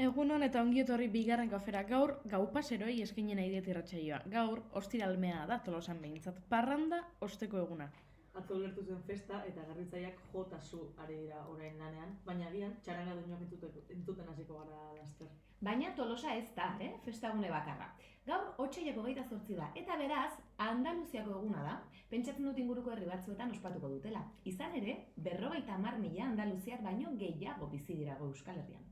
Egunon eta ongi etorri bigarren kafera. Gaur gau paseroi eskaini nahi diet irratsaioa. Gaur ostiralmea da Tolosan behintzat. Parranda osteko eguna. Atzo ulertu zen festa eta garritzaileak jota zu ari dira orain lanean, baina agian txaranga doinuak entzuten hasiko gara laster. Baina Tolosa ez da, festagune bakarra. Gaur otsailak 28 da, eta beraz, Andaluziako eguna da. Pentsatzen dut inguruko herri batzuetan ospatuko dutela. Izan ere, 50.000 andaluziar baino gehiago bizi dirago Euskal Herrian.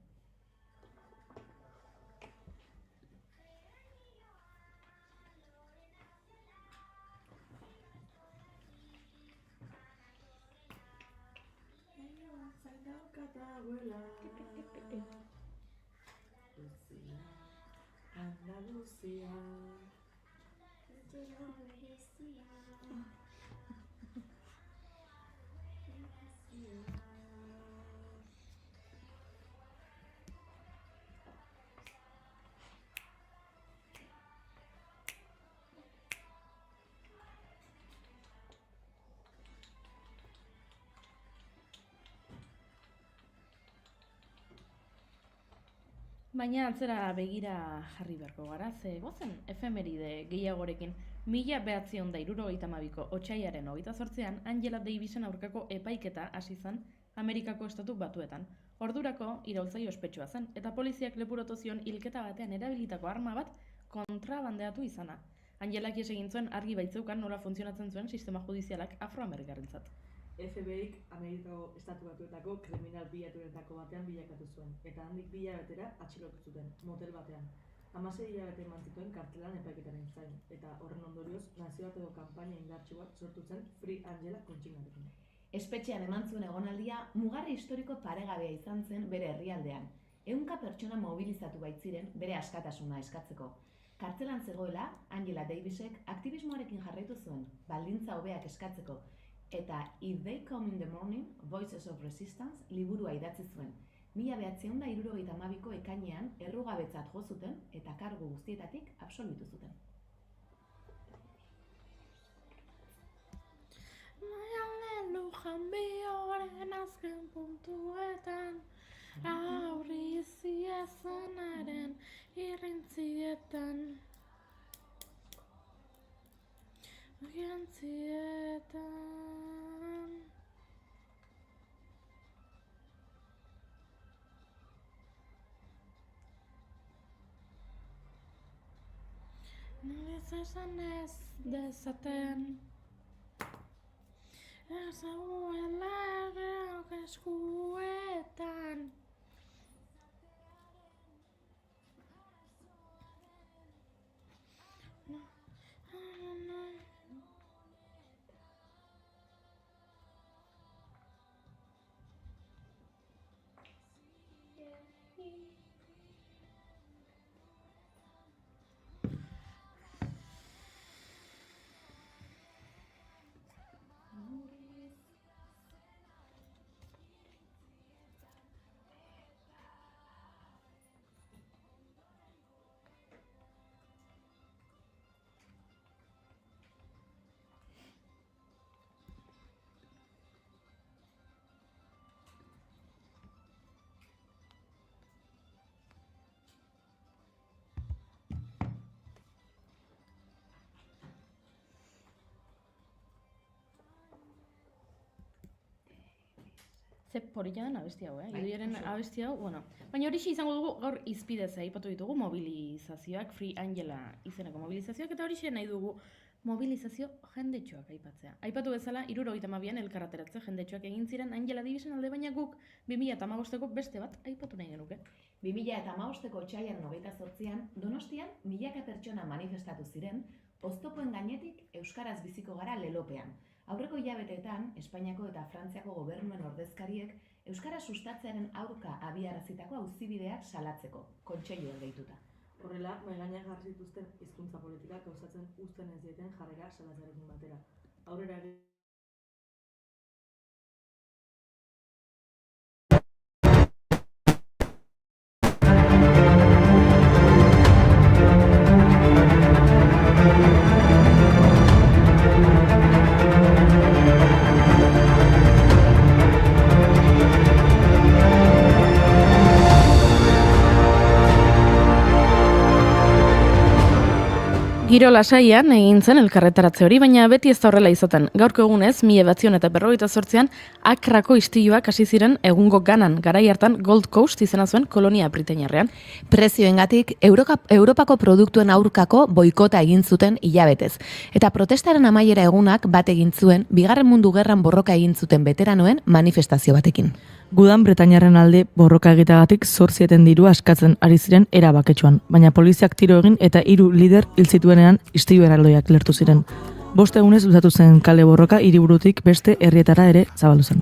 Andalucía. Baina atzera begira jarri beharko gara, ze gozen efemeride gehiagorekin 1972ko otsailaren 28an Angela Davisen aurkako epaiketa hasi zen Amerikako Estatu Batuetan. Ordurako iraultzaile ospetsua zen eta poliziak leporatu zion hilketa batean erabilitako arma bat kontrabandeatu izana. Angelak ihes egin zuen argi baitzeukan nola funtzionatzen zuen sistema judizialak afroamerikarrentzat. FBIk Amerikako Estatu Batuetako kriminal bilatuetako batean bilakatu zuen, eta handik 2 hilabetera atxilotu zuten, motel batean. 16 hilabete eman zituen kartzelan epaiketaren zain, eta horren ondorioz nazioarteko kanpaina indartsu bat sortu zen Free Angela kontsignarekin. Espetxean eman zuen egonaldia mugarri historiko paregabea izan zen bere herrialdean. 100 pertsona mobilizatu baitziren bere askatasuna eskatzeko. Kartzelan zegoela, Angela Davisek aktivismoarekin jarraitu zuen, baldintza hobeak eskatzeko, eta If They Come in the Morning, Voices of Resistance liburua idatzi zuen. 1972ko ekainean errugabetzat jo zuten eta kargu guztietatik absolbitu zuten. Lujan bioren azken puntuetan aurri ziezanaren irrintzietan Jantzietan Noiz esan ez dezaten Ez dagoela geuk eskuetan Ze porila den abesti hau, Idoiaren abesti hau, bueno. Baina horixe izango dugu gaur izpidez aipatu ditugu mobilizazioak, Free Angela izeneko mobilizazioak, eta horixe nahi dugu mobilizazio jendetxoak aipatzea. Aipatu bezala, 72an elkarrateratze jendetxoak egin ziren Angela Davisen alde, baina guk 2015ko beste bat aipatu nahi genuke. 2015ko otsailaren 28an Donostian milaka pertsona manifestatu ziren, oztopoen gainetik euskaraz biziko gara lelopean. Aurreko hilabeteetan, Espainiako eta Frantziako gobernuen ordezkariek euskara sustatzearen aurka abiarazitako auzibideak salatzeko, kontseiluan deituta. Horrela, mahai gainean jarri zituzten hizkuntza politikak gauzatzen uzten ez dieten jarrera salatzearekin batera. Aurrera Giro lasaian egin zen elkarretaratze hori, baina beti ez da horrela izaten. Gaurko egunez, 1958an Akrako istiluak hasi ziren egungo Ganan, garai hartan Gold Coast izena zuen kolonia britainiarrean. Prezioengatik Europako produktuen aurkako boikota egin zuten hilabetez. Eta protestaren amaiera egunak bat egin zuen, Bigarren Mundu Gerran borroka egin zuten veteranoen manifestazio batekin. Gudan Bretainiarren alde borroka egiteagatik 8 diru askatzen ari ziren era baketsuan, baina poliziak tiro egin eta 3 lider hil zituenean istilu erraldoiak lertu ziren. 5 egunez luzatu zen kale borroka hiriburutik beste herrietara ere zabaldu zen.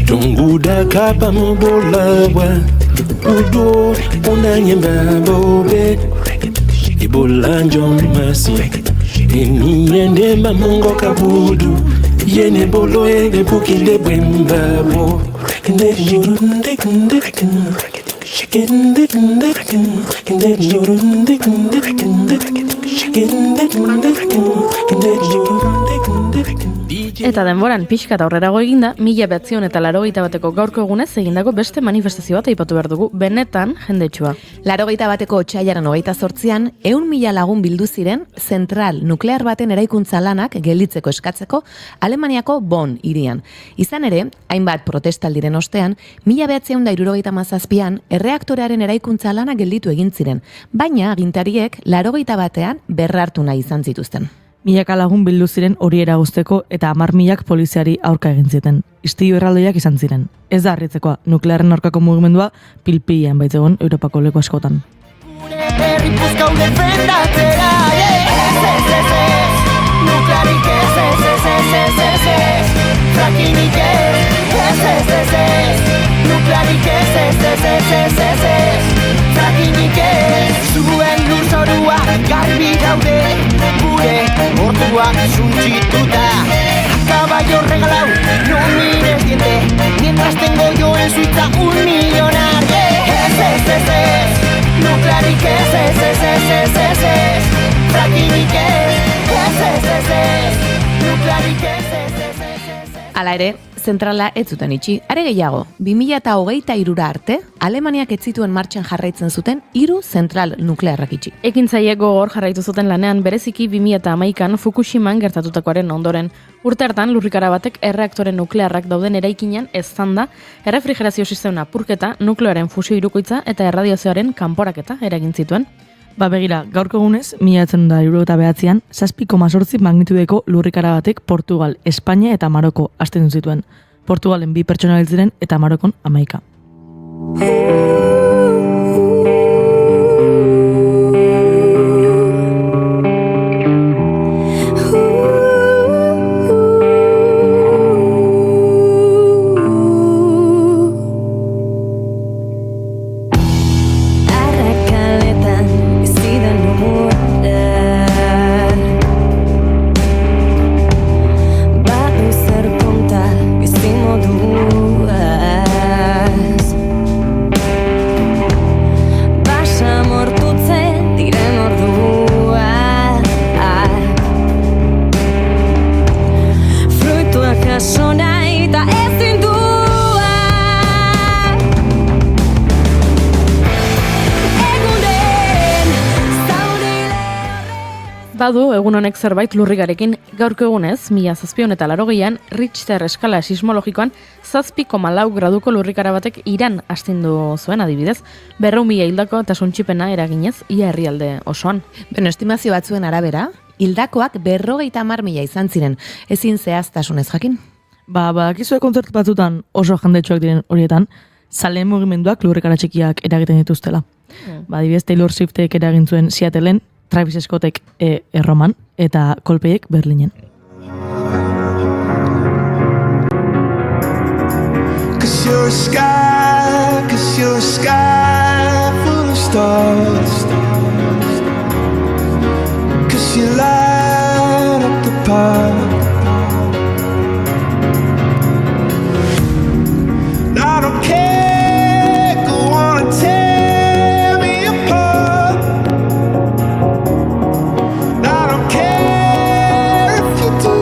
Tunguda kapa mubolawa Udo unanyemba bobe Ibola njom masi Eni yende mamungo kabudu Yene bolo ege bukinde bwembabo Kende yurunde kende Kende kende Kende yurunde kende Kende Eta denboran pixka eta aurrerago eginda, 1981 gaurko egunez egindako beste manifestazio bat aipatu behar dugu, benetan jendetsua. 81 otsailaren 28an, 100.000 lagun bildu ziren zentral nuklear baten eraikuntza lanak gelditzeko eskatzeko Alemaniako Bonn hirian. Izan ere, hainbat protestaldiren ostean, 1977an erreaktorearen eraikuntza lanak gelditu egin ziren, baina agintariek 81an berrartu nahi izan zituzten. 1000 lagun bildu ziren hori eragozteko eta 10.000 poliziari aurka egin zieten. Istilu erraldoiak izan ziren. Ez da harritzekoa, nuklearren aurkako mugimendua pilpilean baitzegon Europako leku askotan. Zuen lurzorua garbi daude gure orduak suntzituta. Caballo regalado, no mires diente, mientras tengo yo en Suiza 1 millonar. Nuclearik frakinik nuclearik Hala ere, zentrala ez zuten itxi. Are gehiago, 2023 arte, Alemaniak ez zituen martxan jarraitzen zuten 3 zentral nuklearrak itxi. Ekintzaileek gogor jarraitu zuten lanean bereziki 2011an Fukushiman gertatutakoaren ondoren. Urte hartan lurrikara batek erreaktore nuklearrak dauden eraikinean eztanda, errefrigerazio sistema apurketa, nukleoaren fusio hirukoitza eta erradiazioaren kanporaketa eragin zituen. Begira, gaurko egunez, 1979an, 7,8 magnitudeko lurrikara batek Portugal, Espainia eta Maroko astindu zituen. Portugalen 2 pertsona hil ziren eta Marokon 11. Badu, egun honek zerbait lurrigarekin, gaurko egunez, 1780an, Richter eskala sismologikoan 7,4 graduko lurrikara batek Iran astindu zuen adibidez, 400.000 hildako eta suntsipena eraginez ia herrialde osoan. Estimazio batzuen arabera, hildakoak 50.000 izan ziren, ezin zehaztasunez jakin. Badakizue kontzertu batzutan oso jendetsuak diren horietan, zaleen mugimenduak lurrikara txikiak eragiten dituztela. Adibidez, Taylor Swiftek eragin zuen Seattleen, Travis Scottek Erroman eta Coldplayek Berlinen. Cause you're a sky full of stars. Cause you light up the path. I don't care, go on and tear me apart. I don't care if you do.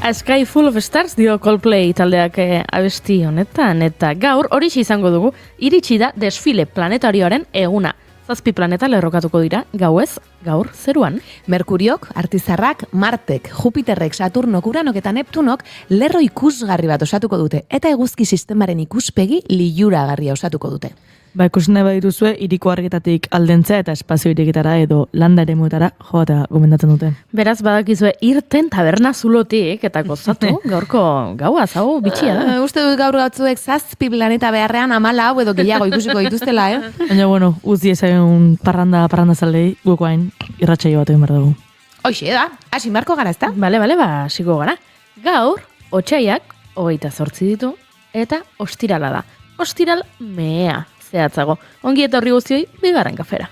A Sky Full of Stars dio Coldplay taldeak abesti honetan, eta gaur horixe izango dugu, iritsi da desfile planetarioaren eguna. 7 planeta lerrokatuko dira, gauez, gaur zeruan. Merkuriok, Artizarrak, Martek, Jupiterrek, Saturnok, Uranok eta Neptunok lerro ikusgarri bat osatuko dute, eta eguzki sistemaren ikuspegi liluragarria osatuko dute. Ba, ikusi nahi badituzue, hiriko argitatik aldentzea eta espazio iriketara edo landa eremuetara joatea gomendatzen dute. Beraz, badakizue, irten taberna zulotik eta gozatu, gaurko gaua, zau, bitxia da. Uste dut gaur batzuek 7 planeta beharrean 14 edo gehiago ikusiko dituztela, Baina, bueno, uzi ezagun parranda zaldei, gukoain irratsaio bat egin behar dugu. Hoxe da, hasi marko gara, ezta? Bale, hasiko gara. Gaur, otsaiak 28 ditu, eta ostirala da. Ostiral mea, zehatzago. Ongi etorri guztioi, bigarren kafera.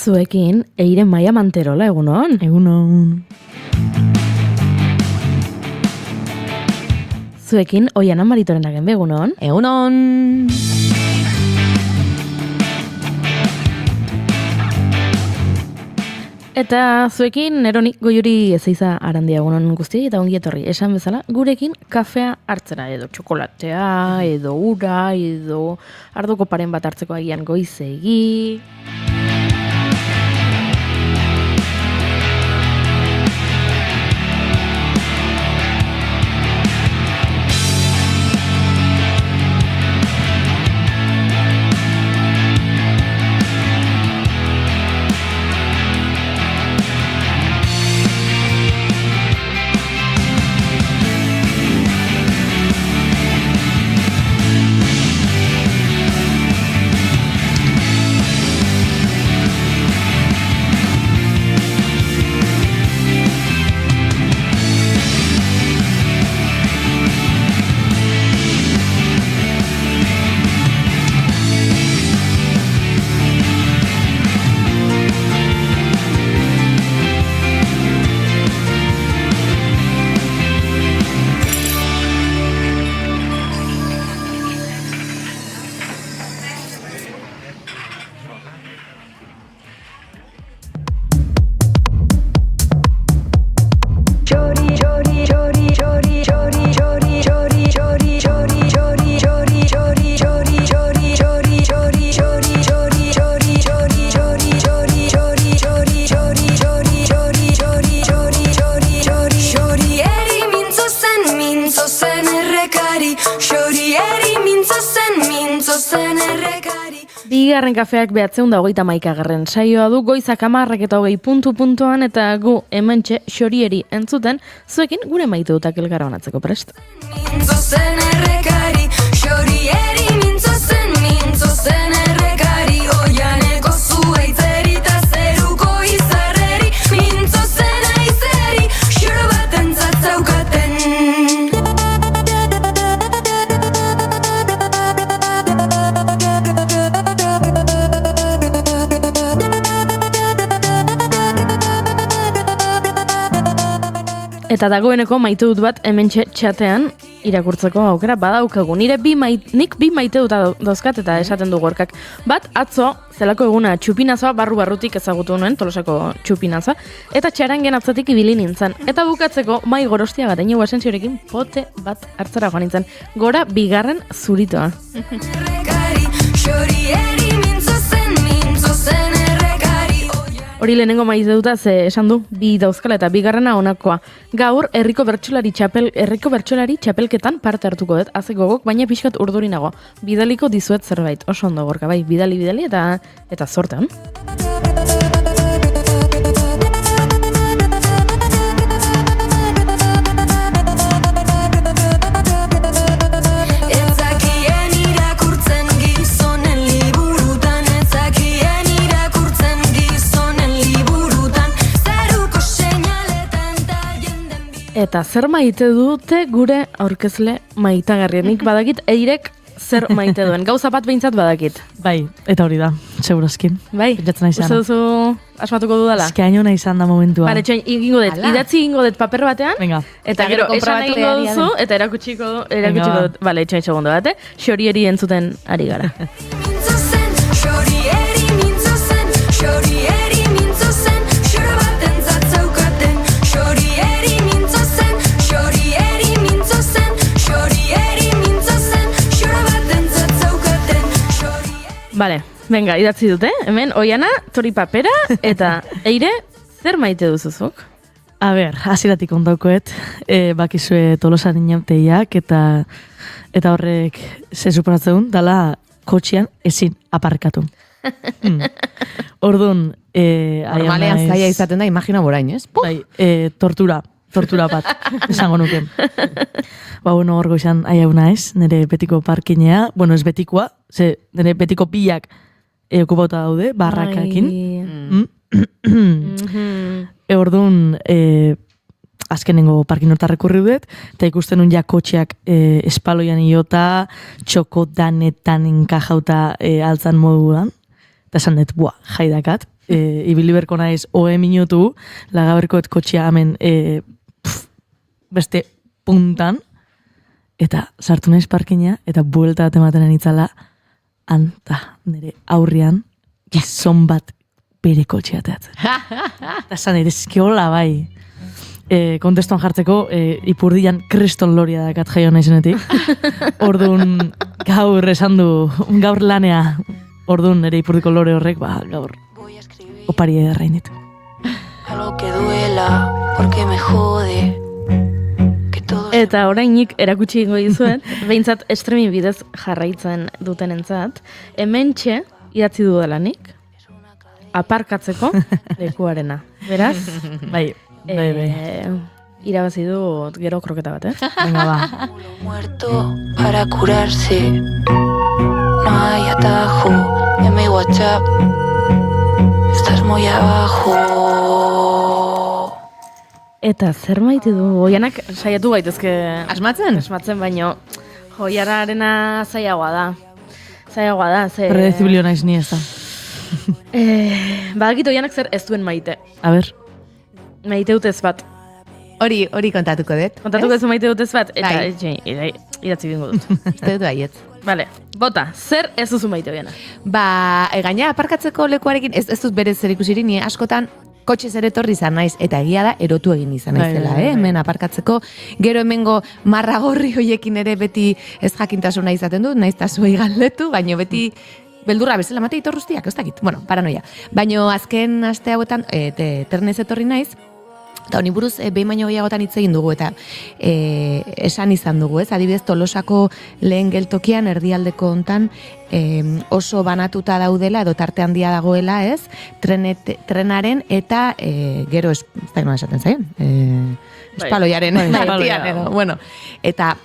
Zuekin, Eire Maia Manterola, egunon? Egunon. Zuekin, Oiana Maritorenagen, egunon? Egunon! Eta zuekin, Neroni Goiuri Ezeiza Arandia, egunon guztiei, eta ongi etorri. Esan bezala, gurekin kafea hartzera, edo txokolatea, edo ura, edo arduko paren bat hartzeko agian goizegi. Bigarren kafeak 931. Saioa du goizak 10:20 puntuan eta gu hementxe xorieri entzuten, zuekin gure maite dutak elkara banatzeko prest. Mintzozen errekari, xorieri mintzozen errekari, oianeko zuaitzeri eta zeruko izarreri, mintzozen aizeri, xoro bat entzatzaukaten. Eta dagoeneko maite dut bat hementxe txatean irakurtzeko aukera badaukagu. Nik bi maite dut dauzkat eta esaten du gorkak. Bat, atzo, zelako eguna txupinazoa barrutik ezagutu nuen, Tolosako txupinazoa, eta txarangen atzatik ibili nintzen. Eta bukatzeko, mai gorostia bat, Iñigo Asensiorekin pote bat hartzera joan nintzen. Gora bigarren zuritoa. Hori lehenengo maite duta ze esan du, bi dauzkala eta bigarrena honakoa. Gaur, herriko bertsolari txapelketan parte hartuko dut, haze gogok, baina pixkat urdurinago. Bidaliko dizuet zerbait, oso ondo gorka, bai, bidali eta zortean. Eta zer maite dute gure aurkezle maitagarrienik badakit Eirek zer maite duen. Gauza bat behintzat badakit. Bai, eta hori da, segurazki. Bai, Pentsatzen nahi uste zana. duzu asmatuko dudala? Eske haino nahi izan da momentua. Bale, txoin, idatzi egingo dut paper batean, Venga. eta gero esan egingo duzu, eta erakutsiko dut. Bale, txoin, segundo bat, xorieri entzuten ari gara. Mintzo zen, xorieri mintzo zen, xorieri mintzo zen, xoro batentzat zaukaten. Xorieri mintzo zen, xorieri mintzo zen, xorieri mintzo zen, xoro batentzat zaukaten. Bale, venga, idatzi dute, hemen, Oiana, tori papera, eta Eire, zer maite duzuzuk? A ber, hasieratik ondaukoet, bakizue Tolosan inauteiak eta horrek ze suposatzen dala kotxean ezin aparkatu. Orduan, Normalean zaila izaten da, imagina borain, ez? bai, tortura bat, esango nuke. Bueno, hor goizan aiauna ez, nire betiko parkinea, bueno, ez betikoa, ze nire betiko pilak okupauta daude, barrakakin. Orduan, azkenengo parkin horta rekurri dut, eta ikusten nun ja kotxeak espaloian iota, txoko danetan enkajauta altzan moduan, eta esan dut, jaidakat, ibili berko naiz, minutu, lagaberkoet kotxea hemen beste puntan, eta sartu naiz parkina, eta buelta bat ematen anitzala, anta, nire aurrian, gizon bat bere kotxea teatzen. Eta esan dut, eskiola bai. Kontestuan jartzeko, ipurdian kriston loria dakat jaio naizenetik. Orduan, gaur esan du, gaur lanea, orduan ere ipurdiko lore horrek, gaur opari ederrain ditu. Algo que duela, porque me jode. Eta orainik erakutsi ingo dizuet, behintzat streaming bidez jarraitzen dutenentzat, hementxe idatzi dudalanik, aparkatzeko lekuarena. Beraz, Bai. irabazi dut gero kroketa bat, Venga, ba. Muerto para curarse. No hay atajo en mi WhatsApp. Estás muy abajo. Eta zer maite du, Oianak saiatu gaitezke Asmatzen? asmatzen, baino Oianarena zailagoa da. Ze... Predecibilio naiz ni ez da. Badakit Oianak zer ez duen maite. A ber, Maite dut ez bat. Hori kontatuko dut. Kontatuko ez maite dut ez bat, eta Bai. idatzi bingo dut. Uste dut baietz. Vale, bota, zer ez duzu maite Oiana? Gaina aparkatzeko lekuarekin, ez dut berez zer ikusirik, ni askotan kotxez ere etorri izan naiz, eta egia da, erotu egin izan naizela, Bai. hemen aparkatzeko. Gero hemengo marragorri hoiekin ere beti ez jakintasuna izaten dut, naiz ta zuei galdetu, baino beti beldurra bezala mate itorruztiak, ez dakit, bueno, paranoia. Baino azken aste hauetan, ternez etorri naiz, eta honi buruz, behin baino gehiagotan hitz egin dugu, eta esan izan dugu, ez? Adibidez, Tolosako lehen geltokian, erdialdeko hontan, oso banatuta daudela, edo tarte handia dagoela, ez? Trenaren eta gero, ez da nola esaten zaien? Espaloiaren artean, edo, bueno. Eta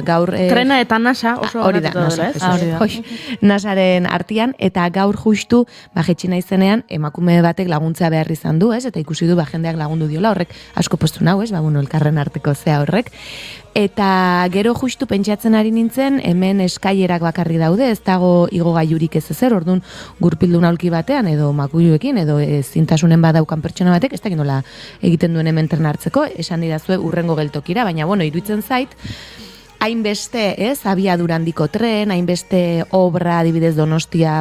gaur... Trena eta nasa oso hori da, banatuta dela, ez? hori da. Nasaren artean, eta gaur justu, jetxi naizenean, emakume batek laguntza behar izan du, ez? Eta ikusi du, jendeak lagundu diola, horrek asko postu nau, ez? Elkarren arteko zea horrek. Eta gero justu pentsatzen ari nintzen, hemen eskailerak bakarri daude, ez dago igogailurik ez ezer, orduan gurpildun aulki batean, edo makuiluekin, edo zintasunen badaukan pertsona batek, ez dakit nola egiten duen hemen tren hartzeko, esan didazue urrengo geltokira, baina bueno, iruditzen zait, hainbeste, ez, abiadura handiko tren, hainbeste obra, adibidez Donostia,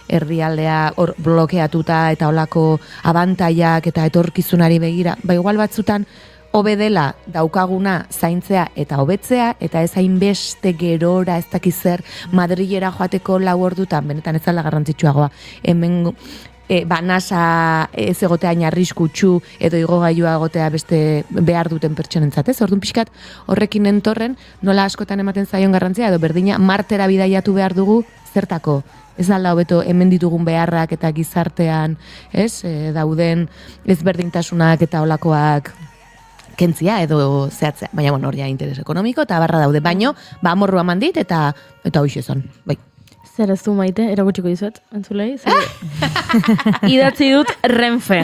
herrialdea hor blokeatuta eta holako abantaiak eta etorkizunari begira, igual batzutan hobe dela daukaguna zaintzea eta hobetzea, eta ez hainbeste gerora ez dakiz zer Madrilera joateko 4 ordutan, benetan ez dela garrantzitsuagoa. Hemen nasa ez egotea hain arriskutsu edo igogailua egotea beste behar duten pertsonentzat, ez? Orduan pixkat horrekin entorren nola askotan ematen zaion garrantzia edo berdina Martera bidaiatu behar dugu zertako. Ez alda hobeto hemen ditugun beharrak eta gizartean, ez? Dauden ezberdintasunak eta holakoak kentzia edo zehatzea. Baina, bueno, hori interes ekonomiko eta barra daude. Baino, amorrua mandit eta hoxe zon. Bai. Zer ez du maite, erakutsiko dizuet, entzulei. Idatzi dut Renfe.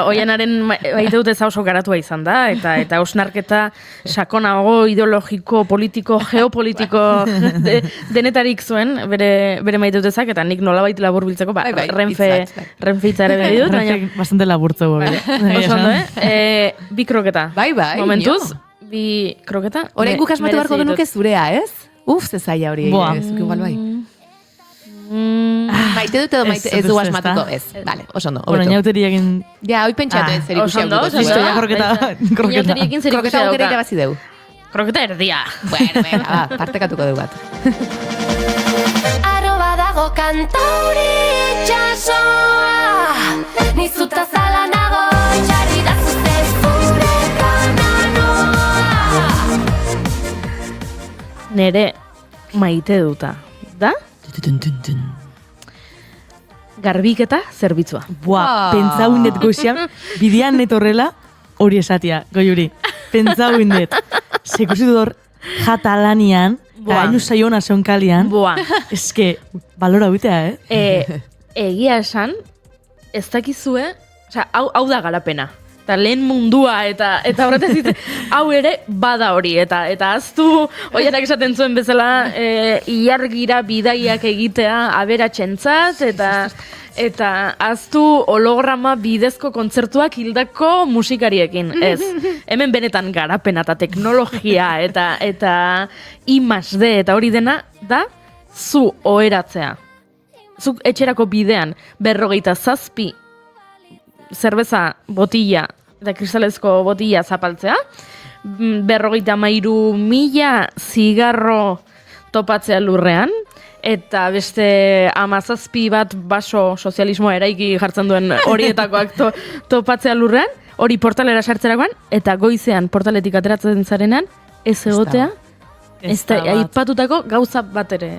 Oianaren maite dut ez oso garatua izan da, eta osnarketa sakonago, ideologiko, politiko, geopolitiko denetarik zuen, bere maite dut ezak, eta nik nolabait labur biltzeko, Renfe hitza ere behi dut. Renfe bastante laburtzeko. Oso ondo, bi kroketa. Bai, Momentuz, bi kroketa. Orain guk asmatu beharko genuke zurea, ez? Zezaila hori. Boa. Igual bai. Maite dut edo maite ez du asmatuko, ez. Vale, oso ondo. Bueno, inauteri egin... Ja, hoi pentsatu ez zer ikusi oso ondo, aukiko. oso ondo. Kroketa. Inauteriekin zer ikusi Kroketa aukera dauka. irabazi deu. Kroketa erdia. Bueno, venga, partekatuko deu bat. Arroba dago kantauri itxasoa, nizuta zala nago, txari da zuzte zure kananoa. Nere maite duta, da? Garbiketa zerbitzua. Buah, pentsau indet goizian, bidean net horrela, hori esatia, goiuri. Pentsau indet. Sekusi dut Jatalanian, Buah. hainu saiona zeunkalian, Boa. eske, balora huitea, Egia esan, ez dakizue, osea, hau da garapena. Eta lehen mundua, eta horretaz ditu, hau ere bada hori, eta aztu, oianak esaten zuen bezala, ilargira bidaiak egitea aberatsentzat, eta aztu holograma bidezko kontzertuak hildako musikariekin, ez. Hemen benetan garapena eta teknologia, eta I+D, eta hori dena, da, zu oheratzea. Zuk etxerako bidean 57 zerbeza botila, eta kristalezko botila zapaltzea, 53.000 zigarro topatzea lurrean, eta beste 17 bat baso sozialismoa eraiki jartzen duen horietakoak topatzea lurrean, hori portalera sartzerakoan, eta goizean portaletik ateratzen zarenean, ez egotea, ez da aipatutako gauza bat ere.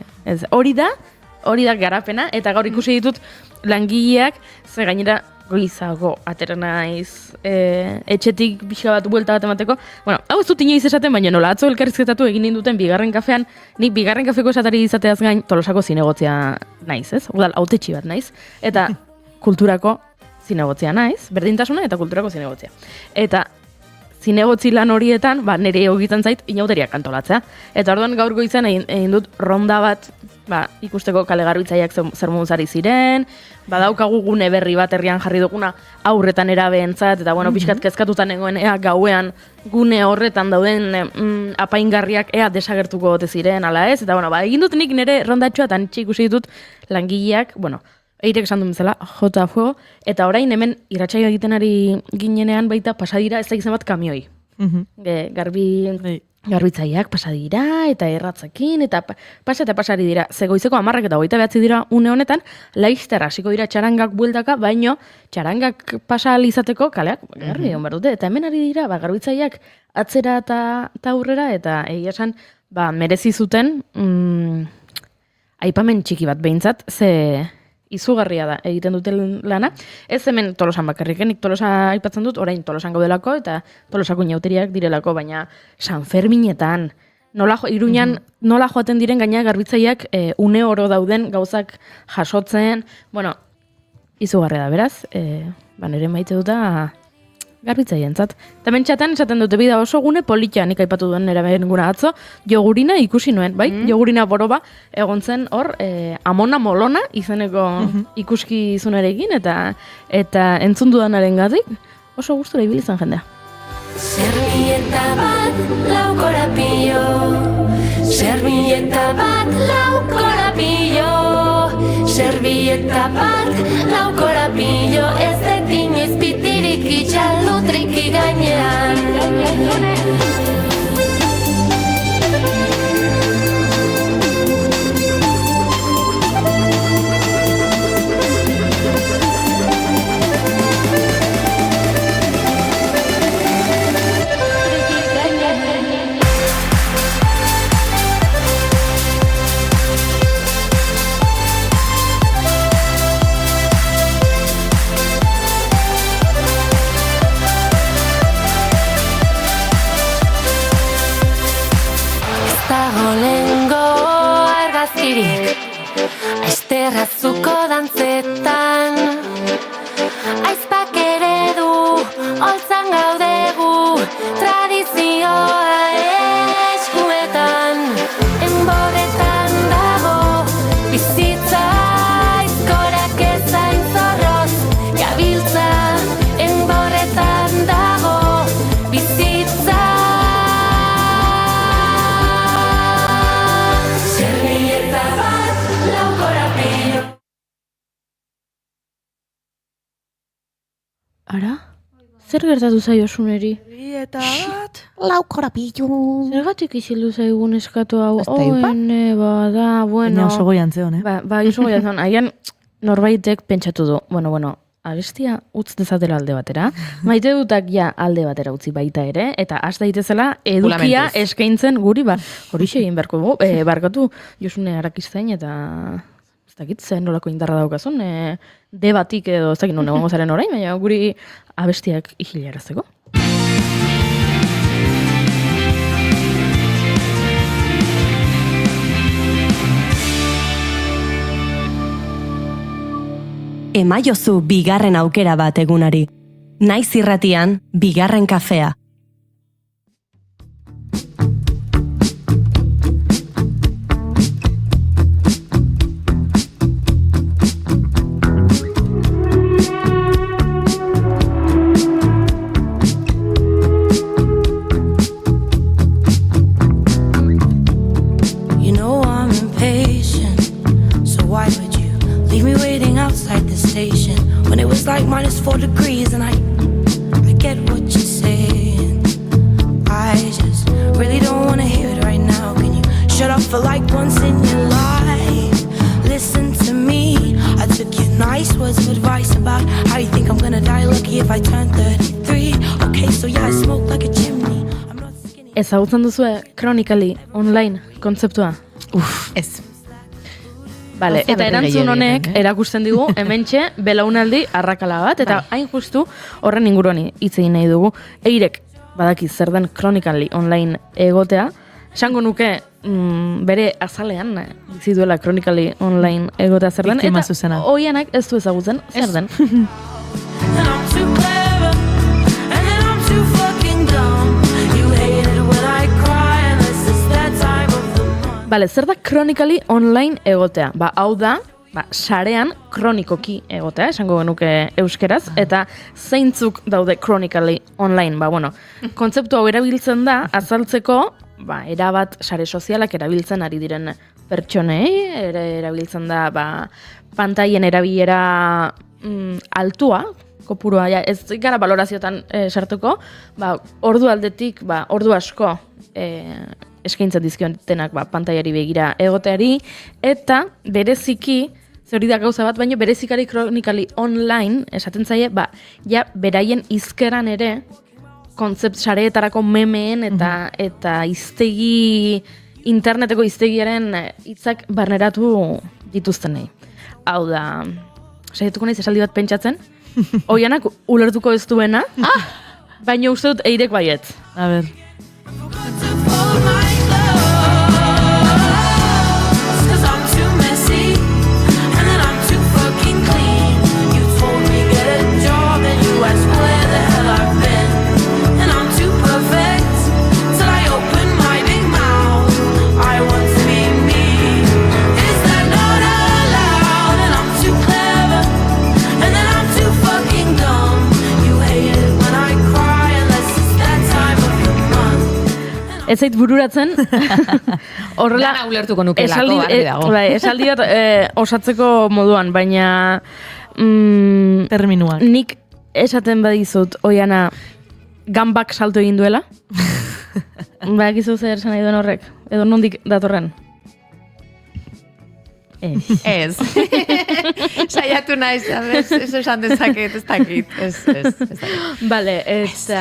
Hori da garapena, eta gaur ikusi ditut langileak, ze gainera goizago atera naiz etxetik pixka bat buelta bat emateko. Bueno, hau ez dut inoiz esaten, baina nola atzo elkarrizketatu egin ninduten bigarren kafean, nik bigarren kafeko esatari izateaz gain Tolosako zinegotzia naiz, ez? Udal, autetxi bat naiz. Eta kulturako zinegotzia naiz, berdintasuna eta kulturako zinegotzia. Eta zinegotzi lan horietan, nire egokitzen zait, inauteriak antolatzea. Eta orduan gaur goizan egin dut ronda bat, ikusteko kale garbitzaileak zer moduzari ziren, badaukagu gune berri bat herrian jarri duguna aurretan erabeentzat, eta pixkat kezkatutan egoen gauean gune horretan dauden apaingarriak desagertuko ote ziren, ala ez, eta egin dut nik nire rondatxoa, eta nitxe ikusi ditut langileak, eirek esan duen bezala, jota fuego, eta orain hemen irratsaio egiten ari ginenean baita pasadira ez da izan bat kamioi. Garbitzaileak pasadira, eta erratzakin, eta pasari dira. Ze goizeko 10 eta 29 dira une honetan, laizter hasiko dira txarangak bueltaka, baino txarangak pasa izateko kaleak garbi egon behar dute. Eta hemen ari dira, garbitzaileak atzera eta aurrera, eta egia esan, merezi zuten aipamen txiki bat behintzat, ze izugarria da egiten duten lana. Ez hemen Tolosan bakarriken, nik Tolosa aipatzen dut, orain Tolosan gaudelako, eta Tolosako inauteriak direlako, baina San Ferminetan, Iruñan nola joaten diren gaina garbitzaileak une oro dauden gauzak jasotzen, izugarria da, beraz, nire maite duta garbitzaileentzat. Eta mentxatan esaten dute bida oso gune politia, nik aipatu duen nera guna atzo, jogurina ikusi nuen, bai? Jogurina boroba egon zen hor, amona molona izeneko ikuskizunarekin, eta entzun dudanaren gatik, oso gustura ibili zen jendea. Servieta bat lau korapillo, servieta bat lau korapillo, servieta bat lau korapillo, ez dut inoiz pitirik itxaldutriki gainean. Aizterrazuko dantzetan aizpak eredu holtzan gaudegu tradizioa eskuetan enborretan dago bizitza aizkorak ezain zorroz gabiltza enborretan dago bizitza Servieta bat laukorapilo Ara? Zer gertatu zaio Suneri? Eta bat... Laukorapillo. Zergatik isildu zaigun eskatu hau? Ez da ipa? Bada, bueno... Baina oso goian zeon, Ba, oso goian zeon. Agian norbaitek pentsatu du. Bueno, abestia utz dezatela alde batera. Maite dutak ja alde batera utzi baita ere. Eta has daitezela edukia Pulamentuz. eskaintzen guri, horixe egin beharko dugu. Barkatu, Josune Arakistain eta... Ez dakit zen nolako indarra daukazun, debatik edo ez dakit non egongo zaren orain, baina guri abestiak isilarazteko. Emaiozu bigarren aukera bat egunari. Naiz irratian, bigarren kafea. You know I'm impatient, so why would you leave me waiting outside the station when it was like -4 degrees and I get what you're saying. I just really don't want to hear it right now. Can you shut up for like once in your life? Listen to me. I took your nice words of advice about how you think I'm gonna die lucky if I turn 33. Okay, so yeah, I smoke like a chimney. I'm not skinny. Ezagutzen duzue Chronically online kontzeptua? Ez. Vale, Gauza eta berri erantzun gehiago honek egiten, erakusten digu hementxe belaunaldi arrakala bat, eta hain justu horren inguruan hitz egin nahi dugu. Eirek badaki zer den Chronically online egotea, esango nuke bere azalean bizi duela Chronically online egotea zer den, Biktima eta zuzena. oianak ez du ezagutzen zer den. And I'm too clever, and then I'm too fucking dumb. You hate it when I cry, and this is that time of the month. Bale, zer da Chronically online egotea? Hau da, sarean kronikoki egotea, esango genuke euskeraz, eta zeintzuk daude Chronically online? Kontzeptu hau erabiltzen da, azaltzeko, erabat sare sozialak erabiltzen ari diren pertsonei, erabiltzen da, pantaien erabilera altua, kopurua, ez gara baloraziotan sartuko, ordu aldetik, ordu asko eskaintzen dizkiotenak pantaiari begira egoteari, eta bereziki, hori da gauza bat, baina berezikari Chronically online, esaten zaie, beraien izkeran ere, kontzept sareetarako memeen eta iztegi, interneteko iztegiaren hitzak barneratu dituztenei. Hau da, saietuko naiz esaldi bat pentsatzen, oianak ulertuko ez duena, baina uste dut Eirek baiet. A ber. Forgot to fold my clothes, 'cause I'm too messy, and then I'm too fucking clean. You told me get a job, and you asked where the hell I've been, and I'm too perfect till I open my big mouth. I want to be me. Is that not allowed? And I'm too clever, and then I'm too fucking dumb. You hate it when I cry, unless it's that time of the month. Ez zait bururatzen, horrela... Dana ulertuko nukelako, argi dago. Esaldi bat osatzeko moduan, baina... Terminuak. Nik esaten badizut, oiana, gambak salto egin duela. Bakizu zer esan nahi duen horrek, edo nondik datorren. Ez. Saiatu naiz, ez esan dezaket, ez dakit. Ez dakit. Bale, eta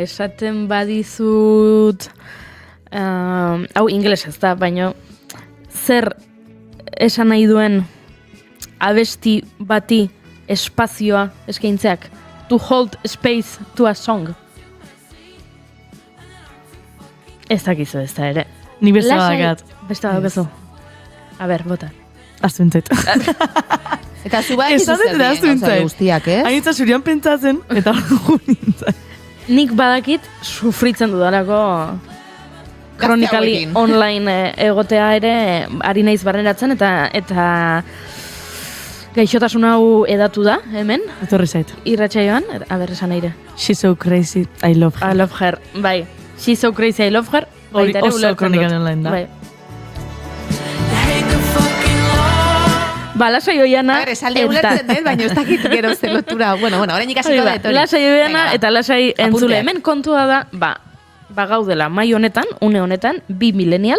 esaten badizut, hau ingeles ez da, baina zer esan nahi duen abesti bati espazioa eskaintzeak, to hold space to a song. Ez dakizu ez da ere. Ni beste Lasai, badakat. beste badaukazu. A ber, bota. Aztu intzait. Eta zu bai Esaten da aztu intzait. guztiak, ez? Hainitza zurian pentsatzen, eta hor nintzait. Nik badakit sufritzen dudalako kronikali hauekin. online egotea ere ari naiz barneratzen eta gaixotasun hau edatu da, hemen, Etorri zait. irratsaioan, a ber, esan aire. She's so crazy, I love her. I love her, bai. She's so crazy, I love her. Hori baita ere oso ulertzen kronikari dut. online da. Bai. Ba, lasai oiana. A ver, esalde ulertzen dut, baina ez dakit gero zer lotura. Bueno, orain ikasiko Hori dut da, hori. lasai oiana Venga, eta lasai entzule. Apunteak. Hemen kontua da, ba gaudela, mai honetan, une honetan, 2 millennial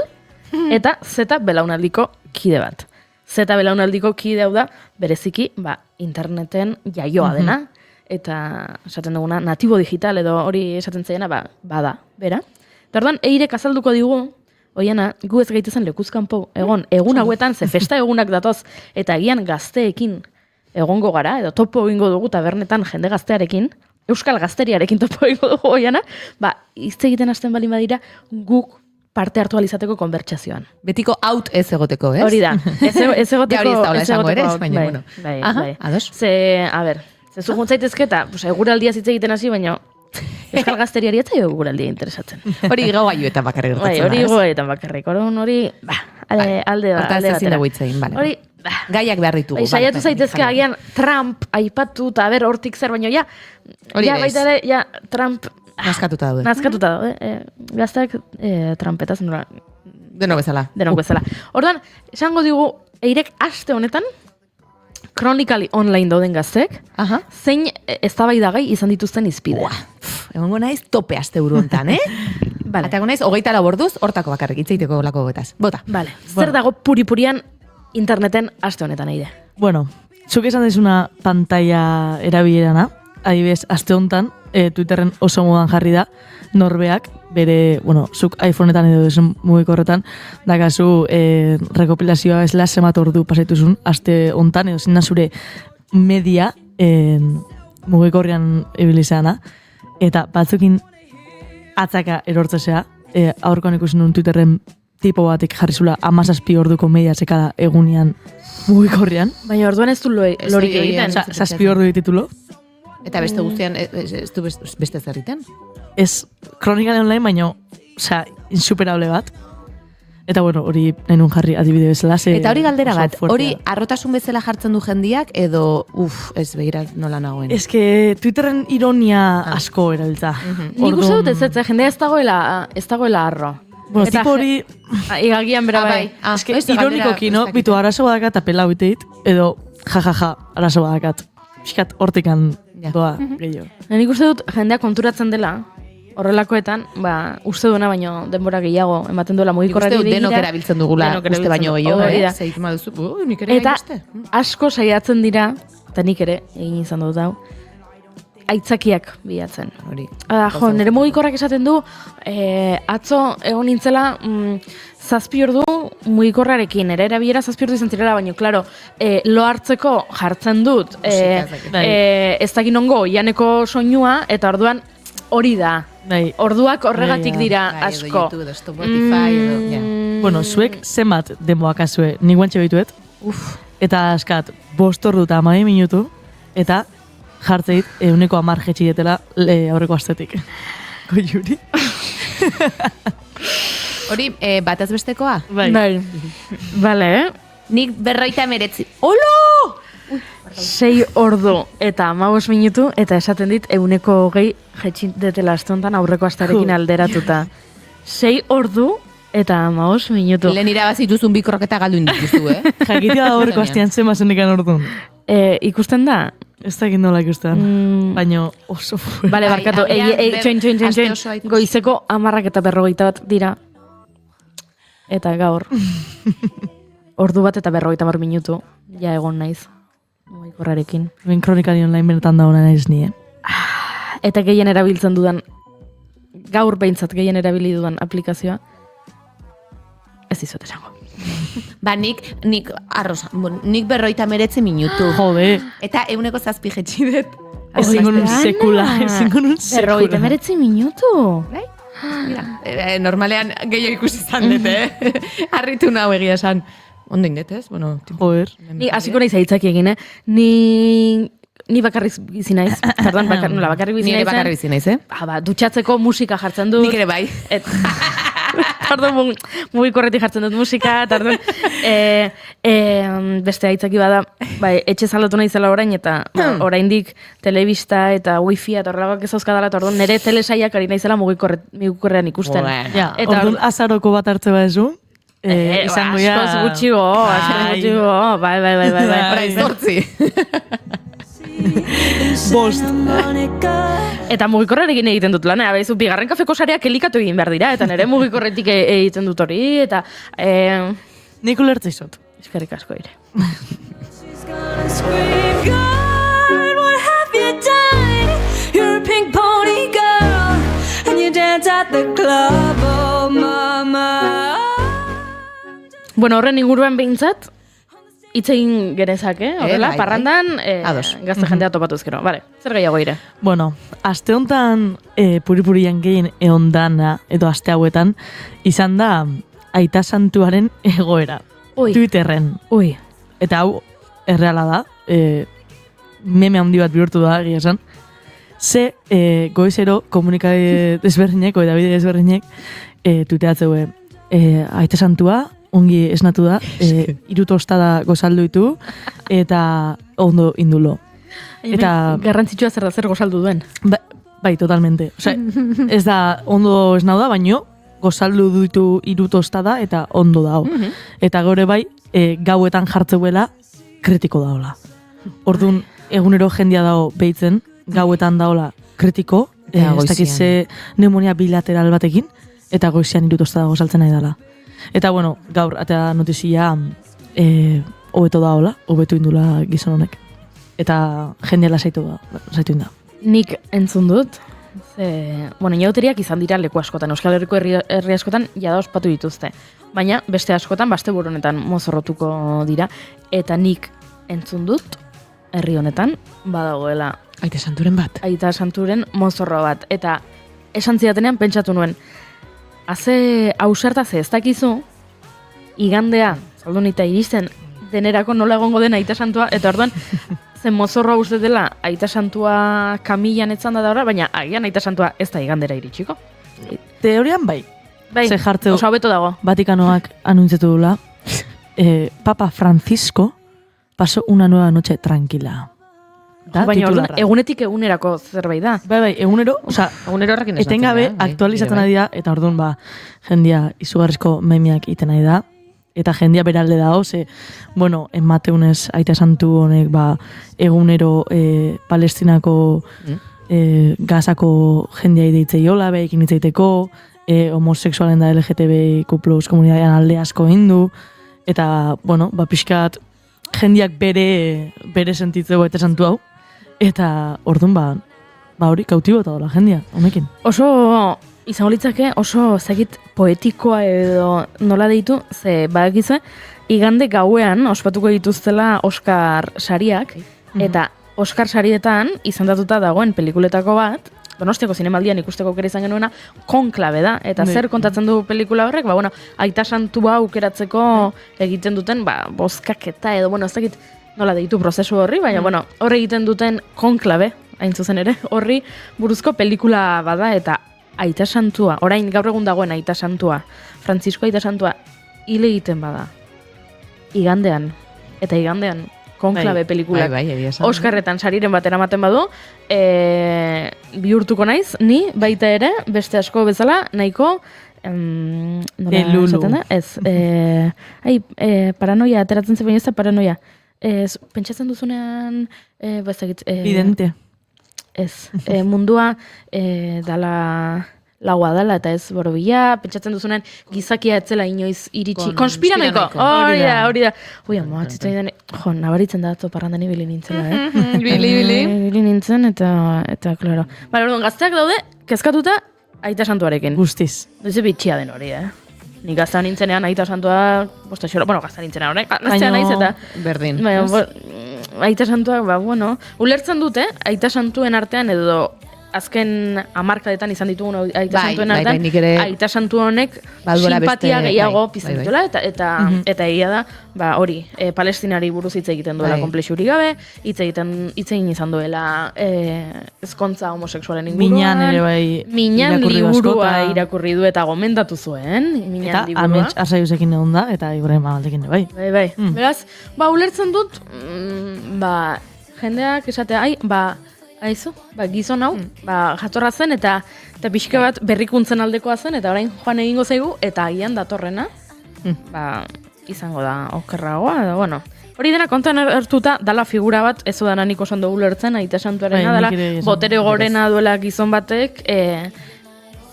eta Z belaunaldiko kide bat. Z belaunaldiko kide hau da, bereziki, interneten jaioa dena, eta esaten duguna, natibo digital edo hori esaten zaiena, bada, bera. Eta orduan, eirek azalduko digu, Oiana, gu ez gaitezen lekuzkanpo egun hauetan, ze festa egunak datoz, eta egian gazteekin egongo gara, edo topo egingo dugu tabernetan jende gaztearekin, euskal gazteriarekin topo egingo dugu, Oiana, hitz egiten hasten balin badira, guk parte hartu alizateko konbertsazioan. Betiko out ez egoteko, ez? Hori da, ez egoteko... Ja hori ez daula esango ere, out, baina, bueno. Bai, Aha, bai. ados. Ze, a ber, ze zu juntzaitezke eta, eguraldia hitz egiten hasi, baina euskal gazteriari eta eguraldia interesatzen. Hori gauaioetan bakarrik Bai, gertatzen da, hori ez? goetan bakarrik, hori, alde Hortaz ezin batera. dugu hitz egin, bale. Hori, Gaiak behar ditugu. bai, saiatu bale, zaitezke jarri. agian Trump aipatu eta ber hortik zer, baina Hori ja bez. baita ere, Trump Naskatuta daude. nazkatuta daude. Gazteak Trumpetaz nola, Denok bezala. denok bezala. Orduan, esango digu, eirek aste honetan, kronikali online dauden gazteek, Aha. zein eztabaidagai izan dituzten izpide. Egongo naiz tope asteburu hontan, eh? Vale. Eta egon naiz 24 orduz hortako bakarrik hitz egiteko lako gotaz. Bota. Vale. Zer dago puripurian interneten aste honetan eire? Bueno, zuk esan dizuna pantalla erabilerana, adibidez, aste hontan, Twitterren oso modan jarri da, norbeak, bere, zuk iPhoneetan edo desun mugikorretan, dakazu rekopilazioa esla zemat ordu pasaituzun, aste hontan, edo zina zure media mugikorrean ibilizana, eta batzukin atzaka erortzesea, aurkoan ikusten duen Twitterren tipo batek jarri zula 17 orduko media sekada egunian mugikorrean. Baina orduan ez du lorik egiten. Osa, 7 ordu dititulo. Eta beste guztian, ez du beste zerriten? Ez kronikale online, baina, osea, insuperable bat. Eta bueno, hori nahi nun jarri adibide bezala. Eta hori galdera oso bat, fuertea. hori arrotasun bezala jartzen du jendiak, edo, ez begira nola nagoen. Ez que Twitterren ironia asko erabiltza. Nik uste dut ez jendea ez dagoela arro. Bueno, Eta tipo hori, Igagian bera bai. es que ironikoki, no? Bitu arazo badakat apela huiteit, edo jajaja arazo badakat. Piskat hortikan doa gehiago. Nik uste dut jendea konturatzen dela, horrelakoetan, uste duena baino denbora gehiago ematen duela mugikorrari Nik uste dut begira. denok erabiltzen dugula, Denok uste erabiltzen baino dugu. gehiago, Hori da. Zeitzen baduzu, nik ere Eta beste. asko saiatzen dira, eta nik ere egin izan dut hau, aitzakiak bilatzen. Hori. Nire mugikorrak esaten du, atzo egon nintzela 7 ordu mugikorrarekin, ere erabilera 7 ordu izan zirela, baina, klaro, lo hartzeko jartzen dut, ez dakin ongo, oianeko soinua, eta orduan hori da. Bai. Orduak horregatik dira Bai, edo asko. YouTube, edo Spotify, edo, ja. Bueno, zuek zenbat denboak azue, nik guantxe behituet. Eta askat, 5 ordu eta 12 minutu, eta jartzeit 110 jetxietela aurreko astetik. Goiuri. Hori, bataz bestekoa? Bai. Bale, Nik 59. Olo! 6 ordu eta 15 minutu, eta esaten dit 120 jetxintetela astontan aurreko astarekin alderatuta. 6 ordu eta 15 minutu. Lehen irabazituzun bi kroketa galdu indituzu, Jakitia da aurreko astean zema zendikan orduan. Ikusten da? Ez dakit nola ikusten. Baina oso fuerte. Bale, barkatu, txoin, goizeko 10 eta 51 dira. Eta gaur, ordu bat eta 51 minutu, ja egon naiz, mugikorrarekin. Ben kronikari online benetan da hona naiz ni, Eta gehien erabiltzen dudan, gaur behintzat gehien erabili dudan aplikazioa, ez dizut esango. Ba, nik 59 minutu. Jode. Eta 107 jetxi dut. Ezingo nun sekula, ezingo nun sekula. 59 minutu? Mira, normalean gehiago ikusi izan dut, Harritu nahu egia esan. ondo indet, ez? Bueno, Joder. Ni hasiko naiz aitzaki egin, Ni bakarrik bizi naiz. Pardon, bakarrik bizi Ni naiz. ere bakarrik bizi naiz, Dutxatzeko musika jartzen dut. Nik ere bai. Tardun, mugikorretik jartzen dut musika, tardun. Beste aitzaki bada, etxe zaldatu naizela orain, eta oraindik telebista eta wifi eta horrelak ez auskadala, tardun, nire telesaiak ari naizela mugikorrean ikusten. Ja, orduan azaroko bat hartze badezu, izango ja... Askoz gutxigo, bai. Horai, 8. Bost. Eta mugikorrarekin egiten dut lan, zu bigarren kafeko sareak elikatu egin behar dira, eta nire mugikorretik egiten dut hori, eta... Nik ulertza izot. Eskerrik asko ere. You're a pink pony girl, and you dance at the club, oh mama. Bueno, horren inguruan behintzat, hitz egin genezake, horrela, bai. parrandan gazte jendea topatuz gero. Vale, zer gehiago ire? Bueno, aste honetan puri-purian gehien eondana, edo aste hauetan, izan da Aita Santuaren egoera. Ui. Twitterren. Ui. Eta hau, erreala da, meme handi bat bihurtu da, egia esan. Ze goizero komunikade desberdinek, edabide desberdinek, tuiteatzeue, Aita Santua, ongi esnatu da, 3 tostada gozaldu ditu, eta ondo indulo. Eta garrantzitsua zer da zer gozaldu duen. Bai, totalmente. Osea, ez da ondo esnau da, baino gozaldu ditu 3 tostada eta ondo dao. Eta gore bai, gauetan jartzeuela kritiko daola. Orduan, egunero jendia dao behitzen, gauetan daola kritiko, ez dakitze pneumonia bilateral batekin, eta goizian 3 tostada gozaltzen nahi dela. Eta bueno, gaur, eta notizia hobeto daola, hobetu indula gizon honek. Eta jendea lasaitu da. Nik entzun dut, bueno, inauteriak izan dira leku askotan, Euskal Herriko herri askotan jada ospatu dituzte. Baina beste askotan, asteburu honetan mozorrotuko dira. Eta nik entzun dut, herri honetan, badagoela. Aita Santuren bat. Aita Santuren mozorro bat. Eta esan zidatenean pentsatu nuen, haze ausartaz ez dakizu, igandea, zaldunita iristen, denerako nola egongo den Aita Santua, eta orduan, zen mozorroa uste dela Aita Santua kamilan etzan da ora, baina agian Aita Santua ez da igandera iritsiko. Teorian bai. Ze jartzeu, oso hobeto dago. Vatikanoak anuntzetu dula, Papa Francisco pasó una nueva noche tranquila. Baina orduan, egunetik egunerako zerbait da. Bai, egunero, oza, etengabe aktualizatzen nahi da, eta orduan jendia izugarrizko memiak iten nahi da, eta jendia beralde da, bueno, emateunez Aita Santu honek, egunero Palestinako Gazako jendia ideitzei hola, behikin itzeiteko, homosexualen da LGTBIQ+ komunitatean alde asko hindu, eta, bueno, pixkat jendiak bere sentitzeko Aita Santu hau, eta orduan hori kautibota dola jendia, honekin. Oso, izango litzake, oso zegit poetikoa edo nola deitu, ze badakizue, igande gauean ospatuko dituztela Oscar sariak, eta Oscar sarietan izendatuta dagoen pelikuletako bat, Donostiako zinemaldian ikusteko aukera izan genuena, Konklabe da, eta zer kontatzen du pelikula horrek, Aita Santua aukeratzeko egiten duten, bozkaketa edo, ez dakit nola deitu prozesu horri, baina, horre egiten duten Konklabe, hain zuzen ere, horri buruzko pelikula bada, eta Aita Santua, orain gaur egun dagoen Aita Santua, Francisco Aita Santua, hile egiten bada, igandean Konklabe pelikulak, Oskarretan sariren bat eramaten badu, bihurtuko naiz, ni baita ere, beste asko bezala, nahiko, Elulu. Paranoia, ateratzen zen baina ez da paranoia. Pentsatzen duzunean, Bidente. Ez, mundua dala laua dala eta ez borobila, pentsatzen duzunean gizakia etzela inoiz iritsi. Konspiranoiko! Hori da. Moatzitzen nabaritzen da atzo parrandan ibili nintzela, Ibili nintzen eta klaro. Orduan, gazteak daude, kezkatuta Aita Santuarekin. Guztiz. Duze bitxia den hori, Ni gazta nintzenean Aita Santua, gazta nintzenean horrek, gaztea naiz eta... Berdin. Aita Santua, ulertzen dute, Aita Santuen artean edo azken hamarkadetan izan ditugun aita Bai, santuen bai, artean, bai, nik ere aita santu honek baduela simpatia beste- gehiago bai, pizten bai, bai. dituela, eta egia da, ba hori, Palestinari buruz hitz egiten duela Bai. konplexurik gabe, hitz egin izan duela ezkontza homosexualen inguruan. Minan ere bai Minan irakurri du liburua asko, eta- irakurri du eta gomendatu zuen, Minan Eta liburua. amets arsaiusekin egon da, eta Ibrahim Amaldekin ere bai. Bai. Beraz, ba, ulertzen dut, ba, jendeak esatea, aizu, gizon hau, jatorra zen, eta pixka bat berrikuntzen aldekoa zen, eta orain joan egingo zaigu, eta agian datorrena, izango da okerragoa, edo, bueno. Hori dena kontan hartuta, dala figura bat, ez dana nik oso ondo ulertzen, aita santuarena, Bai, dala nik ere esan botere dut, gorena duela gizon batek,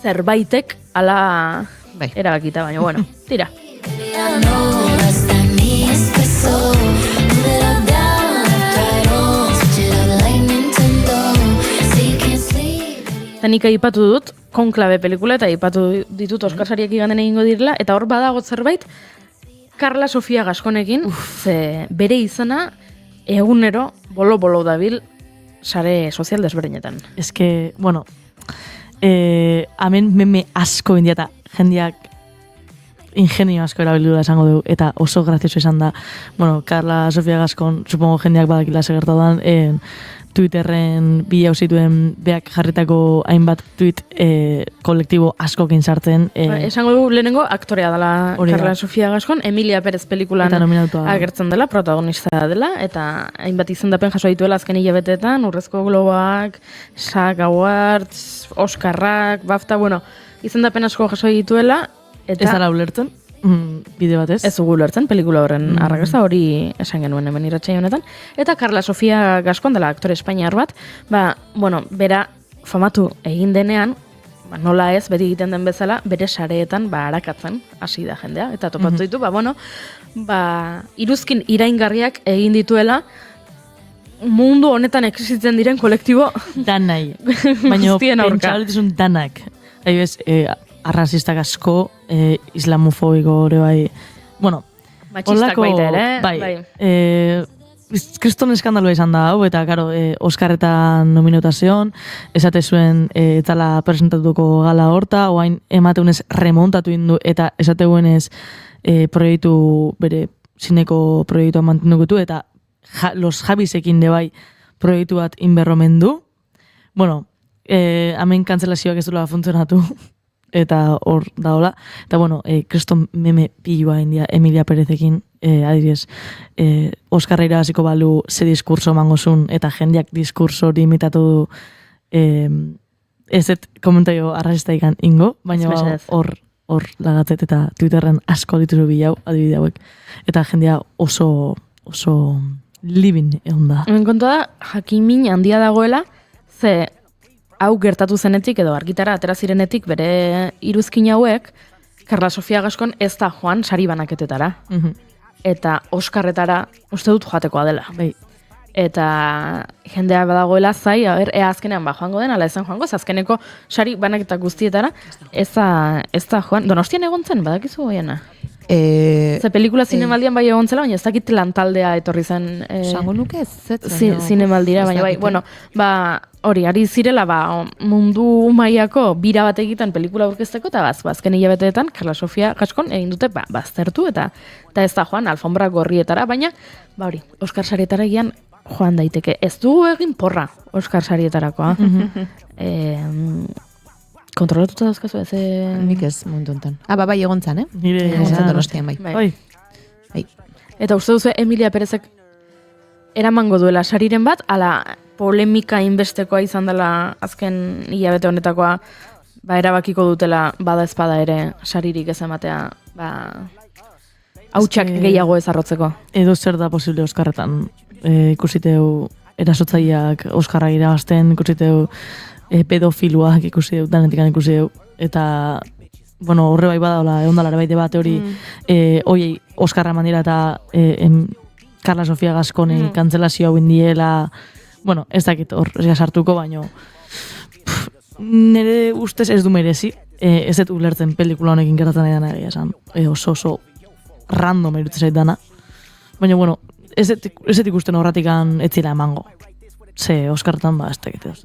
zerbaitek, ala Bai. erabakita, baina, bueno, tira. Eta nik aipatu dut, Konklabe pelikula, eta aipatu ditut Oskar sariak iganden egingo direla, eta hor badago zerbait, Carla Sofia Gaskonekin, ze bere izena egunero bolo-bolo dabil sare sozial desberdinetan. Eske, bueno, hemen meme asko india eta jendeak ingenio asko erabildu da esango dugu, eta oso grazioso izan da. Bueno, Carla Sofia Gaskon, supongo jendeak badakila segertau dan, Twitterren bila zituen beak jarritako hainbat tweet kolektibo askokin sartzen. Esango dugu lehenengo aktorea dela Hori da. Carla Sofia Gaskon, Emilia Perez pelikulan Eta nominatua. agertzen dela, protagonista dela, eta hainbat izendapen jaso dituela azken hilabeteetan, Urrezko Globoak, SAG Awards, Oskarrak, BAFTA, bueno, izendapen asko jaso dituela, eta Ez dara ulertzen, bide batez. ez dugu ulertzen pelikula horren arrakasta, hori esan genuen hemen irratsaio honetan. Eta Carla Sofia Gaskon dela aktore espainiar bat, bueno, bera famatu egin denean, nola ez, beti egiten den bezala, bere sareetan arakatzen hasi da jendea. Eta topatu ditu, iruzkin iraingarriak egin dituela, mundu honetan existitzen diren kolektibo danai. Baina guztien aurka. pentsabalituzun danak. Adibidez, arrazistak asko, islamofobiko ere bai. Bueno, Matxistak baita ere, bai. Kriston eskandalua izan da hau, eta karo, Oskarretan nominotazioan, esate zuen etala presentatuko gala horta, oain emateunez remontatu indu, eta esateguenez proiektu, bere zineko proiektua mantenduko eta los Javisekin de bai proiektu bat inberromendu. Bueno, hemen kantzelazioak ez duela funtzionatu, eta hor da hola. Eta bueno, kriston meme pilua india Emilia Perezekin, adibidez, Oskarra irabaziko balu ze diskurso mangozun, eta jendeak diskurso hori imitatu du, ez dut komentario arrazista ikan ingo, baina hor lagatzet eta Twitterren asko dituzu bilau, adibide hauek. Eta jendea oso living egon da. Hemen kontua da, jakimin handia dagoela, ze hau gertatu zenetik edo argitara atera zirenetik bere iruzkin hauek, Carla Sofia Gaskon ez da joan sari banaketetara. Eta Oskarretara uste dut joatekoa dela. Bai. Eta jendea badagoela zai, ea azkenean joango den, ala ezan joango, azkeneko sari banaketak guztietara, ez da joan. Donostian egon zen, badakizu goiena? Ze pelikula zinemaldian bai egon zela, baina ez dakit lantaldea etorri zen Esango nuke ez zinemaldira, baina bai, bueno, hori, ari zirela, mundu mailako bira bat egiten pelikula aurkezteko, eta azken hilabeteetan, Carla Sofia Gaskon egin dute, baztertu, eta ez da joan, alfombra gorrietara, baina, hori, Oskar sarietara egian joan daiteke. Ez du egin porra Oskar sarietarakoa. Kontrolatuta dauzkazu ez? Nik ez momentu enten. Bai, egon zan, Nire egon zan Donostian, bai. Bai. Eta uste duzu Emilia Perezek eramango duela sariren bat, ala polemika inbestekoa izan dela azken hilabete honetakoa, erabakiko dutela bada ezpada ere saririk ez ematea, hautsak gehiago ez arrotzeko. Edo zer da posible Oskarretan. Ikusiteu erasotzaileak Oskarra irabazten, ikusiteu pedofiluak ikusi danetikan ikusi eta bueno, horre bai badaola, egon dala baite bat hori oiei Oskarra mandira eta Carla Sofia Gaskoni kantzelazio hau indiela, bueno, ez dakit hor sartuko, baino nire ustez ez du merezi, ez dut ulertzen pelikula honekin gertatzen nahi dana egia esan, oso random erutzen zait dana, baina bueno, ez dut ikusten horratikan etzila emango, ze Oskarretan ez dakit ez.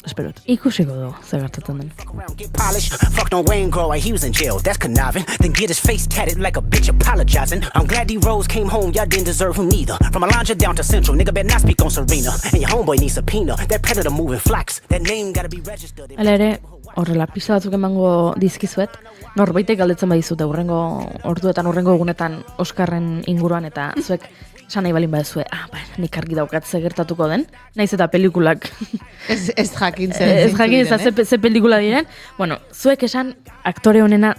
esperot. Ikusiko du, zer gertatzen den. Get polished, fucked on Wayne Grow while he was in jail. That's conniving. Then get his face tatted like a bitch apologizing. I'm glad D-Rose came home, y'all didn't deserve him neither. From Alondra down to Central, nigga better not speak on Serena. And your homeboy needs subpoena. That predator moving flocks. That name gotta be registered. Hala ere, horrela, pista batzuk emango dizkizuet, norbaitek galdetzen badizute urrengo orduetan, urrengo egunetan Oskarren inguruan, eta zuek esan nahi balin badezue, nik argi daukat ze gertatuko den, naiz eta pelikulak Ez jakintzen. ez jakin ze pelikula diren, bueno, zuek esan aktore honena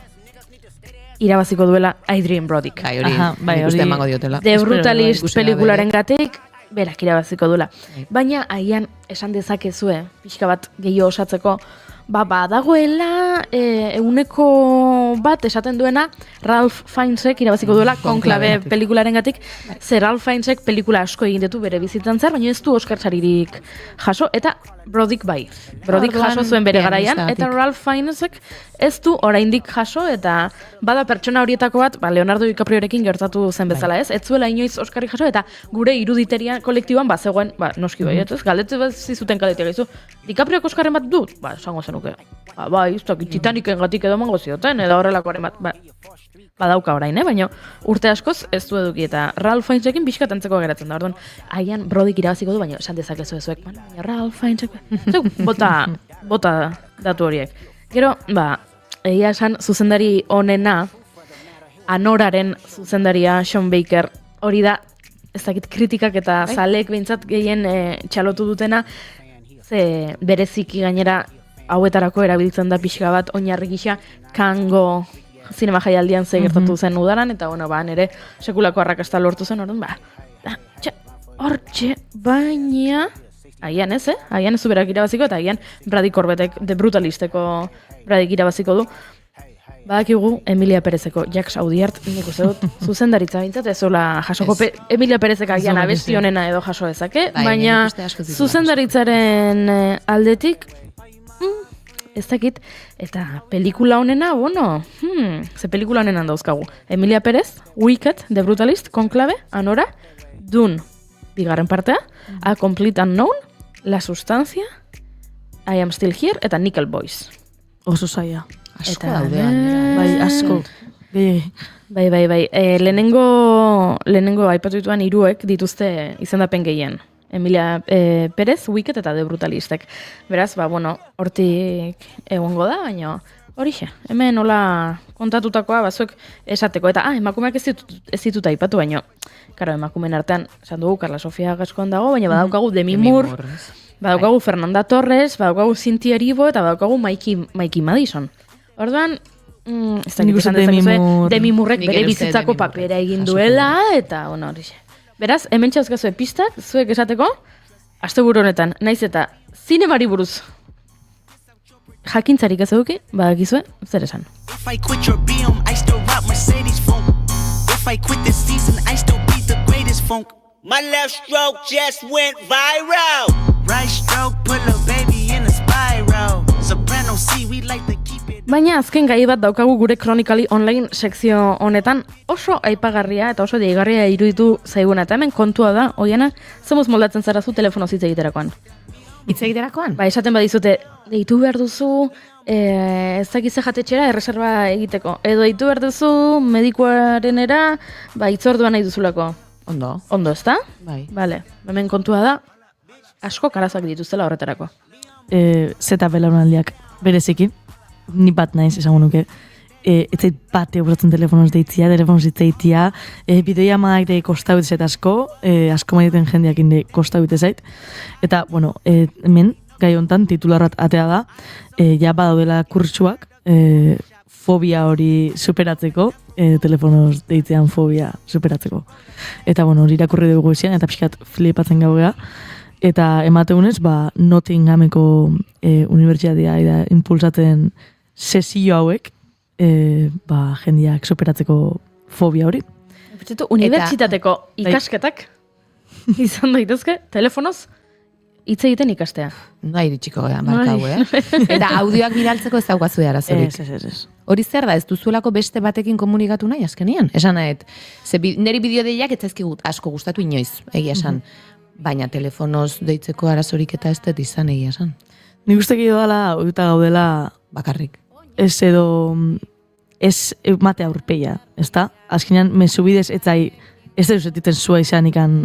irabaziko duela Adrien Brodyk. Bai, hori, Bai, nik uste hori- emango diotela. The Brutalist Ikusi gabe. pelikularen gatik, berak irabaziko duela. Baina aian esan dezakezue, pixka bat gehiago osatzeko, badagoela euneko bat esaten duena Ralph Fiennesek irabaziko duela Konklabe pelikularen gatik, ze Ralph Fiennesek pelikula asko egin ditu bere bizitzan zer, baina ez du Oscar saririk jaso, eta Brodyk bai. Brodyk Orduan, jaso zuen bere garaian, pianistagatik. eta Ralph Fiennesek ez du oraindik jaso, eta bada pertsona horietako bat, Leonardo DiCapriorekin gertatu zen bezala, ez? Ez zuela inoiz Oscarrik jaso, eta gure iruditeria kolektiboan bazegoen, noski bai, ez? Galdetu zizuten kaletia gaizu, DiCapriok Oscarren bat dut? Esango zenuke. Bai, ez dakit Titaniken gatik edo mango zioten, edo horrelakoaren bat, badauka orain, baina urte askoz ez du eduki, eta Ralph Fiennesekin pixkat antzeko geratzen da, orduan, aian Brodyk irabaziko du, baina esan dezakezu ezuek, baina Ralph Fiennesek, bota datu horiek. Gero, egia esan zuzendari onena, Anoraren zuzendaria Sean Baker, hori da, ez dakit kritikak eta zaleek behintzat gehien txalotu dutena, ze bereziki gainera hauetarako erabiltzen da pixka bat oinarri gisa Kango zinema jaialdian ze gertatu zen udaran, eta nire sekulako arrakasta lortu zen, orduan, hortxe, baina aian ez, aian ez du berak irabaziko, eta aian Brady Corbetek, The Brutalisteko Bradyk irabaziko du. Badakigu Emilia Perezeko Jack Saudiart, nik uste dut, zuzendaritza bintzat, ez zola jasoko, Emilia Perezek agian abesti honena edo jaso dezake, baina zuzendaritzaren aldetik, ez dakit, eta pelikula honena, ze pelikula honenan dauzkagu. Emilia Perez, Wicked, The Brutalist, Konklabe, Anora, Dune, bigarren partea, A Complete Unknown, La Sustancia, I Am Still Here, eta Nickel Boys. Oso zaila. Asko Eta daude. Bai, asko. Bai. Lehenengo aipatu dituan hiruek dituzte izendapen gehien. Emilia Perez, Wicked eta The Brutalistek. Beraz, hortik egongo da, baina horixe. Hemen hola kontatutakoa bazuek esateko. Eta, emakumeak ez ditut aipatu, baina, karo, emakumeen artean, esan dugu, Carla Sofia Gascon dago, baina badaukagu Demi Moore, badaukagu Fernanda Torres, badaukagu Cynthia Erivo, eta badaukagu Mikey Madison. Orduan, ez da nik esan dezakizue, Demi Moorrek bere bizitzako papera egin duela, eta, horixe. Beraz, hemen txauzkazue pistak, zuek esateko, asteburu honetan, naiz eta zinemari buruz jakintzarik ez eduki, badakizue, zer esan. If I quit your BM, I still rock Mercedes funk. If I quit this season, I still be the greatest funk. My left stroke just went viral. Right stroke put a baby in a spiral. Soprano C, we like to keep it. Baina azken gai bat daukagu gure Chronically Online sekzio honetan oso aipagarria eta oso deigarria iruditu zaiguna. Eta hemen kontua da, oiana, zemuz moldatzen zara zu telefono hitz egiterakoan. Hitz egiterakoan? Esaten badizute, deitu behar duzu, ez dakize jatetxera erreserba egiteko. Edo deitu behar duzu medikuarenera, hitzordua nahi duzulako. Ondo, ezta? Bai. Bale, hemen kontua da, asko karazak dituztela horretarako. Zeta belaunaldiak bereziki, ni bat naiz esango nuke, ez zait bate obratzen telefonoz deitzia, bideoia maak de kostabit zait asko maiten jendeak inde kostabit zait, eta, hemen, gai hontan, titularrat atea da, ja badaudela kurtsuak, fobia hori superatzeko, telefonoz deitzean fobia superatzeko. Eta, hori irakurri dugu ezian, eta pixkat flipatzen gaugea, eta emateunez, Nottinghameko unibertsitatea impulsatzen sesio hauek, jendeak superatzeko fobia hori. Unibertsitateko ikasketak izan daitezke, telefonoz hitz egiten ikastea. Noa iritsiko gara, markau, Eta audioak bidaltzeko ez daukazu arazorik. Ez. Hori zer da, ez duzuelako beste batekin komunikatu nahi azkenian? Esan nahet, niri bideo deiak ez zaizkigut asko gustatu inoiz, egia esan. Baina telefonoz deitzeko arazorik eta ez dut izan egia esan. Nik uste gehiago dela, oituta gaudela, Bakarrik. ez edo, ez mate aurpeia, ezta? Azkenean, mesubidez etzai, ez da usetitzen zua izan ikan,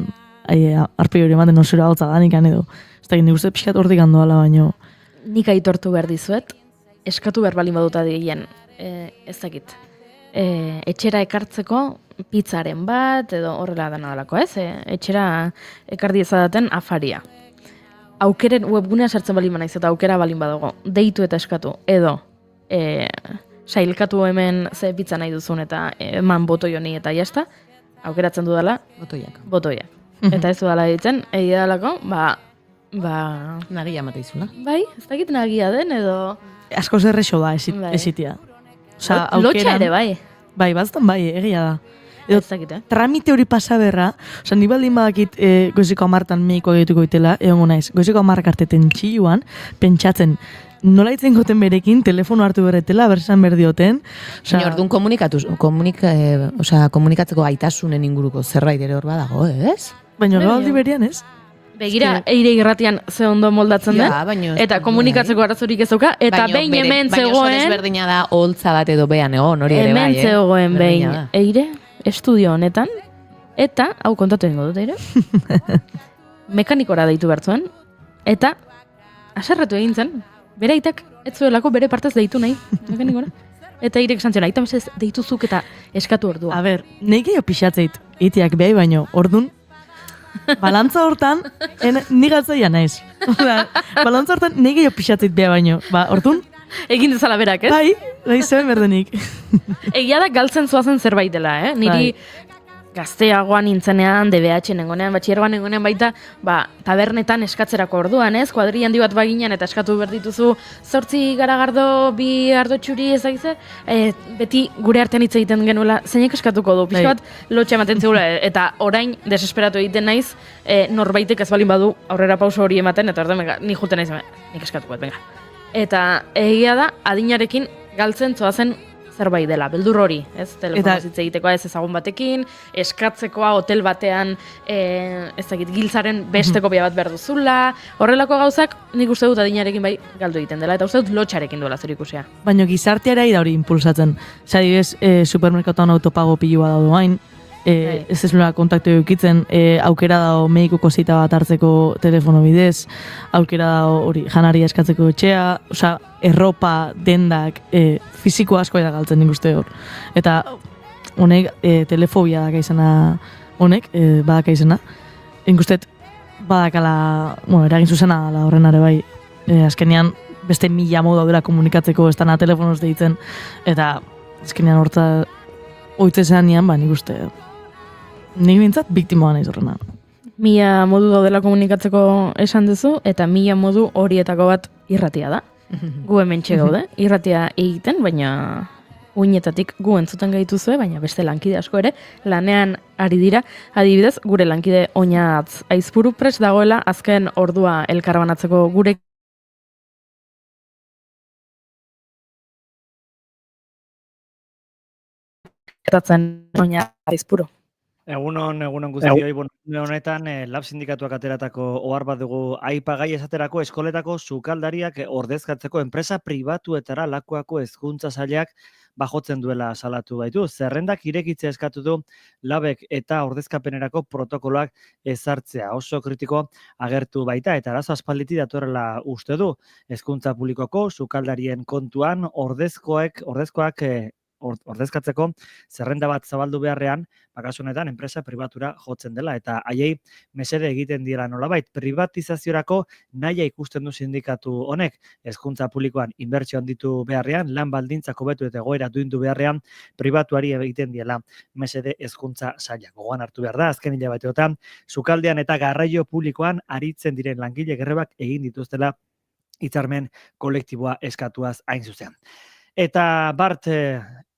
arpei hori ematen nosura hotza da ikan edo. Ez da, nik uste pixkat hortik handoala, baino. Nik aitortu behar dizuet, eskatu behar balin baduta digien, ez dakit. Etxera ekartzeko pizzaren bat, edo horrela dena dalako, ez? Etxera ekardi ezadaten afaria. Aukeren webgunea sartzen balin banaiz eta aukera balin badago, deitu eta eskatu, edo sailkatu hemen ze pizza nahi duzun eta eman botoi honi eta jazta, aukeratzen dudala botoiak. Eta ez dudala ditzen, egia dalako, Nagia mate izula. bai, ez dakit nagia den, edo Asko zerrexo da esitia. Osa, lotxa ere, bai. Bai, batzutan bai, egia da. Edo, Ez dakit, tramite hori pasa berra, osa, ni baldin badakit goizeko 10 medikoa egituko itela, egongo naiz, goizeko 10 arte tentxilluan, pentsatzen, nola itzen goten berekin, telefono hartu berretela, bersan berdioten. Baina orduan komunikatzeko gaitasunen inguruko zerbait ere hor badago, ez? Baina gabaldi berian, ez? Begira, eire irratian ze ondo moldatzen den, eta komunikatzeko arazorik ez dauka, eta behin hemen Baina oso zegoen, desberdina da holtza bat edo behan egon, hori ere bai, hemen zegoen behin eire, estudio honetan, eta, hau kontatu egingo dut, eire, mekanikora deitu bertzuen, eta aserretu egin zen, bere aitak ez zuelako bere partez deitu nahi, mekanikora. Eta irek esan zion, aita mesez deituzuk eta eskatu ordua. A ber, nahi gehiago pixatzeit, itiak behai baino, ordun, balantza hortan, ni galtzaia naiz. Balantza hortan nahi gehiago pixatzeit behai baino, ordun, egin dezala berak, ez? Bai, zeben berdenik. Egia da galtzen zoazen zerbait dela, Niri gazteagoan nintzenean, DBH nengonean, batxiergoan nengonean baita, tabernetan eskatzerako orduan, ez? Kuadri handi bat baginan eta eskatu berdituzu 8 garagardo, 2 ardo txuri ezagize, beti gure artean hitz egiten genuela, zeinek eskatuko du, pixka bat lotxa ematen zegoela, eta orain desesperatu egiten naiz, norbaitek ez balin badu aurrera pauso hori ematen, eta orduan, ni juten naiz, nik eskatuko, venga. Eta egia da, adinarekin galtzen zoazen zerbait dela, beldur hori, ez? Telefonoz hitz egitekoa ez ezagun batekin, eskatzekoa hotel batean, ez dakit, giltzaren beste kopia bat behar duzula, horrelako gauzak nik uste dut adinarekin bai galdu egiten dela, eta uste dut lotxarekin duela zer ikusia. Baina gizarteara da hori impulsatzen. Zadibez, supermerkatuan autopago pilua daudu hain, ez ez nola kontaktu eukitzen, aukera dago medikuko zita bat hartzeko telefono bidez, aukera dago hori janaria eskatzeko etxea, osea, erropa, dendak, fiziko asko da galtzen nik uste hor. Eta honek, telefobia daka izena, honek, badaka izena. Nik uste badakala, eragin zuzena dela horren are bai, azkenean beste 1000 modu daudela komunikatzeko, ez dana telefonoz deitzen, eta azkenean horta oitzean nian, nik uste, nik bintzat biktimoa naiz horrena. 1000 modu daudela komunikatzeko esan duzu, eta 1000 modu horietako bat irratia da. Gu hemen gaude, irratia egiten, baina uinetatik gu entzuten gaituzue, baina beste lankide asko ere lanean ari dira. Adibidez, gure lankide Oñatz Aizpuru prest dagoela azken ordua elkarbanatzeko gure gertatzen Oñatz Aizpuru. Egunon guztioi, honetan Lab Sindikatuak ateratako ohar bat dugu aipagai esaterako eskoletako sukaldariak ordezkatzeko enpresa pribatuetara lakuako hezkuntza sailak bajotzen duela salatu baitu. Zerrendak irekitzea eskatu du Labek eta ordezkapenerako protokoloak ezartzea. Oso kritiko agertu baita eta arazo aspalditik datorrela uste du. Hezkuntza publikoko sukaldarien kontuan ordezkatzeko zerrenda bat zabaldu beharrean, kasu honetan enpresa pribatura jotzen dela eta haiei mesede egiten dira nolabait privatizaziorako nahia ikusten du sindikatu honek. Hezkuntza publikoan inbertsio handitu beharrean, lan baldintzak hobetu eta egoera duindu beharrean pribatuari egiten diela mesede hezkuntza sailak. Gogoan hartu behar da, azken hilabeteotan sukaldean eta garraio publikoan aritzen diren langile grebak egin dituztela hitzarmen kolektiboa eskatuaz hain zuzen. Eta Bart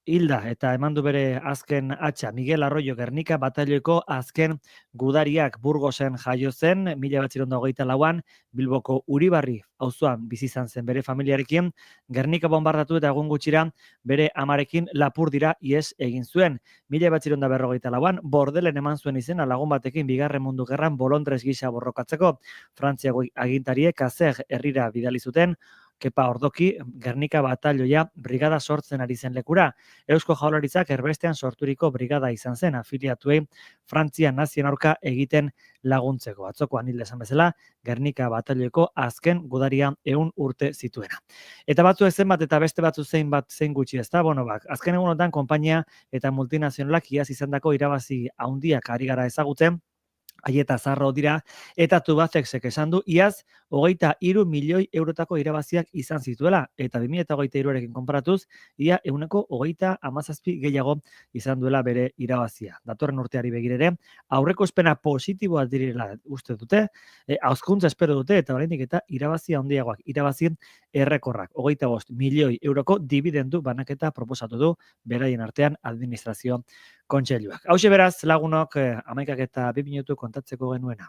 hilda eta eman du bere azken hatxa. Miguel Arroyo Gernika batailoiko azken gudariak Burgosen jaio zen, 1924an Bilboko Uribarri auzoan bizi izan zen bere familiarekin, Gernika bombardatu eta egun gutxira bere amarekin Lapurdira ihes egin zuen. 1954an Bordelen eman zuen izena lagun batekin Bigarren Mundu Gerran bolondres gisa borrokatzeko. Frantziako agintariek Kazer herrira bidali zuten, Kepa Ordoki Gernika batalloia brigada sortzen ari zen lekura. Eusko Jaurlaritzak erbestean sorturiko brigada izan zen afiliatuei Frantzia nazien aurka egiten laguntzeko. Atzokoan hilda esan bezala, Gernika batalloiko azken gudaria 100 urte zituena. Eta batzuek zenbat eta beste batzu zein gutxi, ezta? Azken egunotan konpainia eta multinazionalak iaz izandako irabazi handiak ari gara ezagutzen, Aieta Zarro dira, eta Tubacexek esan du, iaz, 23 milioi eurotako irabaziak izan zituela, eta 2023rekin konparatuz, ia 117 gehiago izan duela bere irabazia. Datorren urteari begirere, aurreko espena positiboa direla uste dute, hauskuntza espero dute, eta oraindik eta irabazia handiagoak, irabazi errekorrak, 25 milioi euroko dividendu banaketa proposatu du, beraien artean administrazio kontseiluak. Hauxe beraz, lagunok, 11 eta 2 minutu kontatzeko genuena.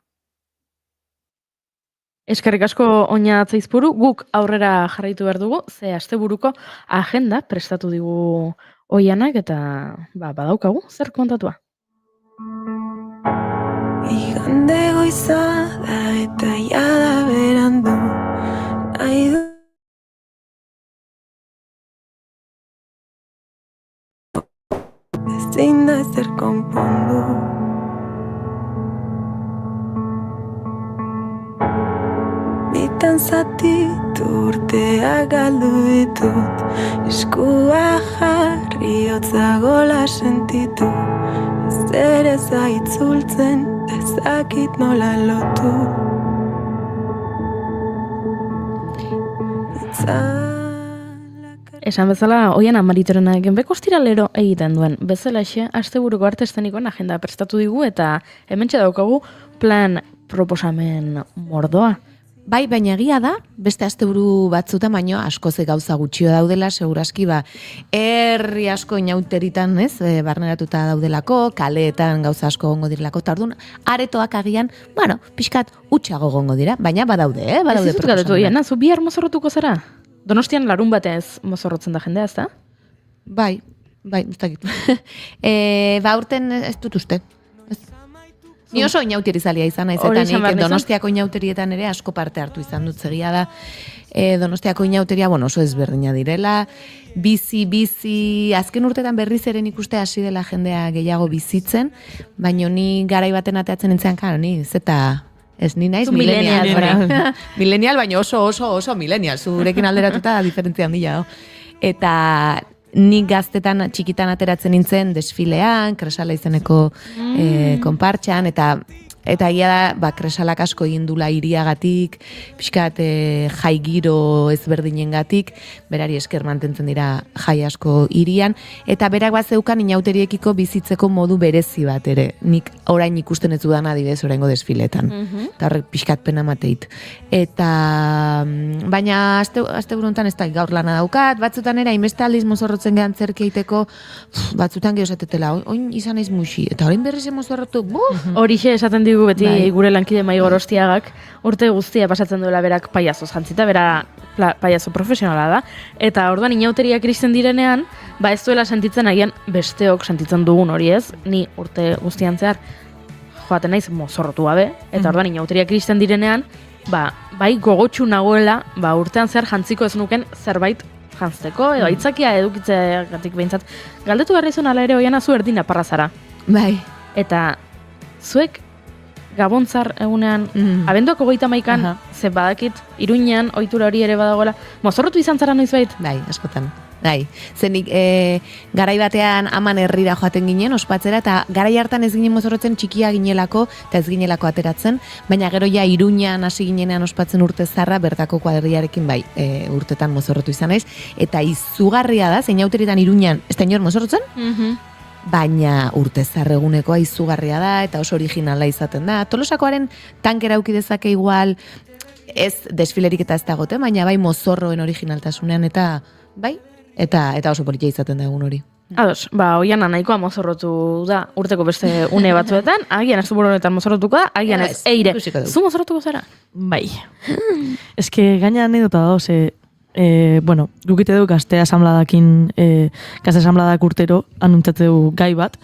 Eskerrik asko Oña Atzaizpuru, guk aurrera jarraitu behar dugu, ze asteburuko agenda prestatu digu Oianak eta badaukagu, zer kontatua? Igande goiza da eta jada berandu, nahi du ezin da ezer konpondu. Bitan zatitu urteak galdu ditut, eskua jarri hotza gola sentitu, ez ere zaitzultzen, ezakit nola lotu. Esan bezala, Oiana Maritorena genbeko ostiralero egiten duen. Bezalaxe, asteburuko arte eszenikoen agenda prestatu digu eta hementxe daukagu plan proposamen mordoa. Bai, baina egia da, beste asteburu batzutan baino askoz gauza gutxio daudela, seguraski herri asko inauteritan, ez, barneratuta daudelako, kaleetan gauza asko gongo direlako, eta orduan, aretoak agian, pixkat utxago gongo dira, baina badaude, badaude proposamen. Iana, zu bihar mozorrotuko zara? Donostian larun batez mozorrotzen da jendea, ez da? Bai, ez dakit. Urten ez dut uste. Ni oso inautirizalia izan naiz, eta nik Donostiako inauterietan ere asko parte hartu izan dut, zegia da. Donostiako inauteria, oso ezberdina direla, bizi, azken urtetan berriz ere ikuste hasi dela jendea gehiago bizitzen, baina ni garai baten ateatzen nintzen, ni zeta... Ez ni naiz millennial. Millennial, baina oso millennial. Zurekin alderatuta diferentzia handia. Eta nik gaztetan txikitan ateratzen nintzen desfilean, Kresala izeneko konpartxan, eta egia da, Kresalak asko egin dula hiriagatik, pixkat jai giro ezberdinengatik, berari esker mantentzen dira jai asko hirian, eta berak bat zeukan inauteriekiko bizitzeko modu berezi bat ere. Nik orain ikusten ez dudan adibidez oraingo desfiletan. Eta horrek pixkat pena mateit. Eta, baina aste buruntan ez da gaur lana daukat, batzutan ere hainbeste aldiz mozorrotzen gehan zerki egiteko, batzutan geho esatetela, oin izan naiz muxi, eta orain berriz mozorrotu, Horixe esaten digu beti gure lankide Maigor Ostiagak urte guztia pasatzen duela berak paiazoz jantzita, bera paiazo profesionala da, eta orduan inauteriak iristen direnean, ez duela sentitzen agian besteok sentitzen dugun hori ez, ni urte guztian zehar joaten naiz mozorrotu gabe, eta orduan inauteriak iristen direnean, bai gogotsu nagoela, urtean zehar jantziko ez nuken zerbait jantzteko, edo aitzakia edukitzeagatik behintzat. Galdetu behar izan ala ere Oiana zu erdin aparra zara. Bai. Eta zuek Gabontzar egunean, abenduak 31an, ze badakit, Iruñean, ohitura hori ere badagoela, mozorrotu izan zara noizbait? Bai, askotan. Bai, zenik garai batean aman herrira joaten ginen, ospatzera, eta garai hartan ez ginen mozorrotzen txikia ginelako, eta ez ginelako ateratzen, baina gero ja Iruñean hasi ginenean ospatzen urte zarra, bertako kuadriarekin urtetan mozorrotu izan naiz, eta izugarria da, zein auteritan Iruñean, ez da inor mozorrotzen? Baina urte zarregunekoa izugarria da, eta oso originala izaten da. Tolosakoaren tankera auki dezake igual, ez desfilerik eta ez dagote, baina bai mozorroen originaltasunean, eta bai, eta oso politia izaten da egun hori. Ados, oiana nahikoa mozorrotu da urteko beste une batzuetan, agian ez du honetan mozorrotuko da, agian ez, eire. Zu mozorrotuko zara? Bai. Eske gaina anedota da, bueno, gukite du gazte asambladakin, gazte asamladak urtero anuntzatzeu gai bat,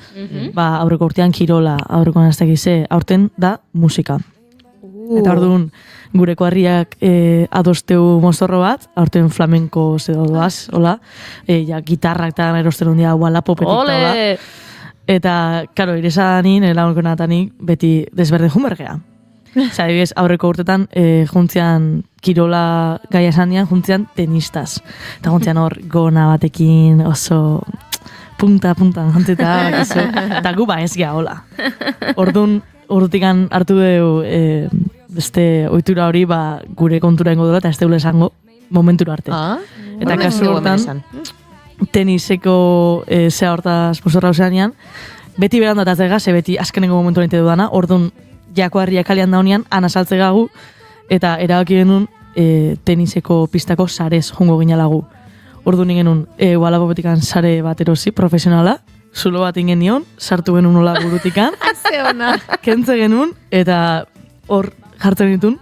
aurreko urtean kirola, aurreko anaztegize, aurten da musika. Eta orduan, gureko harriak adosteu mozorro bat, aurten flamenko zedo doaz, hola, gitarrak eta erosten hundia walapopetik da. Eta, karo, iresanin, lagunkonatanik, beti desberde junbergea. Osa, aurreko urtetan, juntzian kirola gaia esanean, juntzian tenistaz. Eta juntzian hor, gona batekin oso punta-puntan jantzita, eta gu ez gea, hola. Orduan, urrutikan hartu dugu beste ohitura hori gure kontura ingo dela eta ez deule esango momentura arte. Eta kasu hortan, teniseko zea hortaz pozorra usanean, beti beran datatze ze beti azkenengo momentu nite dudana, orduan jako harriak kalean daunean, anasaltze gagu, eta erabaki genuen teniseko pistako sarez jongo ginalagu. Orduan genuen, wallapopetikan sare bat erosi, profesionala, zulo bat ingen nion, sartu genuen nola burutikan, kentze genuen, eta hor jartzen ditun,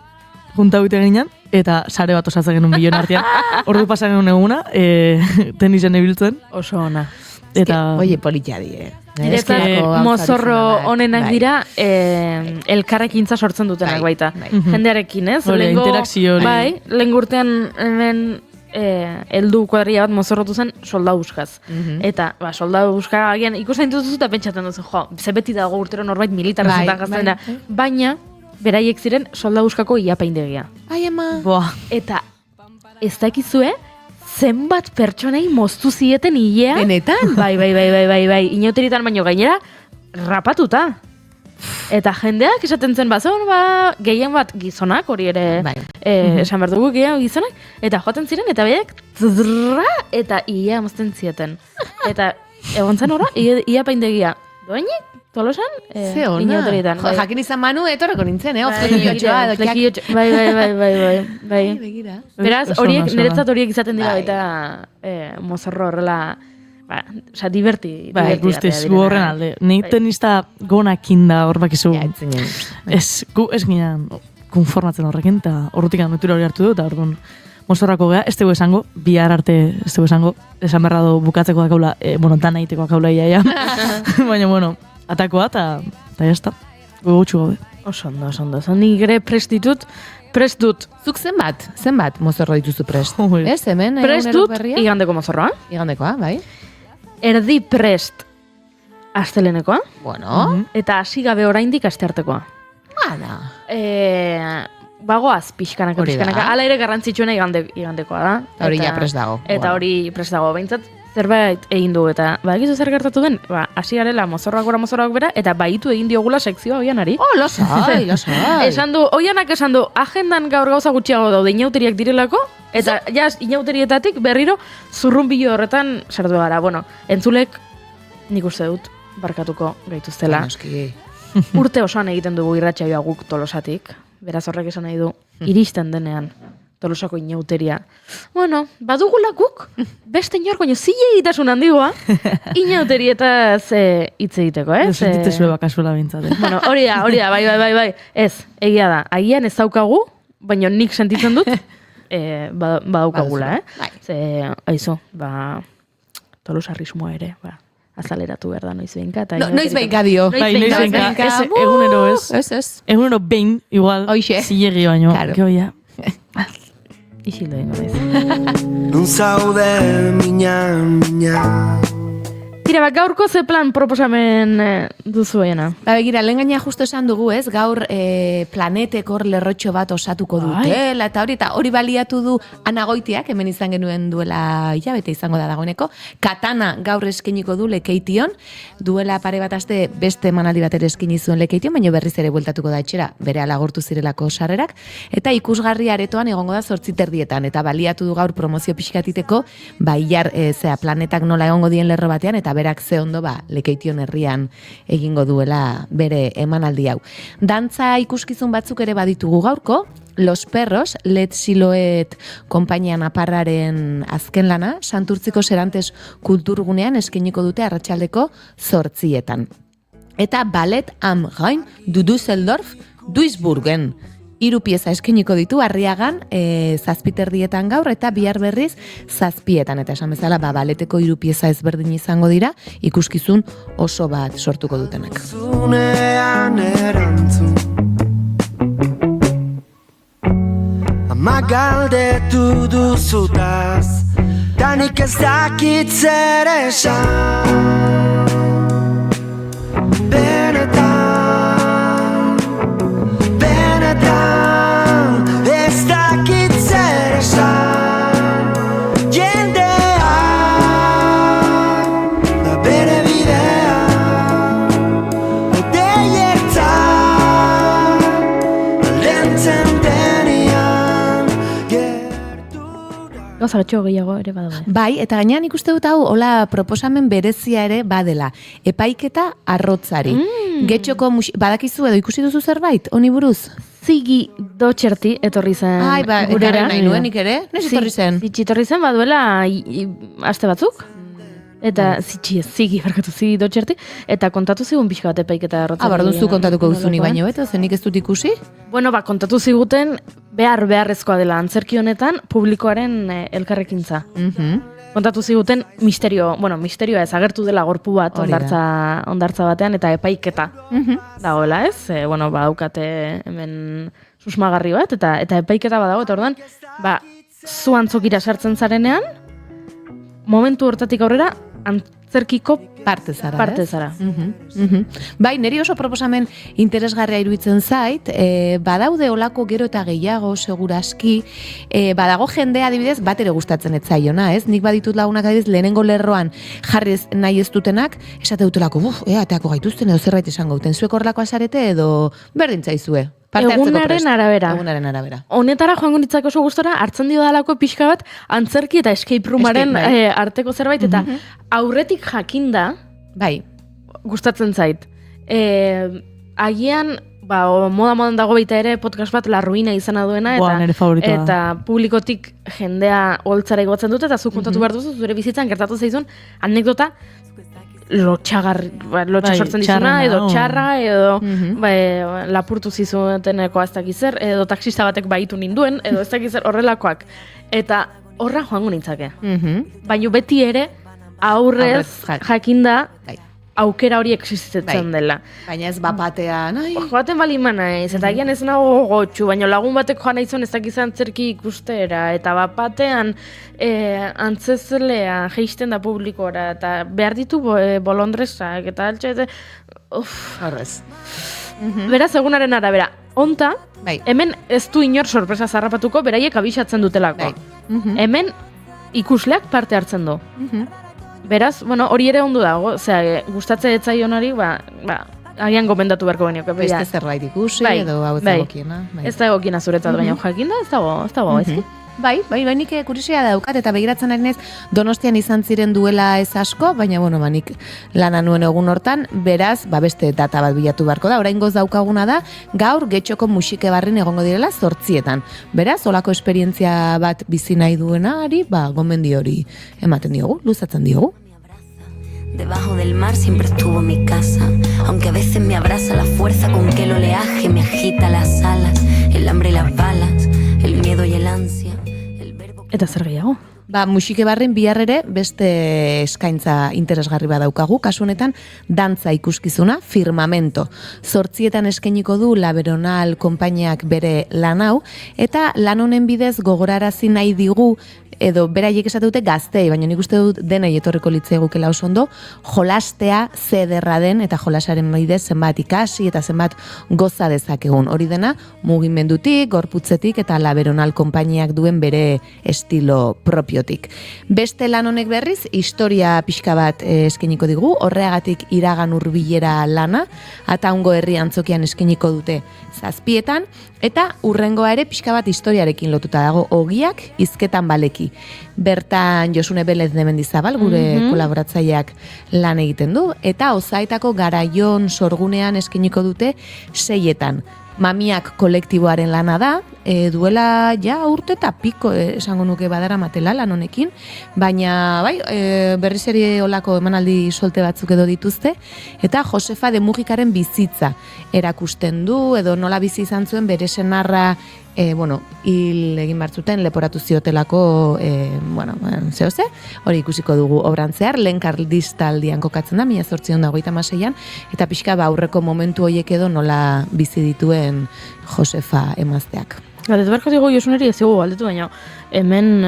junta guite ginean, eta sare bat osatzen genuen bilion artean. Ordu pasan genuen eguna, tenisen ibiltzen. Oso ona. Eta oie politia die. Mozorro honenak dira elkarrekintza sortzen dutenak baita. Jendearekin, ez? Interakzio hori. Bai, lehen urtean hemen heldu kuadria bat mozorrotu zen soldau buskaz. Eta, soldau buska agian ikusten dituzu eta pentsatzen duzu, ze beti dago urtero norbait militarra zetan gazten da. Baina, beraiek ziren soldau buskako iapaindegia. Ai, ama. Eta, ez dakizue, zenbat pertsonei moztu zieten hilea. Benetan? Bai, inauteritan baino gainera, rapatuta. Eta jendeak esaten zen gehien bat gizonak, hori ere esan behar dugu gehien gizonak, eta joaten ziren, eta behiak eta ia mozten zieten. Eta egon zen ora, ia paindegia. Doainik, Tolosan, inauterietan. Jakin izan Manu, etorreko nintzen, flekilotxoa. Bai. Beraz, niretzat horiek izaten dira baita mozorro horrela, diverti. Bai, guztiz, gu horren alde. Ni tenista gonakin da hor bakizu. Gu ez ginen konformatzen horrekin, eta horretik anotura hori hartu du, eta orduan mozorrako gea, ez dugu esango, bihar arte ez dugu esango, esan berra du bukatzeko akaula, dana iteko akaula iaia. Baina, atakoa, eta jazta, gogutxu gaude. Oso ondo. Nik ere prest dut. Zuk zenbat mozorro dituzu prest? Ez, hemen? Prest dut, igandeko mozorroa. Igandekoa, bai. Erdi prest astelenekoa. Bueno. Eta hasi gabe oraindik asteartekoa. Bagoaz pixkanaka. Hala ere garrantzitsuena igandekoa da. Hori ja prest dago. Eta hori prest dago. Behintzat, zerbait egin du, eta egizu zer gertatu den, hasi garela mozorroak bera, eta baitu egin diogula sekzioa Oianari. Lasai. Oianak esan du, agendan gaur gauza gutxiago daude inauteriak direlako, eta inauterietatik berriro zurrunbilo horretan sartu gara. Entzulek, nik uste dut, barkatuko gaituztela. Urte osoan egiten dugu irratsaioa guk Tolosatik, beraz horrek esan nahi du, iristen denean. Tolosako inauteria. Badugula guk, beste inork, baina zile egitasun handigoa, inauterietaz hitz egiteko, ez? Sentitezue bakasuela bintzate. Hori da, bai. Ez, egia da, agian ez daukagu, baina nik sentitzen dut, badaukagula, Ze, aizu, tolosarrismoa ere, azaleratu behar da noiz behinka. Noiz behinka dio. Noiz behinka, egunero ez. Egunero behin, igual, zilegi baino. Geoia. Isildo ingo naiz. Non zaude mina. Tira, gaurko ze plan proposamen duzuena? Begira, lehen gaina justo esan dugu, ez? Gaur planetek hor lerrotxo bat osatuko dutela, eta hori baliatu du Anagoitiak, hemen izan genuen duela hilabete izango da dagoeneko. Katana gaur eskeniko du Lekeition, duela pare bat aste beste emanaldi bat ere eskini zuen Lekeition, baina berriz ere bueltatuko da etxera, bere alagortu zirelako sarrerak, eta ikusgarri aretoan egongo da 8:30, eta baliatu du gaur promozio pixkatiteko, ilar planetak nola egongo dien lerro batean, eta berak ze ondo Lekeition herrian egingo duela bere emanaldi hau. Dantza ikuskizun batzuk ere baditugu gaurko, Los Perros, Let Siloet konpainian aparraren azken lana, Santurtziko Serantes kulturgunean eskainiko dute arratsaldeko 8:00. Eta Ballet am Rhein du Düsseldorf Duisburgen. 3 pieza eskainiko ditu Arriagan 7:30 gaur eta bihar berriz 7:00. Eta esan bezala baleteko 3 pieza ezberdin izango dira, ikuskizun oso bat sortuko dutenak. Zunean erantzun Ama galdetu duzutaz Danik ez dakit zer esan Benetan Ez dakit zer esan Jendean Da bere bidea Deiertan Lentzen denian Gauzatxo gehiago ere badago. Bai, eta gainean ikuste dut hau, hola proposamen berezia ere badela. Epaiketa arrotzari. Getxoko badakizu edo ikusi duzu zerbait, honi buruz? Zigi Dotxerti etorri zen Ai, ba, gurera. ekarri nahi nuenik ere? Noiz etorri zen? Zitsi etorri zen, baduela aste batzuk. Eta zigi Dotxerti. Eta kontatu zigun pixka bat epaiketa arrotzari. Bardun zu kontatuko duzuni baino, beto, zenik ez dut ikusi? Bueno, kontatu ziguten beharrezkoa dela antzerki honetan publikoaren elkarrekintza. Kontatu ziguten misterioa ez, agertu dela gorpu bat ondartza batean eta epaiketa dagoela, ez? Badaukate hemen susmagarri bat eta epaiketa badago, eta orduan, zu antzokira sartzen zarenean, momentu hortatik aurrera, antzerkiko parte zara. Bai, niri oso proposamen interesgarria iruditzen zait, badaude olako gero eta gehiago, seguraski, badago jendea adibidez, bat ere gustatzen ez zaiona, ez? Nik baditut lagunak adibidez, lehenengo lerroan jarriz nahi ez dutenak, esate dutelako, ateako gaituzten edo zerbait esango duten, zuek horrelako asarete edo berdin zaizue. Egunaren arabera. Honetara joango nitzak oso gustora, hartzen dio dalako pixka bat antzerki eta escape roomaren arteko zerbait, eta aurretik jakinda, gustatzen zait. Agian, modan dago baita ere podcast bat La Ruina izena duena, eta publikotik jendea holtzara igotzen dute, eta zuk kontatu behar duzu, zure bizitzan gertatu zaizun anekdota lotxa sortzen dizuna, edo txarra, edo lapurtu zizuteneko ez dakizer, edo taksista batek baitu ninduen, edo ez dakizer horrelakoak. Eta horra joango nintzake. Baina beti ere aurrez jakinda aukera hori existitzen dela. Baina ez bapatean, joaten bali manaiz, eta egian ez nago gotxu, baina lagun batek joan nahi zuen ez dakizan antzerki ikustera, eta bapatean antzezlea geisten da publikora, eta behar ditu bolondresak, eta altxe, horrez. Beraz, egunaren arabera, onta, hemen ez du inor sorpresa zarrapatuko, beraiek abisatzen dutelako. Hemen ikusleak parte hartzen du. Beraz, hori ere ondo dago, gustatze etzaion hori, agian gomendatu beharko genioke. Beste zerbait ikusi, edo hau ez dagokiena. Ez dagokiena zuretzat, baina jakinda, ez dago, ezki? Bai, nik kuriosia daukat, eta begiratzen ari naiz Donostian izan ziren duela ez asko, baina, nik lana nuen egun hortan, beraz, beste data bat bilatu beharko da, oraingoz daukaguna da, gaur Getxoko musike barrin egongo direla 8:00. Beraz, olako esperientzia bat bizi nahi duenari, gomendio hori ematen diogu, luzatzen diogu. Debajo del mar siempre estuvo mi casa, aunque a veces me abraza la fuerza con que el oleaje me agita las alas, el hambre y las balas, el miedo y el ansia. Eta zer gehiago? Musike barren bihar ere beste eskaintza interesgarri badaukagu, kasu honetan dantza ikuskizuna, Firmamento. 8:00 eskainiko du Laberonal konpainiak bere lan hau, eta lan honen bidez gogorarazi nahi digu, edo beraiek esate dute gaztei, baina nik uste dut denei etorriko litzaigukela oso ondo, jolastea zederra den, eta jolasaren bidez zenbat ikasi eta zenbat goza dezakegun. Hori dena, mugimendutik, gorputzetik eta Laberonal konpainiak duen bere estilo propiotik. Beste lan honek berriz, historia pixka bat eskainiko digu, horreagatik iragan hurbilera lana, Ataungo herri antzokian eskainiko dute 7:00, eta urrengoa ere pixka bat historiarekin lotuta dago, Ogiak hizketan baleki. Bertan Josune Belez de Mendizabal, gure kolaboratzaileak lan egiten du, eta Ozaetako Garaion sorgunean eskainiko dute 6:00. Mamiak kolektiboaren lana da, duela ja urte eta piko esango nuke badara matela lan honekin, baina bai, berriz ere olako emanaldi solte batzuk edo dituzte, eta Josefa de Mujikaren bizitza erakusten du, edo nola bizi izan zuen bere senarra hil egin bartzuten leporatu ziotelako, zehose, hori ikusiko dugu obran zehar, lehen kardistaldian kokatzen da, 1826an, eta pixka aurreko momentu horiek edo nola bizi dituen Josefa emazteak. Galdetu beharko digu Josuneri ez dugu galdetu, baina hemen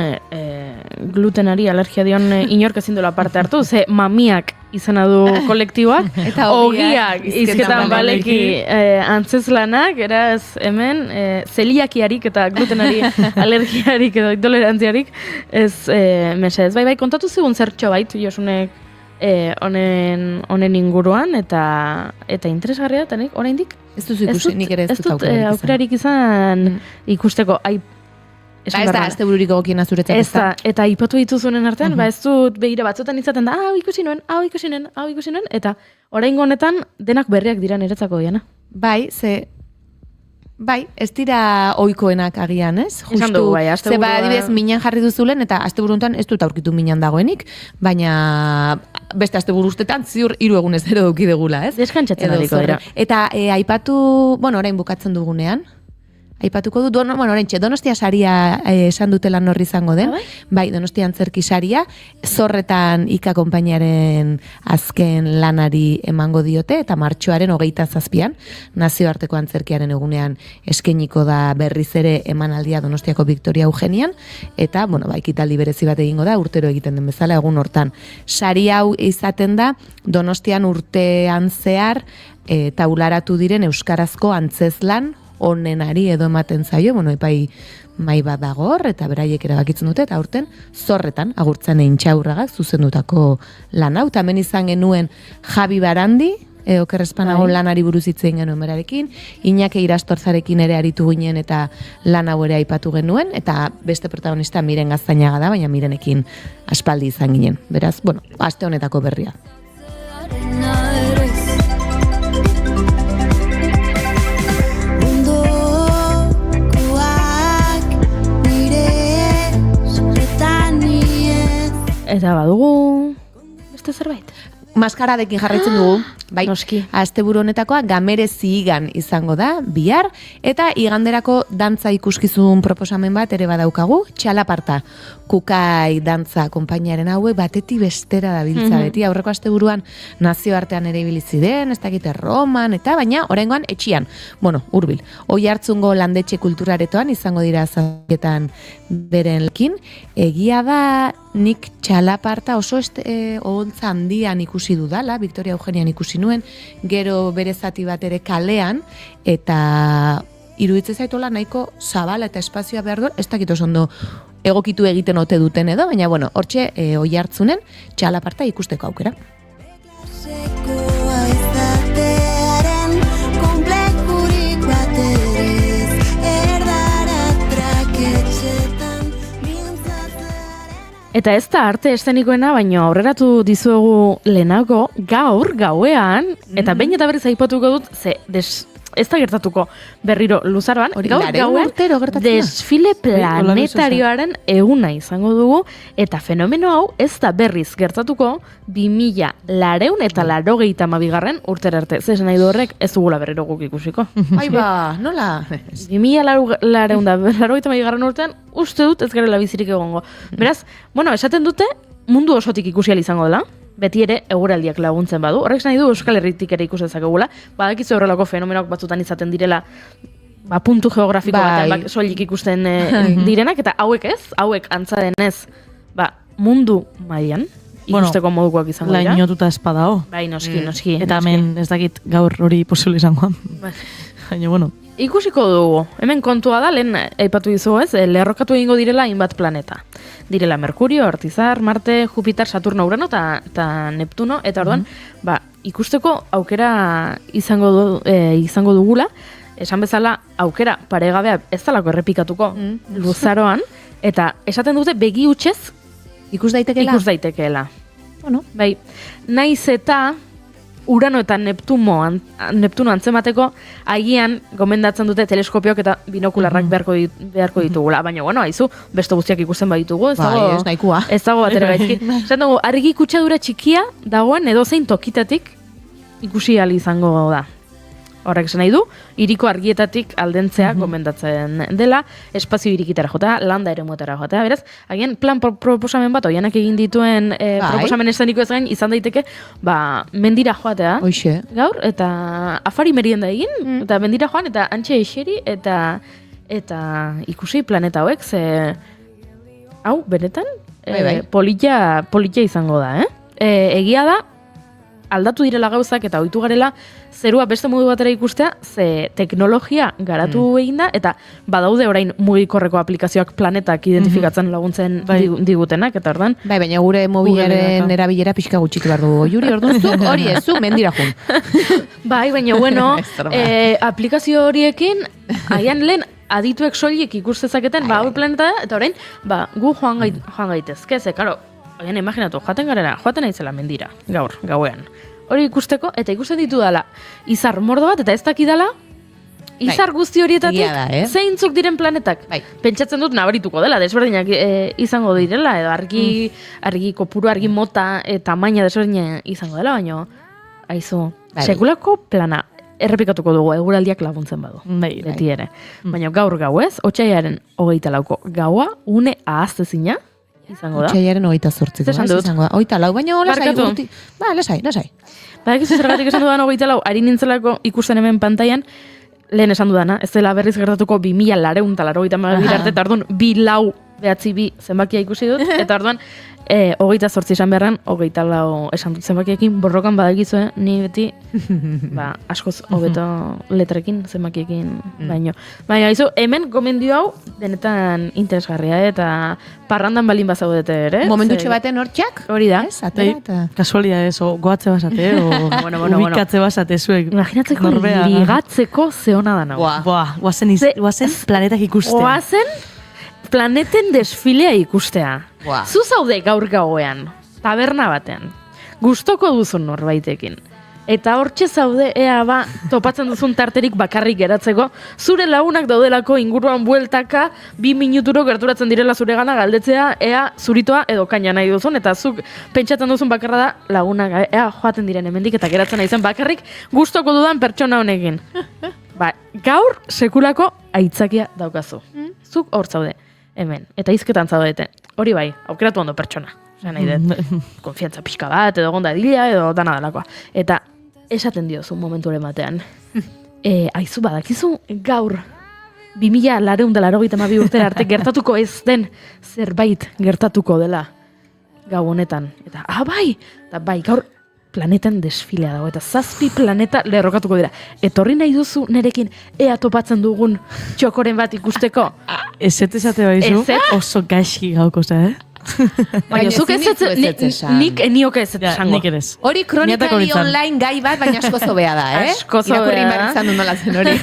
glutenari alergia dion inork ezin duela parte hartu, ze mamiak izena du kolektiboak, eta ogiak izketan baleki antzeslanak, eraz hemen zeliakiarik eta glutenari alergiarik edo intolerantziarik ez mesedez. Bai, kontatu zigun zertxo bait, Josunek honen inguruan, eta interesgarria eta nik oraindik ez duzu ikusi, nik ere ez dut aukerarik izan ikusteko, ez da, azte bururik egokien azuretzak ez da. Eta ipatu dituzunen artean, ez dut behira batzutan izaten da, hau ikusi nuen, eta oraingo honetan denak berriak dira niretzako diana. Bai, ez dira ohikoenak agian, ez? Esan dugu, bai, ze adibidez minan jarri duzulen, eta asteburuntan ez dut aurkitu minan dagoenik, baina beste asteburu ustetan ziur 3 egunez ero duki degula, ez? Deskantzatzen ariko dira. Eta aipatu, orain bukatzen dugunean, aipatuko dut, oraintxe, Donostia saria esan dutela norri izango den, bai, Donostia antzerki saria, Zorretan Ika konpainiaren azken lanari emango diote, eta martxoaren 27an, nazioarteko antzerkiaren egunean eskeniko da berriz ere emanaldia Donostiako Victoria Eugenian, eta, ekitaldi berezi bat egingo da, urtero egiten den bezala, egun hortan. Sari hau izaten da, Donostian urtean zehar taularatu diren euskarazko antzezlan onenari edo ematen zaio, epai mai bat dagor, eta beraiek erabakitzen dute, eta aurten Zorretan agurtzen Intxaurragak zuzendutako lan hau, eta hemen izan genuen Javi Barandi, okerrezpanago lanari buruz hitzein genuen berarekin, Iñaki Irastorzarekin ere aritu ginen eta lan hau ere aipatu genuen, eta beste protagonista Miren Gaztainaga da, baina Mirenekin aspaldi izan ginen. Beraz, aste honetako berria. Eta badugu beste zerbait. Maskaradekin jarraitzen dugu, bai, noski. Asteburu honetakoa Gamere Zigan izango da, bihar, eta iganderako dantza ikuskizun proposamen bat ere badaukagu, Txalaparta, Kukai dantza konpainiaren hauek batetik bestera dabiltza beti, aurreko asteburuan nazioartean ere ibilizi den, ez dakite Roman, eta baina oraingoan etxian, hurbil, Oihartzungo landetxe kulturaretoan izango dira zaketan berenlekin, egia da nik Txalaparta oso oholtza handian ikusi dudala, Victoria Eugenian ikusi nuen, gero bere zati bat ere kalean, eta iruditzen zaitola nahiko zabala eta espazioa behar du, ez dakit oso ondo egokitu egiten ote duten edo, baina hortxe Oihartzunen Txalaparta ikusteko aukera. Eta ez da arte eszenikoena, baina aurreratu dizuegu lehenago gaur, gauean, eta behin eta berriz aipatuko dut, ez da gertatuko berriro luzaroan, gaur gauean desfile planetarioaren eguna izango dugu, eta fenomeno hau ez da berriz gertatuko 2282 urtera arte. Zesan nahi du horrek ez dugula berriro guk ikusiko. Nola? 2282 urtean uste dut ez garela bizirik egongo. Beraz, esaten dute mundu osotik ikusial izango dela, beti ere eguraldiak laguntzen badu. Horrek nahi du Euskal Herritik ere ikus dezakegula. Badakizu horrelako fenomenoak batzutan izaten direla puntu geografiko batean soilik ikusten direnak, eta hauek ez, hauek antza denez mundu mailan ikusteko modukoak izango dira. Lainotuta espadao. Bai, noski. Eta hemen ez dakit gaur hori posible izango. Baina, ikusiko dugu. Hemen kontua da, lehen aipatu dizu ez, lerrokatu egingo direla hainbat planeta. Direla Merkurio, Artizar, Marte, Jupiter, Saturno, Urano eta Neptuno, eta orduan, ikusteko aukera izango dugula, esan bezala aukera paregabea ez dalako errepikatuko luzaroan, eta esaten dute begi hutsez ikus daitekeela. Bai, naiz eta Urano eta Neptuno antzemateko agian gomendatzen dute teleskopiok eta binokularrak beharko ditugula. Baina, bueno, haizu, beste guztiak ikusten baditugu, ez dago... ez nahikoa. Ez dago batera gaizki. Esan dugu, argi kutsadura txikia dagoen edozein tokitatik ikusi ahal izango da. Horrek esan nahi du, hiriko argietatik aldentzea gomendatzen dela, espazio irikitara jotea, landa eremuetara jotea, beraz, agian plan proposamen bat, oianak egin dituen proposamen eszeniko ez gain, izan daiteke, mendira joatea, gaur, eta afari merienda egin, eta mendira joan, eta antxe eseri, eta ikusi planeta hauek, ze, hau, benetan, politia izango da, egia da, aldatu direla gauzak eta ohitu garela zerua beste modu batera ikustea, ze teknologia garatu egin da, eta badaude orain mugikorreko aplikazioak planetak identifikatzen laguntzen digutenak, eta ordan. Bai, baina gure mobilaren erabilera pixka gutxitu behar dugu. Juri, orduan zuk hori ez, zuk mendira jun. Bai, baina bueno, aplikazio horiekin, agian lehen adituek soilik ikustezaketen, hau planeta da, eta orain, gu joan gaitezke, ze, karo, oian imaginatu, joaten naizela mendira, gauean. Hori ikusteko, eta ikusten ditu dala, izar mordo bat, eta ez dakidala, izar guzti horietatik, zeintzuk diren planetak. Pentsatzen dut nabarituko dela, desberdinak izango direla, edo argi kopuru, argi mota, tamaina desberdina izango dela, baina, aizu, sekulako plana, errepikatuko dugu, eguraldiak laguntzen badu, beti ere. Baina gaur gauez, otsailaren 24ko gaua, une ahaztezina, izango da. Otsailaren 28ko izango da. 24, baina lasai. Lasai. Badakizu zergatik esan dudan 24, ari nintzelako ikusten hemen pantailan, lehen esan dudana, ez dela berriz gertatuko 2082 arte, eta orduan 2 zenbakia ikusi dut, eta orduan 28 esan beharran, 24 esan dut zenbakiekin borrokan badakizue, ni beti askoz hobeto letrekin zenbakiekin baino. Baina, haizu, hemen gomendio hau denetan interesgarria, eta parrandan balin bazaudete ere. Momentutxe baten hortxak? Hori da. Kasualia ez, o goatze basate, o ubikatze basate zuek. Imaginatzeko ligatzeko zeona da nago. Guazen planetak ikustea. Guazen planeten desfilea ikustea. Zu zaude gaur gauean, taberna batean, gustoko duzun norbaitekin. Eta hortxe zaude, topatzen duzun tarterik bakarrik geratzeko, zure lagunak daudelako inguruan bueltaka, 2 minuturo gerturatzen direla zure gana galdetzea, zuritoa edo kaina nahi duzun, eta zuk pentsatzen duzun bakarra da, lagunak, joaten diren hemendik, eta geratzen nahi zen bakarrik, gustoko dudan pertsona honekin. Gaur sekulako aitzakia daukazu. Zuk hor zaude, hemen, eta hizketan zaudete. Hori bai, aukeratu ondo pertsona. Nahi dut, konfiantza pixka bat, edo gonda edila, edo dana dalakoa. Eta esaten diozu momenturen batean. Aizu badakizu gaur 2082 urtera arte gertatuko ez den zerbait gertatuko dela gau honetan. Eta, bai, gaur planeten desfilea dago, eta 7 planeta lerrokatuko dira. Etorri nahi duzu nerekin ea topatzen dugun txokoren bat ikusteko? Ezet esate baizu, oso gaixi gauko za, Baina zuk nik enioke ez esango. Nik eres. Hori kronikari online gai bat, baina asko zobea da, Asko zobea. Irakurri behar izan du nola zen hori.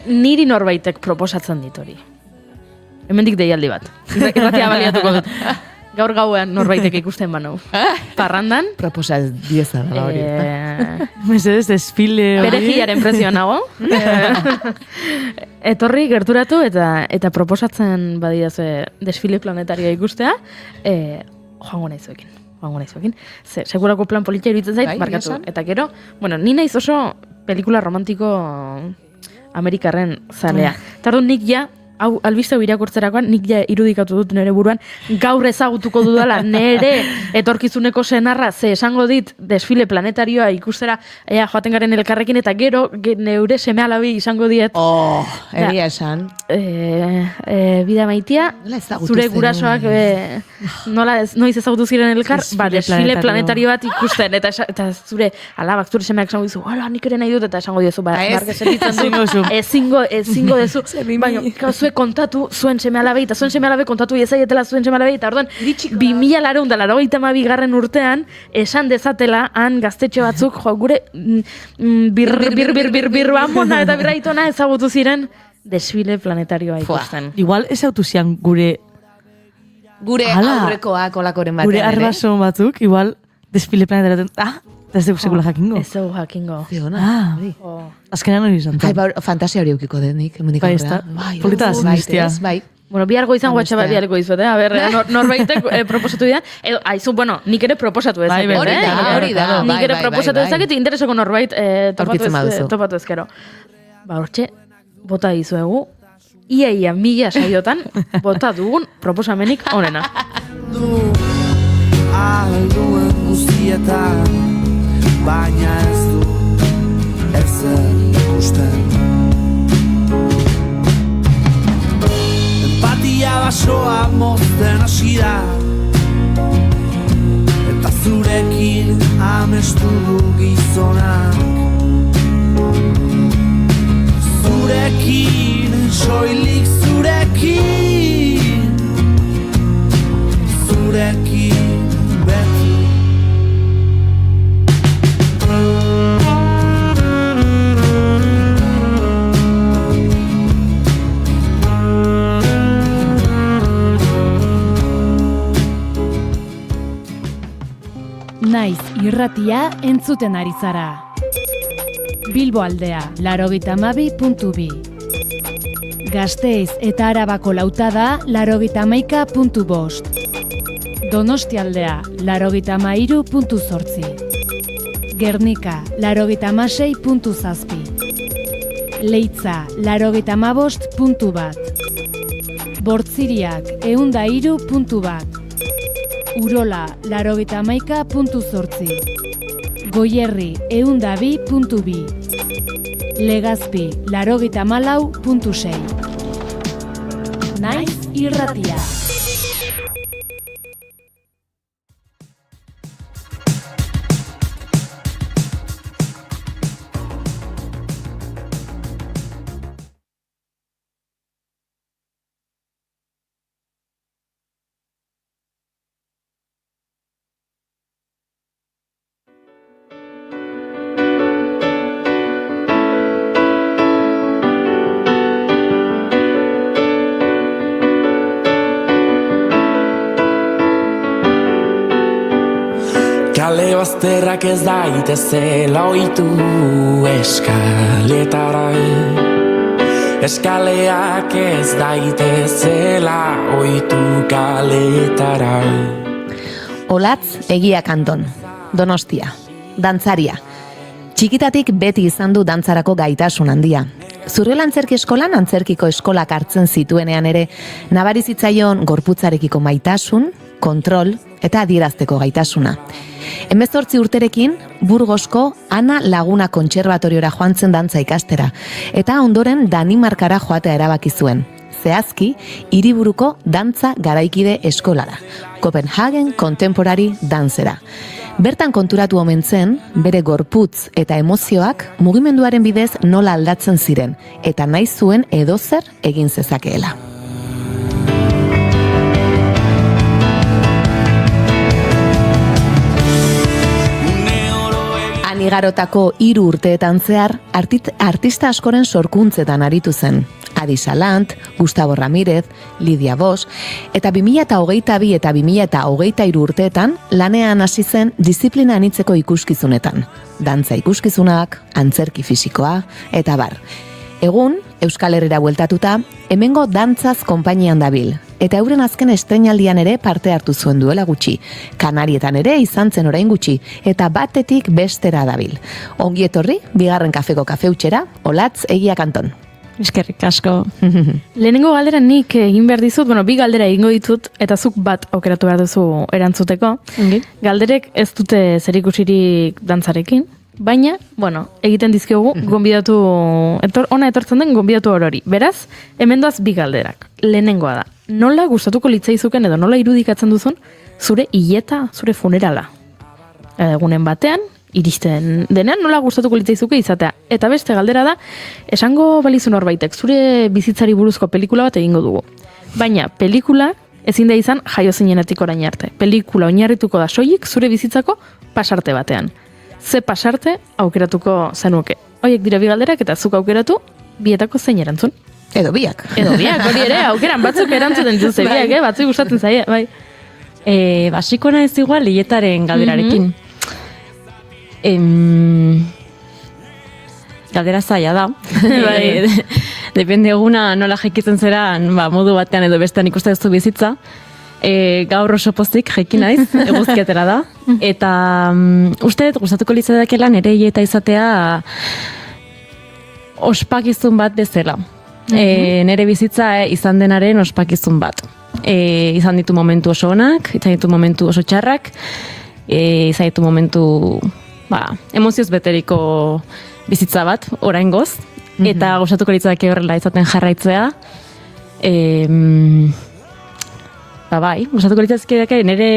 Niri norbaitek proposatzen dit hori. Hemendik deialdi bat. Irratia baliatuko dut. Gaur gauean norbaitek ikusten banau. Parrandan. Proposa dieza da hori. Mesedez, desfile hori. Perejilaren prezioa nago. Etorri gerturatu eta proposatzen badidazue desfile planetarioa ikustea, joango naizuekin. Segurako plan politia iruditzen zait, barkatu. Eta gero, ni naiz oso pelikula romantiko Amerikarren zalea. Tardu nik hau albiste irakurtzerakoan, nik irudikatu dut nire buruan, gaur ezagutuko dudala nire etorkizuneko senarra, ze esango dit desfile planetarioa ikustera joaten garen elkarrekin, eta gero neure seme alabi izango diet. Egia esan. Bida maitia, zure gurasoak noiz ezagutu ziren elkar, desfile planetario bat ikusten, eta zure alabak, zure semeak esango dizu, nik ere nahi dut, eta esango dizu, barke sentitzen du, ezingo dezu, baina, kontatu zuen seme alabei, eta zuen seme alabei kontatu iezaietela zuen seme alabei, eta orduan 2082 urtean esan dezatela han gaztetxe batzuk gure birruamona eta birraitona ezagutu ziren desfile planetarioa ikusten. Igual ez autuzian gure aurrekoak olakoren batean. Gure arbason batzuk, igual desfile planetarioa Ez dugu sekula jakingo. Ez dugu jakingo. Ah, azkenean hori izan. Fantasia hori eukiko denik. Bai, ez da. Polita da sinistia. Bai. Bueno, bihargo izan WhatsApp biharko izut, A ber, norbaitek proposatu dira. Edo, aizu, bueno, nik ere proposatu dezaket. Hori da. Nik ere proposatu dezaket, intereseko norbait topatu ezkero. Ba, hortxe, bota dizuegu, ia mila saiotan, bota dugun proposamenik onena. Alduen guztietan, baina ez du ezer ikusten. Empatia basoa mozten hasi da, eta zurekin amestu du gizonak. Zurekin, soilik zurekin, zurekin beti. Naiz irratia entzuten ari zara. Bilbo aldea, 92.2. Gasteiz eta Arabako lautada, 91.5. Donostia aldea, 93.8. Gernika, 96.7. Leitza, 95.1. Bortziriak, 103.1. Urola, 91.8. Goierri, 102.2. Legazpi, 94.6. Naiz irratia. Kale bazterrak ez daitezela oitu eskaletara. Eskaleak ez daitezela oitu kaletara. Olatz Egia Kanton, Donostia, dantzaria. Txikitatik beti izan du dantzarako gaitasun handia. Zurrela antzerki eskolan antzerkiko eskolak hartzen zituenean ere, nabari zitzaion gorputzarekiko maitasun, kontrol eta adierazteko gaitasuna. 18 urterekin, Burgosko Ana Laguna Kontserbatoriora joan zen dantza ikastera, eta ondoren Danimarkara joatea erabaki zuen. Zehazki, hiriburuko dantza garaikide eskolara, Copenhagen Contemporary Dancera. Bertan konturatu omen zen, bere gorputz eta emozioak mugimenduaren bidez nola aldatzen ziren, eta nahi zuen edozer egin zezakeela. Anigarotako 3 urteetan zehar, artista askoren sorkuntzetan aritu zen. Adi Salant, Gustavo Ramirez, Lidia Bosch, eta 2022 eta 2023 urteetan lanean hasi zen disiplina anitzeko ikuskizunetan. Dantza ikuskizunak, antzerki fisikoa, eta bar. Egun, Euskal Herrira bueltatuta, hemengo dantzaz konpainian dabil, eta euren azken estreinaldian ere parte hartu zuen duela gutxi. Kanarietan ere izan zen orain gutxi, eta batetik bestera dabil. Ongi etorri, bigarren kafeko kafeutxera, Olatz Egia Kanton. Eskerrik asko. Lehenengo galdera nik egin behar dizut, bi galdera egingo ditut, eta zuk bat aukeratu behar duzu erantzuteko. Galderek ez dute zerikusirik dantzarekin, baina, egiten dizkiogu, gonbidatu, ona etortzen den gonbidatu orori. Beraz, hemen doaz 2 galderak. Lehenengoa da, nola gustatuko litzaizuken edo nola irudikatzen duzun zure hileta, zure funerala? Egunen batean, iristen denean nola gustatuko litzaizuke izatea. Eta beste galdera da, esango balizu norbaitek, zure bizitzari buruzko pelikula bat egingo dugu. Baina, pelikula ezin da izan jaio zinenetik orain arte. Pelikula oinarrituko da soilik zure bizitzako pasarte batean. Ze pasarte aukeratuko zenuke. Hoiek dira 2 galderak eta zuk aukeratu bietako zein erantzun. Edo biak. Hori ere, aukeran batzuk erantzuten dituzte biak, batzuk gustatzen zaie, bai. Basiko naiz igual hiletaren galderarekin. Galdera zaila da. Depende eguna nola jekitzen zeran, modu batean edo bestean ikusten duzu bizitza. Gaur oso pozik jeki naiz, eguzkiatera da. Eta uste dut gustatuko litzateke nire hileta izatea ospakizun bat bezala. Nire bizitza izan denaren ospakizun bat. Izan ditu momentu oso onak, izan ditu momentu oso txarrak, izan ditu momentu emozioz beteriko bizitza bat, oraingoz, eta gustatuko litzateke horrela izaten jarraitzea. Gustatuko litzateke nire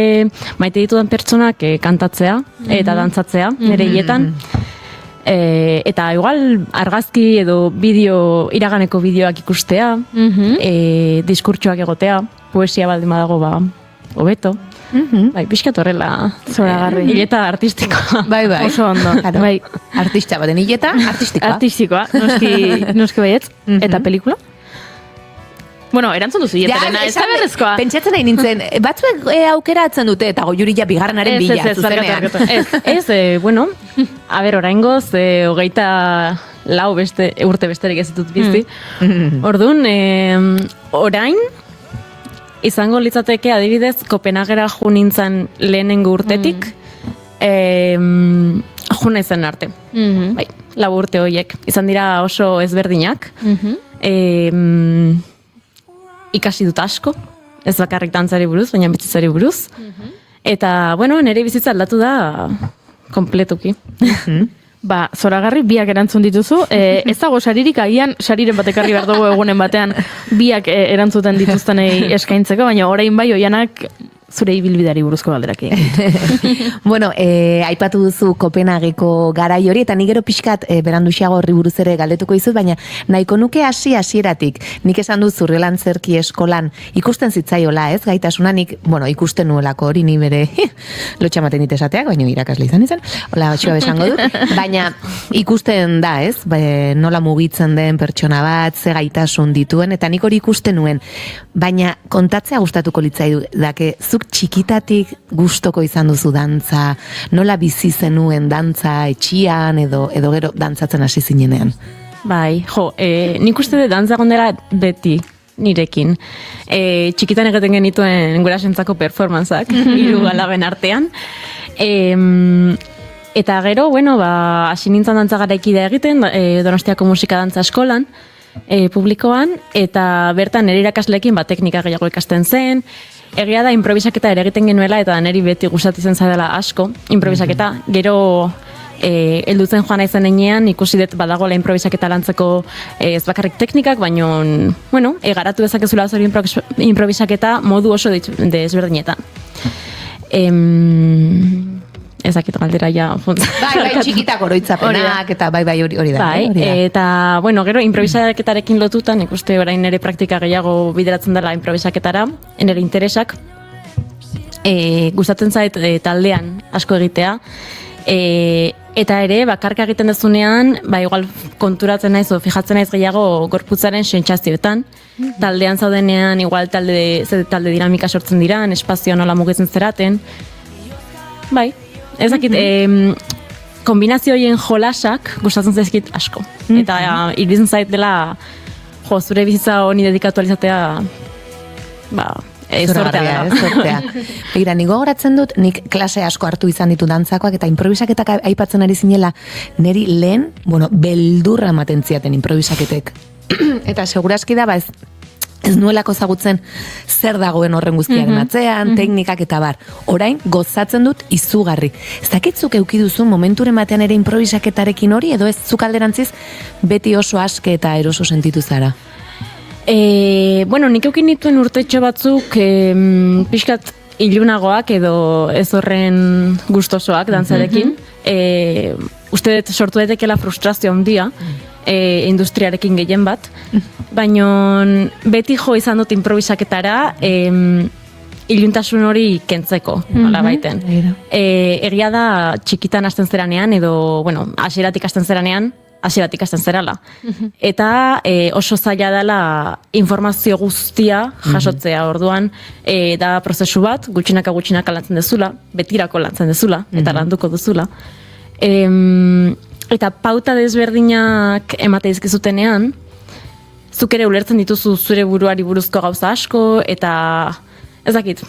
maite ditudan pertsonak kantatzea eta dantzatzea, nire hiletan. Eta igual argazki edo iraganeko bideoak ikustea, diskurtsoak egotea, poesia baldin badago hobeto. Pixkat horrela zoragarri. Hileta artistikoa. Bai. Oso ondo. Artista baten hileta, artistikoa. Artistikoa, noski baietz. Eta pelikula? Bueno, erantzun duzu hiletarena, ez da berrezkoa. Pentsatzen nahi nintzen, batzuek aukeratzen dute, eta Goiuri ja bigarrenaren bila, zuzenean. Ez, bueno, oraingoz, 24 urte besterik ez ditut bizi. Orduan, orain, izango litzateke adibidez, Kopenhagera jo nintzen lehenengo urtetik, jo naizen arte. 4 urte horiek. Izan dira oso ezberdinak. Ikasi dut asko, ez bakarrik dantzari buruz, baina bizitzari buruz. Eta, bueno, nire bizitza aldatu da kompletuki. Zoragarri biak erantzun dituzu. Ez dago saririk, agian sariren batekarri behar dugu egunen batean biak erantzuten dituztenei eskaintzeko, baina orain bai oianak zure ibilbideari buruzko galderak egin. Bueno, aipatu duzu Kopenhageko garai hori, eta ni gero pixkat beranduxiago horri buruz ere galdetuko dizut, baina nahiko nuke hasieratik. Nik esan dut Zurriola Antzerki Eskolan ikusten zitzaiola, ez? Gaitasuna nik, ikusten nuelako hori ni bere lotxamaten dit esateak, baina irakasle izan. Hola, batxua besango dut. Baina ikusten da, ez? Nola mugitzen den pertsona bat, ze gaitasun dituen, eta nik hori ikusten nuen. Baina kontatzea gustatuko litzaidake, zuk txikitatik gustoko izan duzu dantza, nola bizi zenuen dantza etxian edo gero dantzatzen hasi zinenean? Nik uste dut dantza gondela beti nirekin. Txikitan egiten genituen gurasoentzako performantzak, 3 alaben artean. Eta gero, hasi nintzen dantza garaikidea egiten, Donostiako musika dantza eskolan, publikoan, eta bertan nire irakasleekin teknika gehiago ikasten zen. Egia da, improvisaketa ere egiten genuela, eta niri beti gustatzen zaidala asko, improvisaketa. Gero, heldutzen joan naizen enean, ikusi dut badagoela improvisaketa lantzeko ez bakarrik teknikak, baina, garatu dezakezula zori improvisaketa modu oso desberdinetan. Ezakit galdera ja. Bai, txikitak oroitzapenak, eta bai, hori da. Eta, gero, improvisaketarekin lotutan, ikuste orain nire praktika gehiago bideratzen dela improvisaketara, nire interesak, gustatzen zait taldean asko egitea, eta ere, bakarka egiten dezunean, igual konturatzen naiz, fijatzen naiz gehiago gorputzaren sentsazioetan, taldean zaudenean, igual talde dinamika sortzen diran, espazio nola mugitzen zeraten, ezakit, kombinazio horien jolasak gustatzen zaizkit asko. Eta iruditzen zait dela, zure bizitza honi dedikatu alizatea, zortea. Begira, nigo goratzen dut, nik klase asko hartu izan ditu dantzakoak, eta improvisaketak aipatzen ari zinela, niri lehen, beldurra ematen ziaten improvisaketek. Eta segurazki da, ez nuelako zagutzen zer dagoen horren guztiaren atzean, teknikak eta bar. Orain, gozatzen dut izugarri. Ez dakitzuk eukiduzun momenturen batean ere improvisaketarekin hori, edo ez zuk alderantziz beti oso aske eta eroso sentitu zara? Nik eukin dituen urtetxo batzuk pixkat ilunagoak edo ez horren gustosoak dantzarekin. Uste dut sortu daitekela frustrazio handia, industriarekin gehien bat, baina beti jo izan dut improvisaketara iluntasun hori kentzeko, nola baiten. Egia da txikitan hasten zeranean, edo, hasieratik hasten zeranean, hasieratik hasten zerala. Eta oso zaila dela informazio guztia jasotzea, orduan da prozesu bat, gutxinaka lantzen dezula, betirako lantzen dezula, eta landuko duzula. Eta pauta desberdinak emate dizkizutenean, zuk ere ulertzen dituzu zure buruari buruzko gauza asko, eta ez dakit,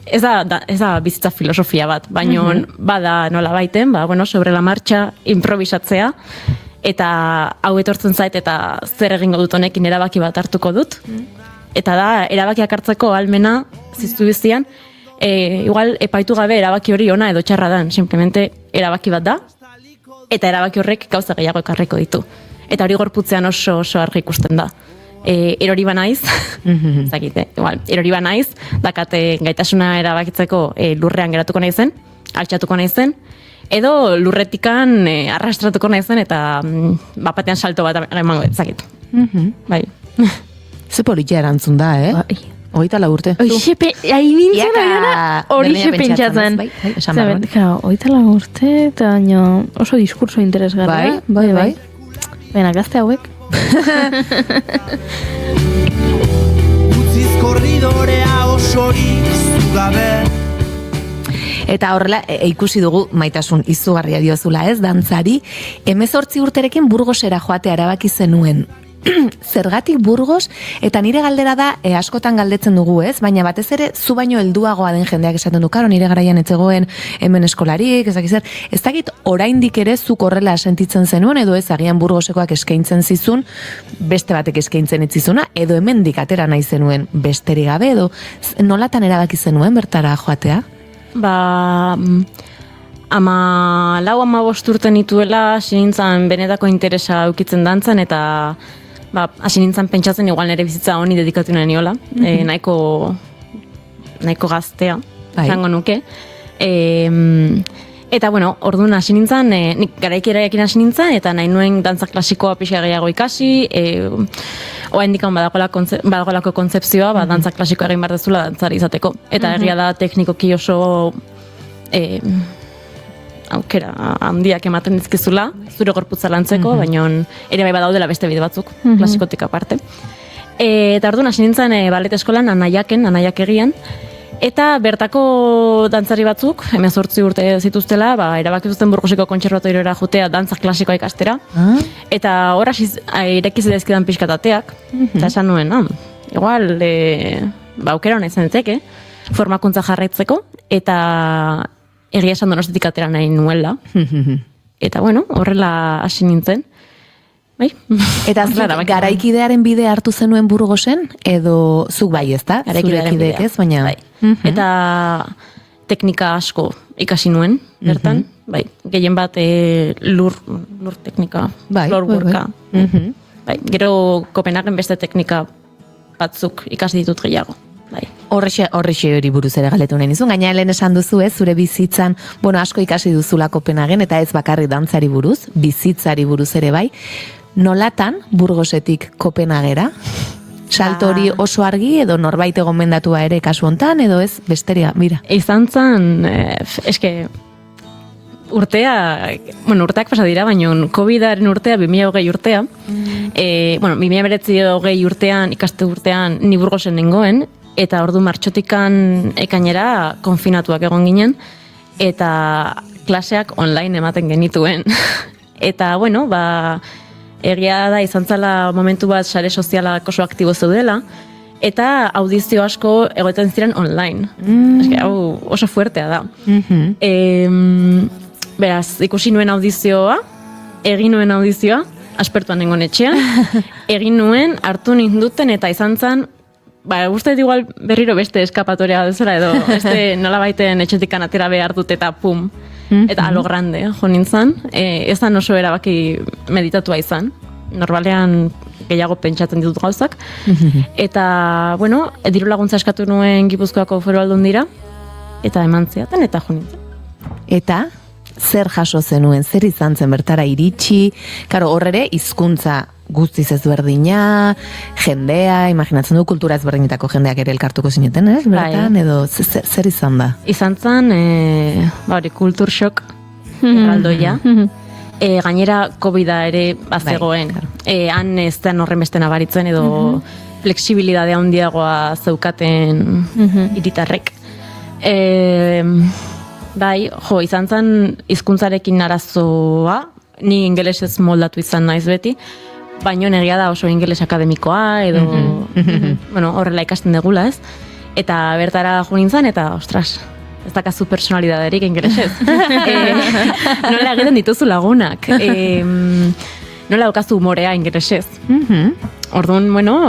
ez da bizitza filosofia bat, baina bada nola baiten, sobre la marcha improvisatzea, eta hau etortzen zait eta zer egingo dut honekin erabaki bat hartuko dut. Eta da, erabakiak hartzeko almena ziztu bizian, igual epaitu gabe erabaki hori ona edo txarra dan, simplemente erabaki bat da, eta erabaki horrek gauza gehiago ekarriko ditu. Eta hori gorputzean oso argi ikusten da. Erori banaiz, igual, erori banaiz, dakate gaitasuna erabakitzeko lurrean geratuko naizen, altxatuko naizen, edo lurretikan arrastratuko naizen eta bapatean salto bat emango ezakit. Bai. Ze politia erantzun da, Hogeita lau urte. Hain nintzen horixe pentsatzen. Hogeita lau urte, eta oso diskurso interesgarra. Bai. Baina, gazte hauek. Utziz korridorea osorik zugabe. Eta horrela, ikusi dugu maitasun izugarria diozula dantzari, 18 urterekin Burgosera joatea erabaki zenuen. Zergatik Burgos, eta nire galdera da, askotan galdetzen dugu baina batez ere, zu baino helduagoa den jendeak esaten du, karo, nire garaian etzegoen hemen eskolarik, ez dakit oraindik ere zuk horrela sentitzen zenuen, edo ez agian Burgosekoak eskaintzen zizun, beste batek eskaintzen itzizuna, edo hemendik atera nahi zenuen besterik gabe, edo nolatan erabaki zenuen bertara joatea? Lau 15 urte nituela, hasi nintzen benetako interesa eukitzen dantzan, eta hasi nintzen pentsatzen igual nire bizitza honi dedikatu nahi niola, nahiko gaztea, zango nuke. Eta, orduan hasi nintzen, nik garaikeraekin hasi nintzen, eta nahi nuen dantza klasikoa pixka gehiago ikasi, oa indikan badagolako kontzepzioa, dantza klasikoa egin behar dezula dantzari izateko. Eta egia da teknikoki oso aukera handiak ematen dizkizula, zure gorputza lantzeko, baina ere bai badaudela beste bide batzuk, klasikotik aparte. Eta orduan hasi nintzen ballet eskolan anaiak egian, eta bertako dantzari batzuk, 18 urte zituztela, erabaki zuten Burgoseko kontserbatoriora jotea dantza klasikoa ikastera, eta hor irekiz dizkidan pixkatateak, eta esan nuen, igual, aukera hona izan diteke, formakuntza jarraitzeko, eta egia esan Donostiatik atera nahi nuela. Eta horrela hasi nintzen. Bai. Eta garaikidearen bide hartu zenuen Burgosen, edo zuk bai ez da? Garaikideek ez, baina... Eta teknika asko ikasi nuen, bertan. Bai, gehien bat lur teknika, floorworka. Gero Kopenhagen beste teknika batzuk ikasi ditut gehiago. Horrexe hori buruz ere galetu nahi nizun, gaina helen esan duzu zure bizitzan, asko ikasi duzula Kopenhagen, eta ez bakarrik dantzari buruz, bizitzari buruz ere bai, nolatan Burgosetik Kopenhagera? Salto hori oso argi, edo norbait gomendatua ere kasu hontan, edo ez besteria, mira. Izan zen, urteak pasa dira, baina COVID-aren urtea, 2020 urtea, 2020 urtean, ikaste urtean, ni Burgosen nengoen, eta ordu martxotikan ekainera konfinatuak egon ginen, eta klaseak online ematen genituen. Eta, egia da izan zala momentu bat sare sozialak oso aktibo zeudela, eta audizio asko egoten ziren online. Hau oso fuertea da. Beraz, ikusi nuen audizioa, egin nuen audizioa, aspertuan nengoen etxean, egin nuen, hartu ninduten eta izan zen, uste igual berriro beste eskapatorea dezela, edo beste nola baiten etxetikan atera behar dut eta pum. Eta alo grande, jo nintzen. Ez da oso erabaki meditatua izan. Normalean gehiago pentsatzen ditut gauzak. Eta, diru laguntza eskatu nuen Gipuzkoako Foru Aldundira, eta eman ziaten, eta jo nintzen. Eta, zer jaso zenuen, zer izan zen bertara iritsi, karo, horrere, hizkuntza guztiz ezberdina, jendea, imaginatzen du kultura ezberdinetako jendeak ere elkartuko zineten, bertan, edo zer izan da? Izan zen, kultur shock erraldoia. Gainera, COVID-a ere bazegoen. Han ez den horren beste nabaritzen, edo flexibilidadea handiagoa zeukaten hiritarrek. Bai, jo, izan zen hizkuntzarekin arazoa, ni ingelesez moldatu izan naiz beti, baina egia da oso ingeles akademikoa, edo, bueno, horrela ikasten degula, ez? Eta bertara jo nintzen, eta, ostras, ez dakazu personalidaderik ingelesez. Nola egiten dituzu lagunak. Nola daukazu humorea ingelesez. Orduan, bueno,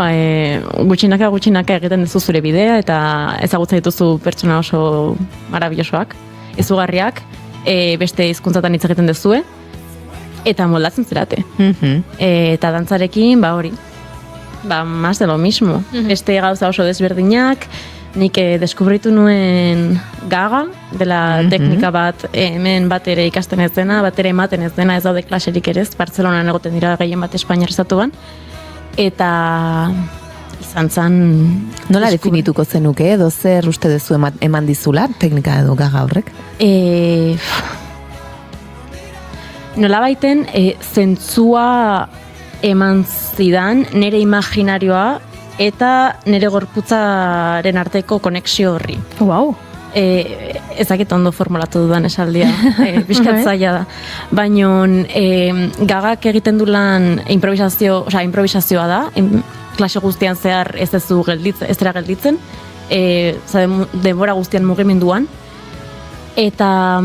gutxinaka egiten duzu zure bidea, eta ezagutza dituzu pertsona oso marabillosoak, izugarriak, beste hizkuntzatan hitz egiten duzue, eta moldatzen zerate. Eta dantzarekin, hori, más de lo mismo. Beste gauza oso desberdinak, nik deskubritu nuen gaga, dela teknika bat, hemen bat ere ikasten ez dena, bat ere ematen ez dena, ez daude klaserik ere ez, Bartzelonan egoten dira gehien bat Espainiar estatuan, eta izan zan... Nola definituko zenuke, edo zer uste duzu eman dizula, teknika edo gaga horrek? Nola baiten, zentzua eman zidan, nire imaginarioa, eta nire gorputzaren arteko konexio horri. Wow. Ezakit ondo formulatu dudan esaldia, pixkat zaila da. Baina gagak egiten du lan improvisazioa da, klase guztian zehar ez dira gelditzen, denbora guztian mugimenduan, eta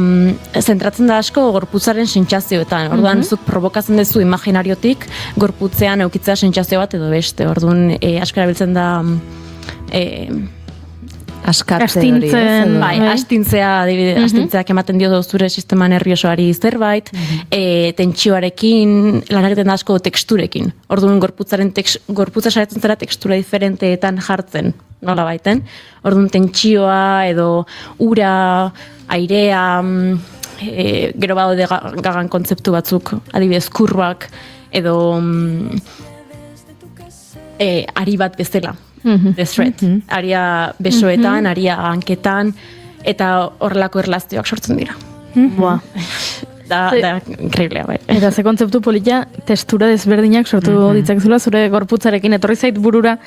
zentratzen da asko gorputzaren sentsazioetan. Orduan, zuk provokatzen duzu imaginariotik gorputzean eukitzea sentsazio bat edo beste. Orduan, asko erabiltzen da astintzen. Bai, astintzeak ematen dio zure sistema nerviosoari zerbait, tentsioarekin, lan egiten da asko teksturekin. Orduan, gorputza saiatzen zera tekstura diferenteetan jartzen, nola baiten. Orduan, tentsioa edo ura, airea, gero badaude gagan kontzeptu batzuk, adibidez kurbak, edo ari bat bezala. The threat. Aria besoetan, aria hanketan, eta horrelako erlazioak sortzen dira. Boa. Da increíblea, bai. Eta ze kontzeptu polita, testura desberdinak sortu ditzakzula, zure gorputzarekin etorri zait burura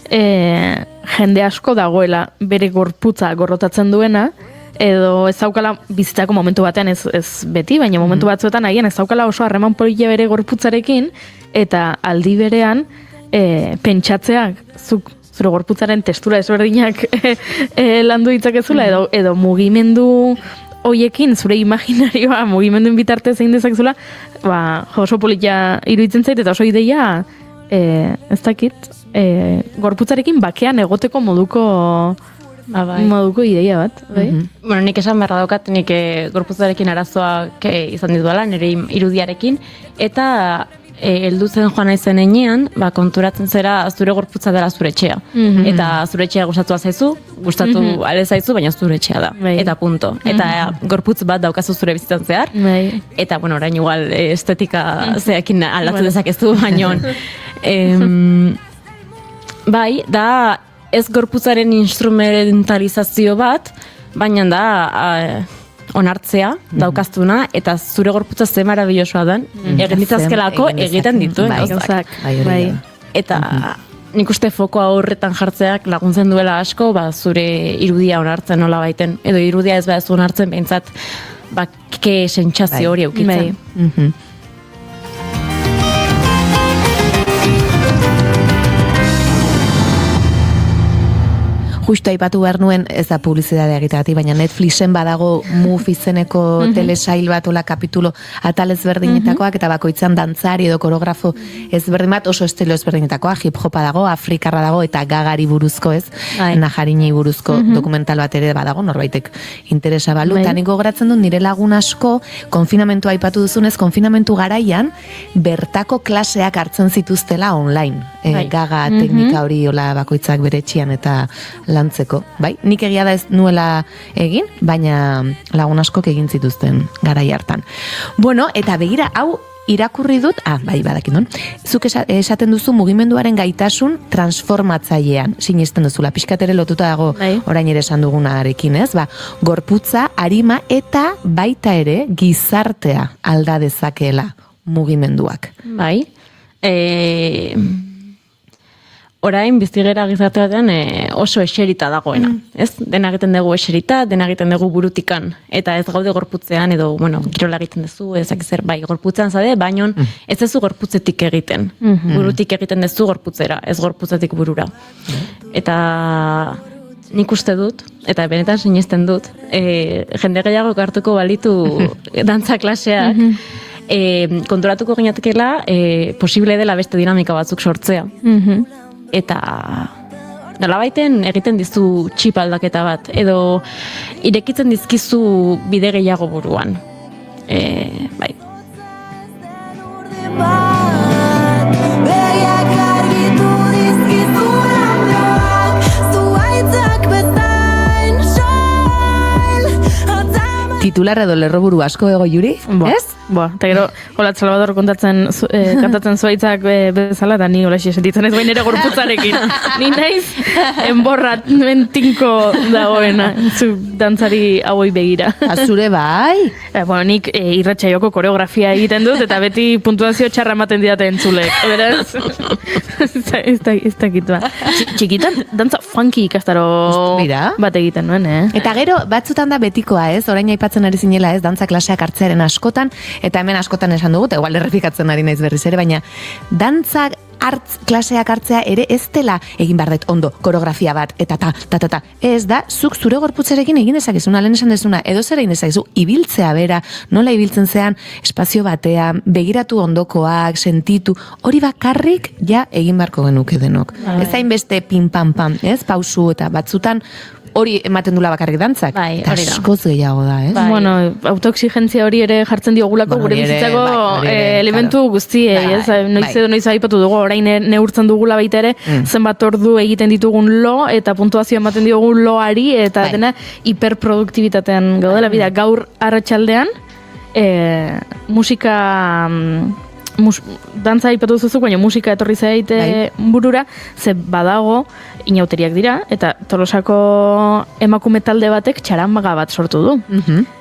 jende asko dagoela bere gorputza gorrotatzen duena, edo ez daukala bizitzako momentu batean ez beti, baina momentu batzuetan agian ez daukala oso harreman polita bere gorputzarekin, eta aldi berean pentsatzeak zure gorputzaren testura desberdinak landu ditzakezula, edo mugimendu hoiekin, zure imaginarioa mugimendu bitartez egin dezakezula, oso polita iruditzen zait, eta oso ideia, ez dakit, gorputzarekin bakean egoteko moduko ideia bat. Bueno, nik esan beharra daukat, nik gorputzarekin arazoak izan dituela, nire irudiarekin, eta heldu zen joan naizen enean, konturatzen zera zure gorputza dela zure etxea. Eta zure etxea gustatua zaizu, gustatu ale zaizu, baina zure etxea da. Eta punto. Eta gorputz bat daukazu zure bizitzan zehar. Eta, bueno, orain igual estetika zeakin aldatu dezakezu, baina bai, da ez gorputzaren instrumentalizazio bat, baina da onartzea daukaztuna, eta zure gorputza ze marabillosoa den, egin ditzazkelako egiten dituen gauzak. Eta nik uste fokoa horretan jartzeak laguntzen duela asko, zure irudia onartzen nola baiten, edo irudia ez behaz onartzen behintzat, ke sentsazio hori eukitzen. Justo aipatu behar nuen, ez da publizidadea egiteagatik, baina Netflixen badago Move izeneko telesail bat, ola kapitulo atal ezberdinetakoak, eta bakoitzan dantzari edo koreografo ezberdin bat, oso estilo ezberdinetakoa, hip-hopa dago, afrikarra dago, eta gagari buruzko ez, najarinei buruzko dokumental bat ere badago, norbaitek interesa balu, eta niko gogoratzen dut nire lagun asko, konfinamentua aipatu duzunez, konfinamentu garaian, bertako klaseak hartzen zituztela online, gaga teknika hori ola bakoitzak bere etxean eta lantzeko, bai? Nik egia da ez nuela egin, baina lagun askok egin zituzten garai hartan. Bueno, eta begira, hau irakurri dut, bai, badakit non, zuk esaten duzu mugimenduaren gaitasun transformatzailean, sinisten duzula, pixkatere lotuta dago orain ere esan dugunarekin, ez? Gorputza, arima eta baita ere gizartea alda dezakeela mugimenduak. Bai, orain biztigera gizarte batean oso eserita dagoena. Ez? Dena egiten dugu eserita, dena egiten dugu burutikan. Eta ez gaude gorputzean, edo, kirola egiten duzu, ezak zer, bai, gorputzean zade, baino ez duzu gorputzetik egiten. Burutik egiten duzu gorputzera, ez gorputzetik burura. Eta nik uste dut, eta benetan sinesten dut, jende gehiago hartuko balitu dantza klaseak, konturatuko ginatekela posible dela beste dinamika batzuk sortzea. Eta nolabaiten egiten dizu txip aldaketa bat, edo irekitzen dizkizu bide gehiago buruan. Bai. Titular edo lerroburu asko ego Juri, ez? Eta gero, hola Salvador kantatzen zuaitzak bezala, eta ni hola sentitzen ez bain ere gorputzarekin. Ni naiz, enborratzen tinko dagoena, zu dantzari hauei begira. Azure bai? Nik irratxaioko koreografia egiten dut, eta beti puntuazio txarra ematen didate entzulek. Beraz, ez dakit ba. Txikitan, dantza funky ikastaro bat egiten nuen, Eta gero, batzutan da betikoa, ez? Orain aipatzen ari zinela, ez? Dantza klaseak hartzearen askotan, eta hemen askotan esan dugu, eta igual errepikatzen ari naiz berriz ere, baina dantza klaseak hartzea ere ez dela egin behar dut ondo koreografia bat, eta ta. Ez da, zuk zure gorputzerekin egin dezakezuna, lehen esan dezuna, edo zer egin dezakezu, ibiltzea bera, nola ibiltzen zean, espazio batean, begiratu ondokoak, sentitu, hori bakarrik ja egin beharko genuke denok. Ez hain beste pin-pam-pam, ez, pausu eta batzutan, hori ematen dula bakarrik dantzak. Eta askoz gehiago da, ez? Autoexigentzia hori ere jartzen diogulako gure bizitzako elementu guztiei, ez? Noiz aipatu dugu, orain neurtzen dugula baita ere, zenbat ordu egiten ditugun lo, eta puntuazio ematen diogun loari, eta dena hiperproduktibitatean gaudela, bida, gaur arratsaldean, musika... dantza aipatu zuzu, baina musika etorri zaite burura, ze badago inauteriak dira, eta Tolosako emakume talde batek txaranbaga bat sortu du.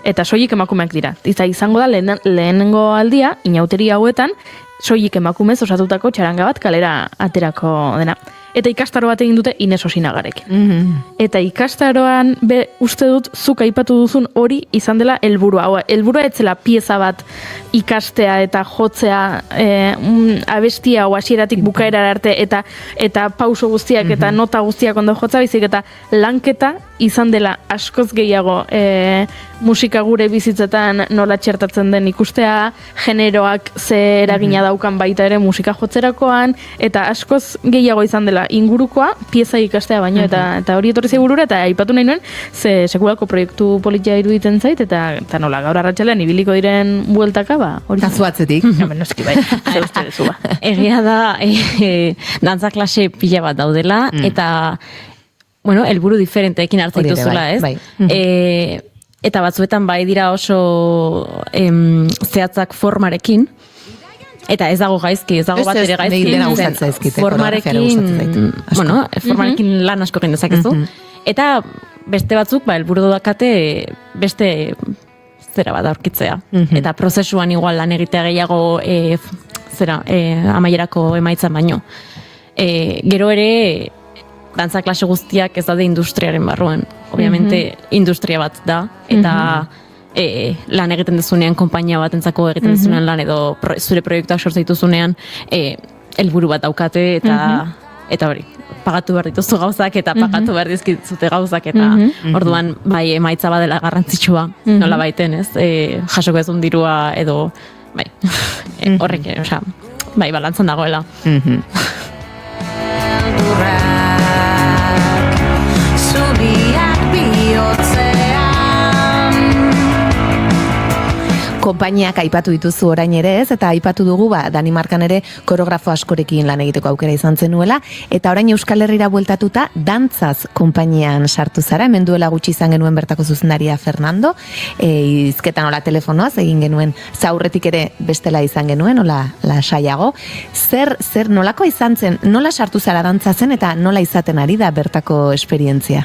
Eta soilik emakumeak dira. Eta izango da lehenengo aldia, inauteri hauetan, soilik emakumez osatutako txaranga bat kalera aterako dena. Eta ikastaro bat egin dute Ines Osinagarekin. Eta ikastaroan uste dut zuk aipatu duzun hori izan dela helburua. Helburua etzela pieza bat ikastea eta jotzea abestia o hasieratik bukaera arte eta pauso guztiak eta nota guztiak ondo jotza, baizik eta lanketa izan dela askoz gehiago musika gure bizitzetan nola txertatzen den ikustea, generoak ze eragina daukan baita ere musika jotzerakoan, eta askoz gehiago izan dela ingurukoa pieza ikastea baino, eta hori etorri burura, eta aipatu nahi nuen, ze sekulako proiektu politia iruditzen zait, eta nola gaur arratsalean ibiliko diren bueltaka, hori. Kasu atzetik. Noski bai, ze uste dezu ba. Egia da, dantza klase pila bat daudela, eta, helburu diferenteekin hartzen dituzula, ez? Eta batzuetan bai dira oso zehatzak formarekin, eta ez dago gaizki, ez dago bat ere gaizki. Formarekin lan asko egin dezakezu. Eta beste batzuk, helburu dakate beste zera bat aurkitzea. Eta prozesuan igual lan egitea gehiago amaierako emaitzan baino. Gero ere, dantza klase guztiak ez daude industriaren barruan. Obviamente, industria bat da, eta lan egiten dezunean, konpainia bat entzako egiten dezunean lan, edo zure proiektuak sortzen dituzunean, helburu bat daukate, eta hori, pagatu behar dituzu gauzak, eta pagatu behar dizkizute gauzak, eta orduan, bai, emaitza badela garrantzitsua, nola baiten, ez? Jasoko ezun dirua, edo, bai, horrek, bai, balantzan dagoela. Konpainiak aipatu dituzu orain ere ez, eta aipatu dugu Danimarkan ere koreografo askorekin lan egiteko aukera izan zenuela, eta orain Euskal Herrira bueltatuta dantzaz konpainian sartu zara, hemen duela gutxi izan genuen bertako zuzendaria Fernando, izketan hola telefonoaz egin genuen, zaurretik ere bestela izan genuen, hola lasaiago. Zer nolako izan zen, nola sartu zara dantza zen eta nola izaten ari da bertako esperientzia?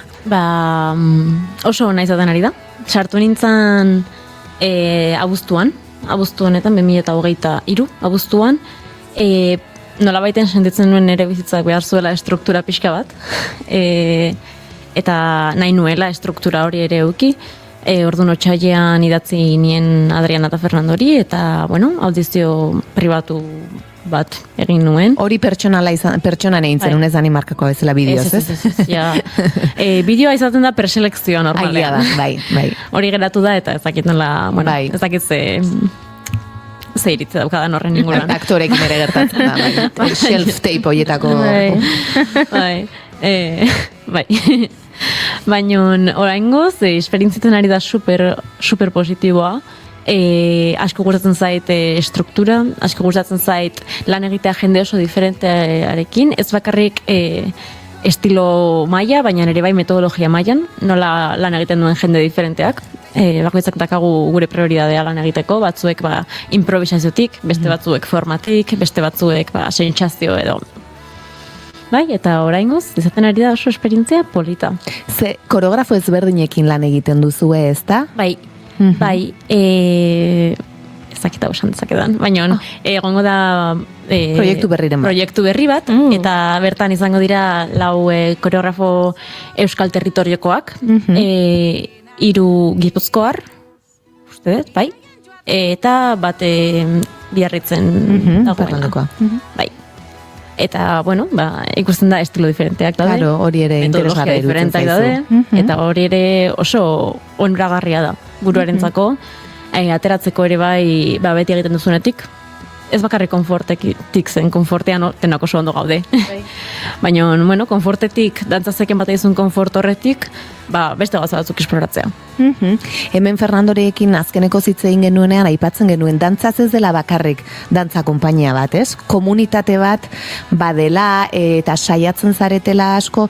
Oso ona izaten ari da. Sartu nintzen abuztuan, abuztuanetan, 2023, abuztuan, nolabaiten sentitzen nuen nire bizitzak behar zuela estruktura pixka bat, eta nahi nuela estruktura hori ere euki. Orduan otsailean idatzi nien Adriana eta Fernandori, eta, bueno, audizio pribatu bat egin nuen. Hori pertsonana egin zen, unez Danimarkakoa bezala bideoz, ez? Ja. Bideoa izaten da preselekzioa normalean. Agia da, bai. Hori geratu da, eta ez dakit nola, bueno, ez dakit ze iritze daukadan horren inguruan. Aktorekin ere gertatzen da, bai. Shelf tape horietako. Bai. Baina oraingoz, esperientzitzen ari da super positiboa. Asko gustatzen zait estruktura, asko gustatzen zait lan egitea jende oso diferentearekin, ez bakarrik estilo maila, baina ere bai metodologia mailan, nola lan egiten duen jende diferenteak. Bakoitzak dakagu gure prioridadea lan egiteko, batzuek improvisaziotik, beste batzuek formatik, beste batzuek sentsazio edo. Bai, eta oraingoz, izaten ari da oso esperientzia polita. Ze koreografo ezberdinekin lan egiten duzue, ez da? Bai, ezakita usan dezakedan, baina egongo da proiektu berri bat, eta bertan izango dira 4 koreografo euskal territoriokoak, 3 gipuzkoar, uste dut, bai, eta bat Biarritzen dagoena. Bai. Eta, bueno, ikusten da estilo diferenteak daude. Claro, hori ere interesgarra iruditzen zaizu. Eta hori ere oso onuragarria da buruarentzako. Ateratzeko ere bai, beti egiten duzunetik. Ez bakarrik konfortetik zen, konfortean tenako oso ondo gaude. Baina, bueno, konfortetik, dantzazeken bat egizun konfort horretik, beste gauza batzuk esploratzea. Hemen Fernandorekin azkeneko zitzein genuenean aipatzen genuen dantzaz ez dela bakarrik dantza konpainia bat, ez? Komunitate bat badela eta saiatzen zaretela asko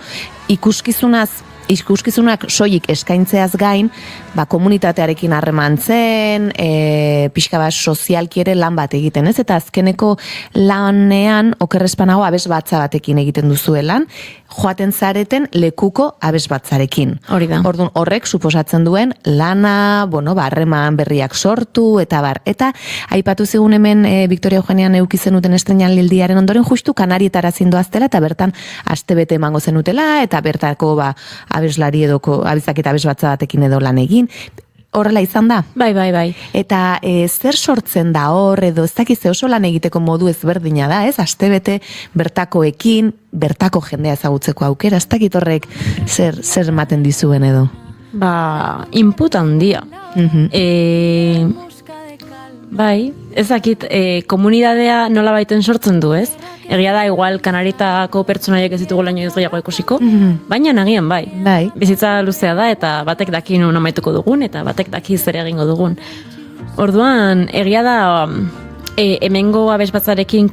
ikuskizunak soilik eskaintzeaz gain, komunitatearekin harremantzen, pixka bat sozialki ere lan bat egiten, ez? Eta azkeneko lanean okerrespanago abesbatza batekin egiten duzuelan, joaten zareten lekuko abesbatzarekin. Hori da. Orduan horrek suposatzen duen lana, harreman berriak sortu, eta bar. Eta aipatu zigun hemen Victoria Eugenian euki zenuten estreinaldiaren ondoren justu Kanarietara zindoaztela, eta bertan astebete emango zenutela, eta bertako abeslari edoko abizaketa abesbatza batekin edo lan egin. Horrela izan da? Bai. Eta zer sortzen da hor, edo ez dakiz oso lan egiteko modu ezberdina da, ez? Astebete bertakoekin, bertako jendea ezagutzeko aukera, ez dakit horrek zer ematen dizuen edo? Input handia. Bai, ez dakit, komunidadea nola baiten sortzen du, ez? Egia da, igual, Kanaritako pertsonaiek ez ditugu laino ez gehiago ikusiko, baina nagian bai. Bizitza luzea da, eta batek daki non amaituko dugun, eta batek daki zer egingo dugun. Orduan, egia da, hemengo abesbatzarekin,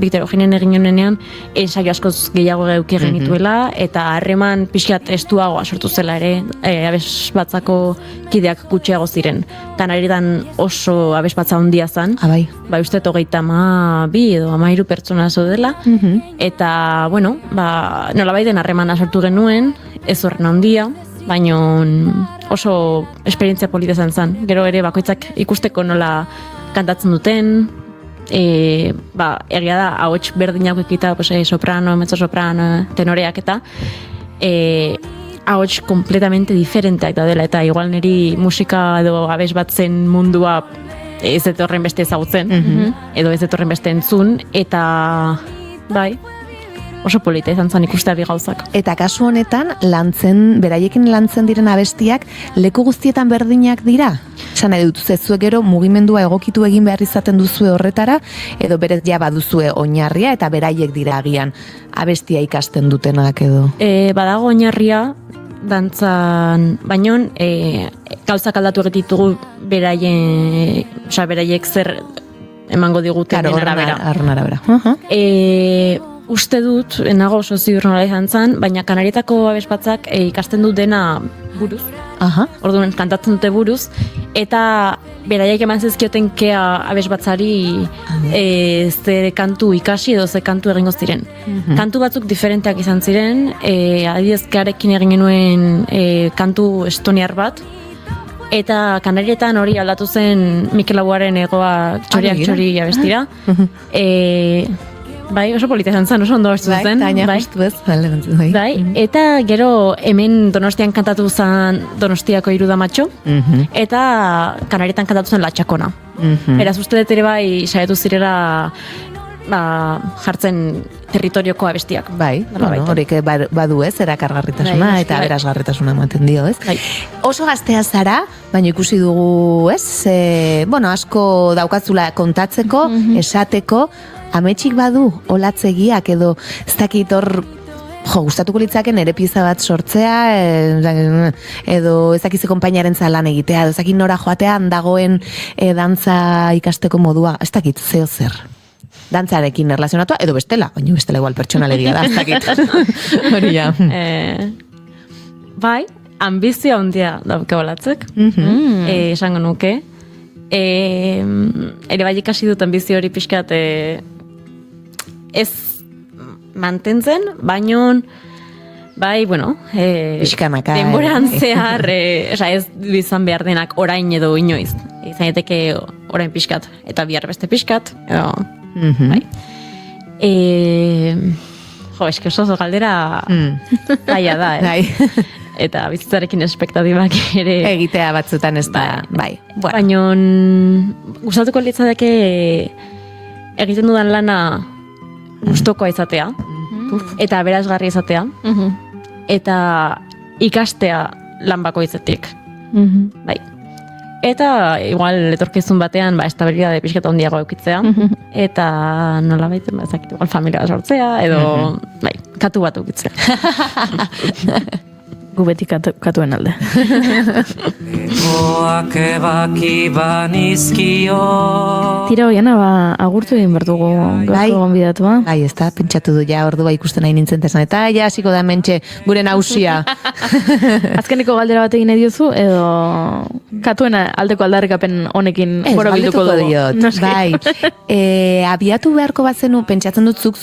Victoria Eugenian egin honenean, ensaio askoz gehiago geuki genituela, eta harreman pixkat estuagoa sortu zela ere, abesbatzako kideak gutxiago ziren. Kanaritan oso abesbatza handia zen, bai uste 32 edo 13 pertsona dela, eta, bueno, nolabaiten harremana sortu genuen, ez horren handia, baina oso esperientzia polita zen. Gero ere bakoitzak ikusteko nola kantatzen duten, egia da, ahots berdinak ekita, soprano, mezzo-soprano, tenoreak eta ahots kompletamente diferenteak daudela, eta igual niri musika edo abesbatzen mundua ez etorren beste ezagutzen, edo ez etorren beste entzun, eta bai, oso polita izan zen ikustea bi gauzak. Eta kasu honetan, beraiekin lantzen diren abestiak, leku guztietan berdinak dira? Esan nahi dut, zuek gero mugimendua egokitu egin behar izaten duzue horretara, edo berez ja baduzue oinarria, eta beraiek dira agian abestia ikasten dutenak edo? Badago oinarria, dantzan, baino gauzak aldatu egititugu beraiek zer emango diguten arabera. Uste dut, nago oso ziur nola izan zen, baina Kanarietako abesbatzak ikasten dut dena buruz. Orduan, kantatzen dute buruz, eta beraiek eman zezkioten kea abesbatzari ze kantu ikasi edo ze kantu egingo ziren. Kantu batzuk diferenteak izan ziren, adibidez kearekin egin genuen kantu estoniar bat, Eta Kanarietan hori aldatu zen Mikel Laboaren egoa txoriak txori abestira. Bai, oso polita izan zen, oso ondo abestu zen. Bai, bai, eta gero hemen Donostian kantatu zen Donostiako Irudamatxo, eta Kanarietan kantatu zen La Txakona. Beraz, uste dut ere bai, saiatu zirela jartzen territorioko abestiak. Bai, horik badu ez, erakargarritasuna eta berazgarritasuna ematen dio, ez? Oso gaztea zara, baina ikusi dugu, ez? Asko daukatzula kontatzeko, esateko, ametsik badu olatzegiak edo ez dakit hor gustatuko litzake nere pieza bat sortzea edo ez dakize konpainaren lan egitea, edo ez dakit nora joatean dagoen dantza ikasteko modua, ez dakit zeo zer. Dantzarekin erlazionatua, edo bestela, baina bestela igual pertsonalegia da, ez dakit. Hori ja. Bai, ambizia handia dauke olatzek, esango nuke. Ere bai ikasi dut ambizio hori pixkat ez mantentzen, baino bai, pixkanaka. Denboran zehar, ez izan behar denak orain edo inoiz. Izan daiteke orain pixkat, eta bihar beste pixkat, edo, bai. Eske oso galdera gaia da, eta bizitzarekin espektatibak ere egitea batzutan ez da, bai. Baina gustatuko litzateke egiten dudan lana gustokoa izatea, eta berazgarri izatea, eta ikastea lan bakoitzetik. Bai. Eta igual etorkizun batean estabilitate pixketa handiago eukitzea, eta nola baiten igual familia sortzea, edo katu bat eukitzea. Gu beti katuen alde. Egoak ebaki banizkio. Tira hoiana, agurtu egin berdugu gaurko gonbidatua. Bai, ez da, pentsatu du ja, ordua ikusten nahi nintzen tesan, eta ja, hasiko da mentxe gure nausia. Azkeneko galdera bat egin ediozu, edo katuen aldeko aldarrikapen honekin borobilduko dugu. Bai, abiatu beharko bazenu, pentsatzen dut zuk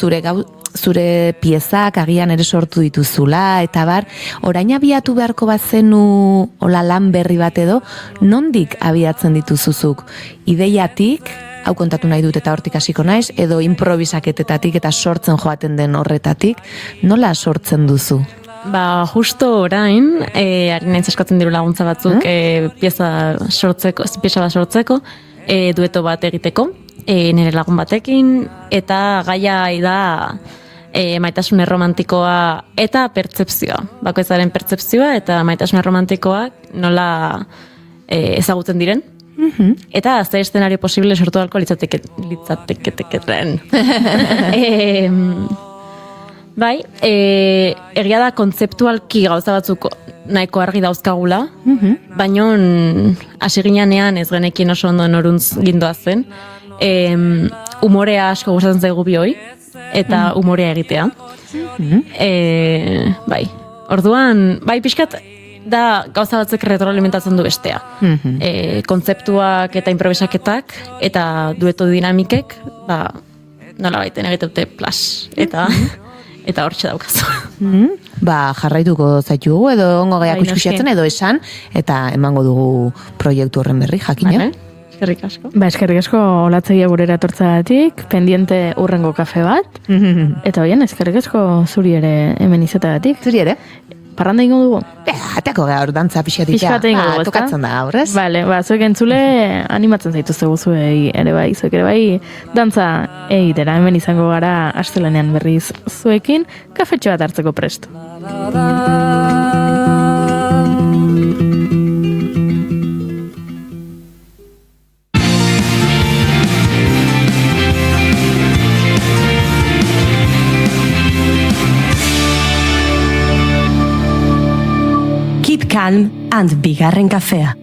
zure piezak agian ere sortu dituzula, eta orain abiatu beharko bazenu hola lan berri bat edo, nondik abiatzen dituzuzuk? Ideiatik, hau kontatu nahi dut eta hortik hasiko naiz, edo improvisaketetatik eta sortzen joaten den horretatik, nola sortzen duzu? Justo orain, ari naiz eskatzen diru laguntza batzuk pieza bat sortzeko, dueto bat egiteko, nire lagun batekin, eta gaia da maitasun erromantikoa eta pertzepzioa. Bakoitzaren pertzepzioa eta maitasun erromantikoak nola ezagutzen diren. Eta zer eszenario posible sortu dalko litzateketen. Bai, egia da kontzeptualki gauza batzuk nahiko argi dauzkagula, baino hasi ginean ez genekin oso ondo noruntz gindoa zen. Umorea asko gustatzen zaigu bihoi, eta umorea egitea. Bai, orduan, bai pixkat da gauza batzuk retroalimentatzen du bestea. Kontzeptuak eta improvisaketak eta dueto dinamikek, nola baiten egiteute plas, eta hortxe daukazu. Jarraituko zaitugu, edo ongo gehiak uskusiatzen, edo esan, eta emango dugu proiektu horren berri, jakina. Eskerrik asko. Eskerrik asko olatzegia gurera etortzagatik, pendiente urrengo kafe bat, eta hoien, eskerrik asko zuri ere hemen izateagatik. Zuri ere? Parranda ingo dugu? Ateko gaur dantza pixatika. Tokatzen da gaur, ez? Bale, zuek entzule animatzen zaituzte guzuei ere bai, zuek ere bai dantza egitera, hemen izango gara astelenean berriz zuekin, kafetxo bat hartzeko presto. Keep calm and bigarren kafea.